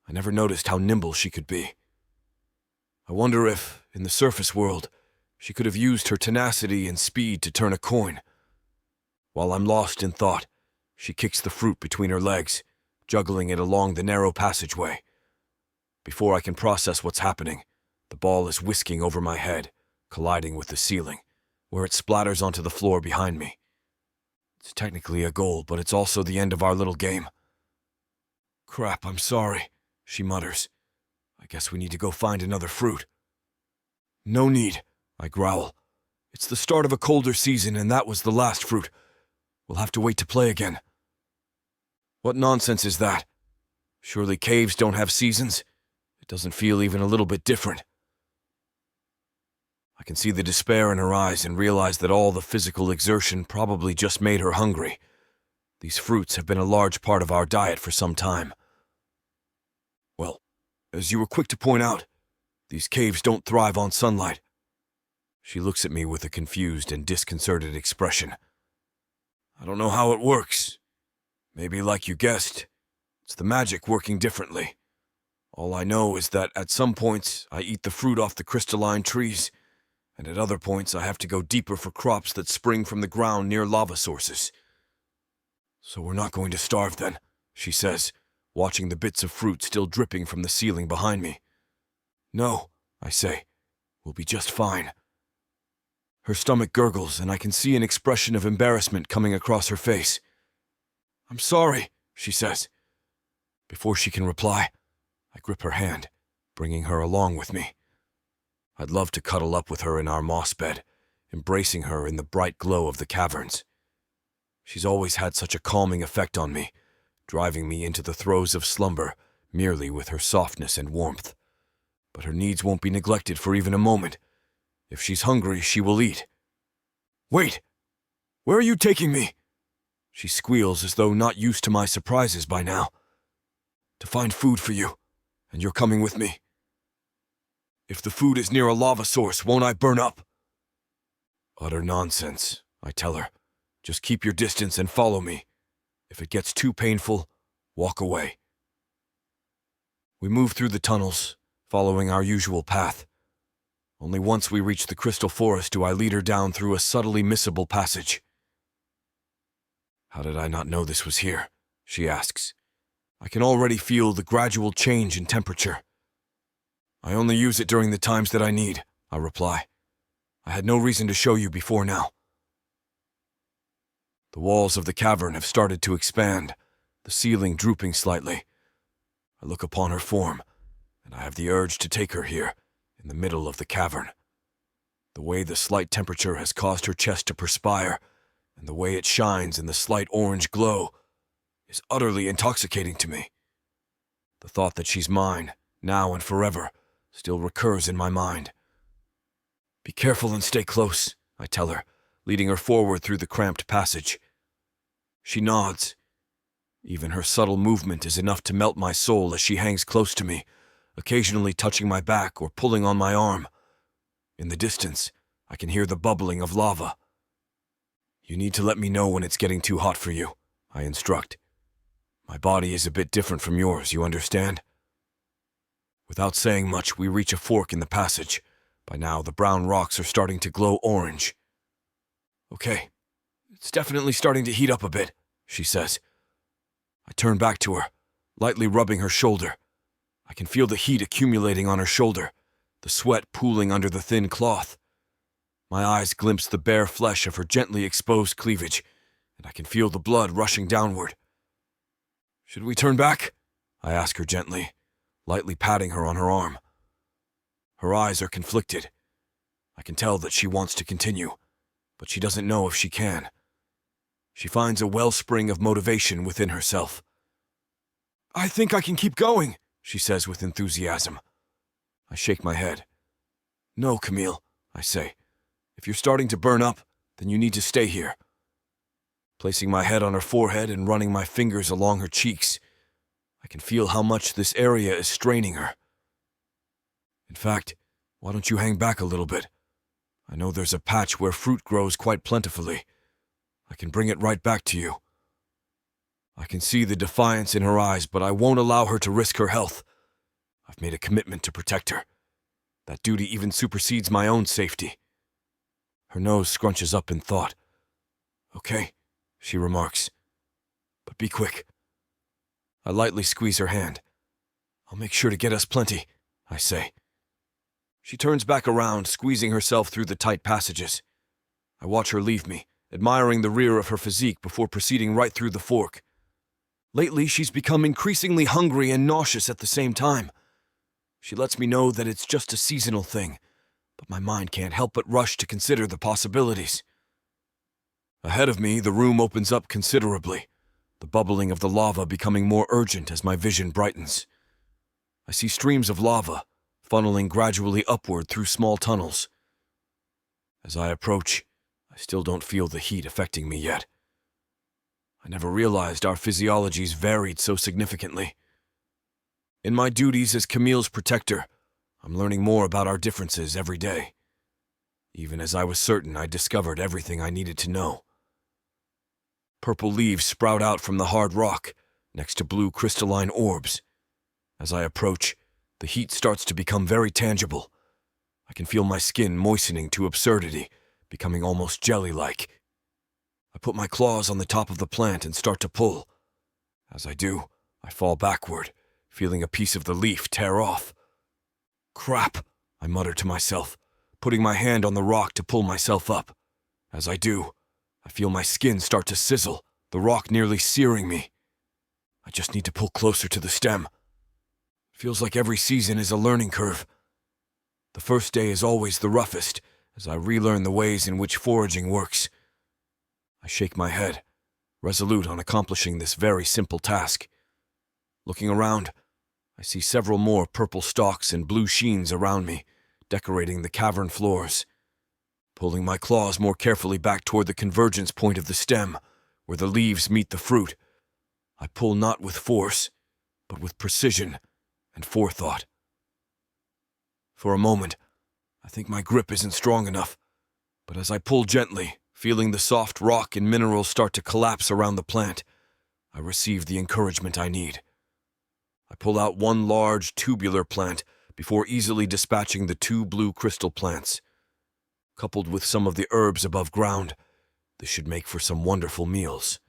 I never noticed how nimble she could be. I wonder if, in the surface world, she could have used her tenacity and speed to turn a coin. While I'm lost in thought, she kicks the fruit between her legs, juggling it along the narrow passageway. Before I can process what's happening, the ball is whisking over my head, colliding with the ceiling, where it splatters onto the floor behind me. It's technically a goal, but it's also the end of our little game. Crap, I'm sorry, she mutters. I guess we need to go find another fruit. No need, I growl. It's the start of a colder season, and that was the last fruit. We'll have to wait to play again. What nonsense is that? Surely caves don't have seasons? It doesn't feel even a little bit different. I can see the despair in her eyes and realize that all the physical exertion probably just made her hungry. These fruits have been a large part of our diet for some time. Well, as you were quick to point out, these caves don't thrive on sunlight. She looks at me with a confused and disconcerted expression. I don't know how it works. Maybe like you guessed, it's the magic working differently. All I know is that at some points I eat the fruit off the crystalline trees, and at other points I have to go deeper for crops that spring from the ground near lava sources. So we're not going to starve then, she says, watching the bits of fruit still dripping from the ceiling behind me. No, I say, we'll be just fine. Her stomach gurgles, and I can see an expression of embarrassment coming across her face. I'm sorry, she says. Before she can reply, I grip her hand, bringing her along with me. I'd love to cuddle up with her in our moss bed, embracing her in the bright glow of the caverns. She's always had such a calming effect on me, driving me into the throes of slumber merely with her softness and warmth. But her needs won't be neglected for even a moment. If she's hungry, she will eat. Wait! Where are you taking me? She squeals as though not used to my surprises by now. To find food for you, and you're coming with me. If the food is near a lava source, won't I burn up? Utter nonsense, I tell her. Just keep your distance and follow me. If it gets too painful, walk away. We move through the tunnels, following our usual path. Only once we reach the crystal forest do I lead her down through a subtly missable passage. How did I not know this was here? She asks. I can already feel the gradual change in temperature. I only use it during the times that I need, I reply. I had no reason to show you before now. The walls of the cavern have started to expand, the ceiling drooping slightly. I look upon her form, and I have the urge to take her here, in the middle of the cavern. The way the slight temperature has caused her chest to perspire, and the way it shines in the slight orange glow, is utterly intoxicating to me. The thought that she's mine, now and forever, still recurs in my mind. Be careful and stay close, I tell her, leading her forward through the cramped passage. She nods. Even her subtle movement is enough to melt my soul as she hangs close to me, occasionally touching my back or pulling on my arm. In the distance, I can hear the bubbling of lava. You need to let me know when it's getting too hot for you, I instruct. My body is a bit different from yours, you understand? Without saying much, we reach a fork in the passage. By now, the brown rocks are starting to glow orange. Okay, it's definitely starting to heat up a bit, she says. I turn back to her, lightly rubbing her shoulder. I can feel the heat accumulating on her shoulder, the sweat pooling under the thin cloth. My eyes glimpse the bare flesh of her gently exposed cleavage, and I can feel the blood rushing downward. Should we turn back? I ask her gently, lightly patting her on her arm. Her eyes are conflicted. I can tell that she wants to continue, but she doesn't know if she can. She finds a wellspring of motivation within herself. I think I can keep going, she says with enthusiasm. I shake my head. No, Camille, I say. If you're starting to burn up, then you need to stay here. Placing my head on her forehead and running my fingers along her cheeks, I can feel how much this area is straining her. In fact, why don't you hang back a little bit? I know there's a patch where fruit grows quite plentifully. I can bring it right back to you. I can see the defiance in her eyes, but I won't allow her to risk her health. I've made a commitment to protect her. That duty even supersedes my own safety. Her nose scrunches up in thought. Okay, she remarks. But be quick. I lightly squeeze her hand. I'll make sure to get us plenty, I say. She turns back around, squeezing herself through the tight passages. I watch her leave me, admiring the rear of her physique before proceeding right through the fork. Lately, she's become increasingly hungry and nauseous at the same time. She lets me know that it's just a seasonal thing, but my mind can't help but rush to consider the possibilities. Ahead of me, the room opens up considerably. the bubbling of the lava becoming more urgent as my vision brightens. I see streams of lava, funneling gradually upward through small tunnels. As I approach, I still don't feel the heat affecting me yet. I never realized our physiologies varied so significantly. In my duties as Camille's protector, I'm learning more about our differences every day, even as I was certain I'd discovered everything I needed to know. Purple leaves sprout out from the hard rock, next to blue crystalline orbs. As I approach, the heat starts to become very tangible. I can feel my skin moistening to absurdity, becoming almost jelly-like. I put my claws on the top of the plant and start to pull. As I do, I fall backward, feeling a piece of the leaf tear off. Crap, I mutter to myself, putting my hand on the rock to pull myself up. As I do, I feel my skin start to sizzle, the rock nearly searing me. I just need to pull closer to the stem. It feels like every season is a learning curve. The first day is always the roughest, as I relearn the ways in which foraging works. I shake my head, resolute on accomplishing this very simple task. Looking around, I see several more purple stalks and blue sheens around me, decorating the cavern floors. Pulling my claws more carefully back toward the convergence point of the stem, where the leaves meet the fruit, I pull not with force, but with precision and forethought. For a moment, I think my grip isn't strong enough, but as I pull gently, feeling the soft rock and minerals start to collapse around the plant, I receive the encouragement I need. I pull out one large, tubular plant before easily dispatching the 2 blue crystal plants. Coupled with some of the herbs above ground, this should make for some wonderful meals.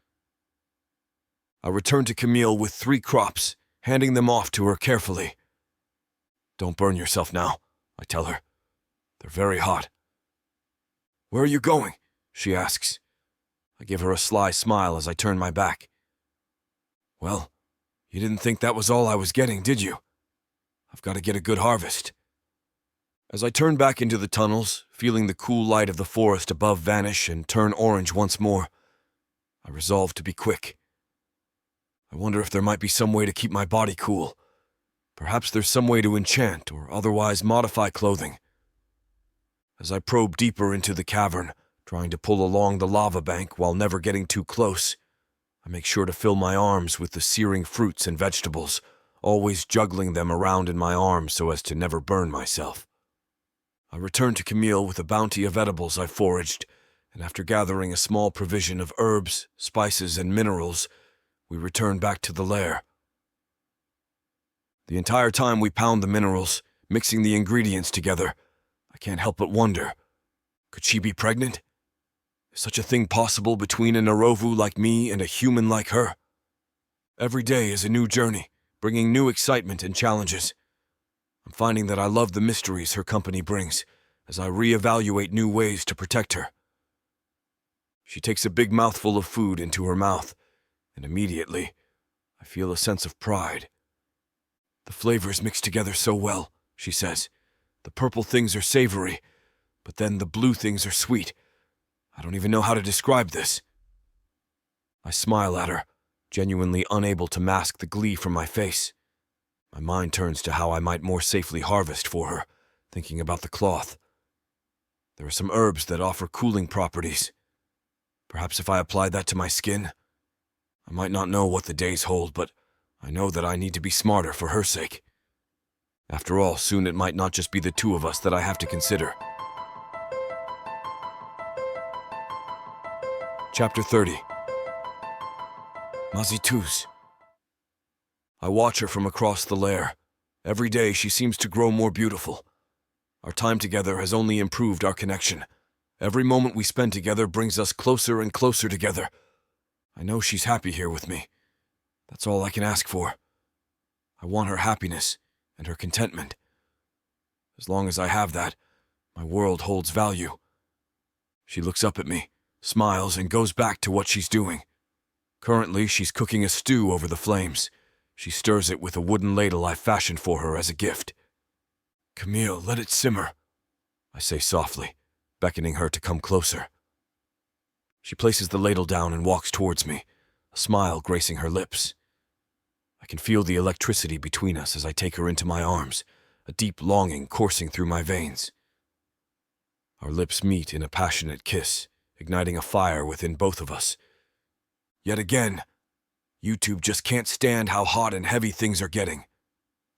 I return to Camille with 3 crops, handing them off to her carefully. "Don't burn yourself now," I tell her. "They're very hot." "Where are you going?" she asks. I give her a sly smile as I turn my back. "Well, you didn't think that was all I was getting, did you? I've got to get a good harvest." As I turn back into the tunnels, feeling the cool light of the forest above vanish and turn orange once more, I resolve to be quick. I wonder if there might be some way to keep my body cool. Perhaps there's some way to enchant or otherwise modify clothing. As I probe deeper into the cavern, trying to pull along the lava bank while never getting too close, I make sure to fill my arms with the searing fruits and vegetables, always juggling them around in my arms so as to never burn myself. I return to Camille with a bounty of edibles I foraged, and after gathering a small provision of herbs, spices, and minerals, we return back to the lair. The entire time we pound the minerals, mixing the ingredients together, I can't help but wonder, could she be pregnant? Is such a thing possible between an Arovu like me and a human like her? Every day is a new journey, bringing new excitement and challenges. I'm finding that I love the mysteries her company brings, as I reevaluate new ways to protect her. She takes a big mouthful of food into her mouth, and immediately, I feel a sense of pride. "The flavors mix together so well," she says. "The purple things are savory, but then the blue things are sweet. I don't even know how to describe this." I smile at her, genuinely unable to mask the glee from my face. My mind turns to how I might more safely harvest for her, thinking about the cloth. There are some herbs that offer cooling properties. Perhaps if I applied that to my skin, I might not know what the days hold, but I know that I need to be smarter for her sake. After all, soon it might not just be the 2 of us that I have to consider. Chapter 30. Mazituz. I watch her from across the lair. Every day she seems to grow more beautiful. Our time together has only improved our connection. Every moment we spend together brings us closer and closer together. I know she's happy here with me. That's all I can ask for. I want her happiness and her contentment. As long as I have that, my world holds value. She looks up at me, smiles, and goes back to what she's doing. Currently, she's cooking a stew over the flames. She stirs it with a wooden ladle I fashioned for her as a gift. "Camille, let it simmer," I say softly, beckoning her to come closer. She places the ladle down and walks towards me, a smile gracing her lips. I can feel the electricity between us as I take her into my arms, a deep longing coursing through my veins. Our lips meet in a passionate kiss, igniting a fire within both of us. Yet again, YouTube just can't stand how hot and heavy things are getting.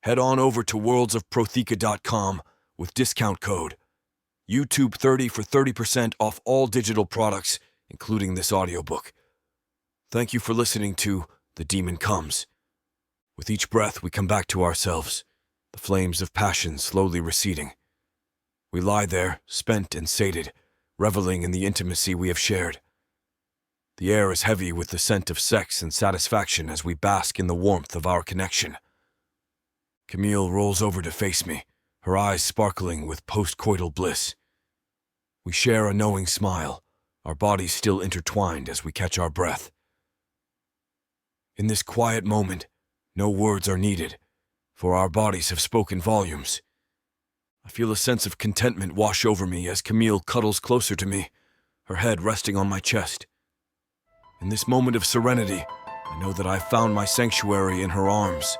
Head on over to worldsofprotheka.com with discount code YouTube30 for 30% off all digital products, including this audiobook. Thank you for listening to The Demon Comes. With each breath, we come back to ourselves, the flames of passion slowly receding. We lie there, spent and sated, reveling in the intimacy we have shared. The air is heavy with the scent of sex and satisfaction as we bask in the warmth of our connection. Camille rolls over to face me, her eyes sparkling with post-coital bliss. We share a knowing smile, our bodies still intertwined as we catch our breath. In this quiet moment, no words are needed, for our bodies have spoken volumes. I feel a sense of contentment wash over me as Camille cuddles closer to me, her head resting on my chest. In this moment of serenity, I know that I've found my sanctuary in her arms.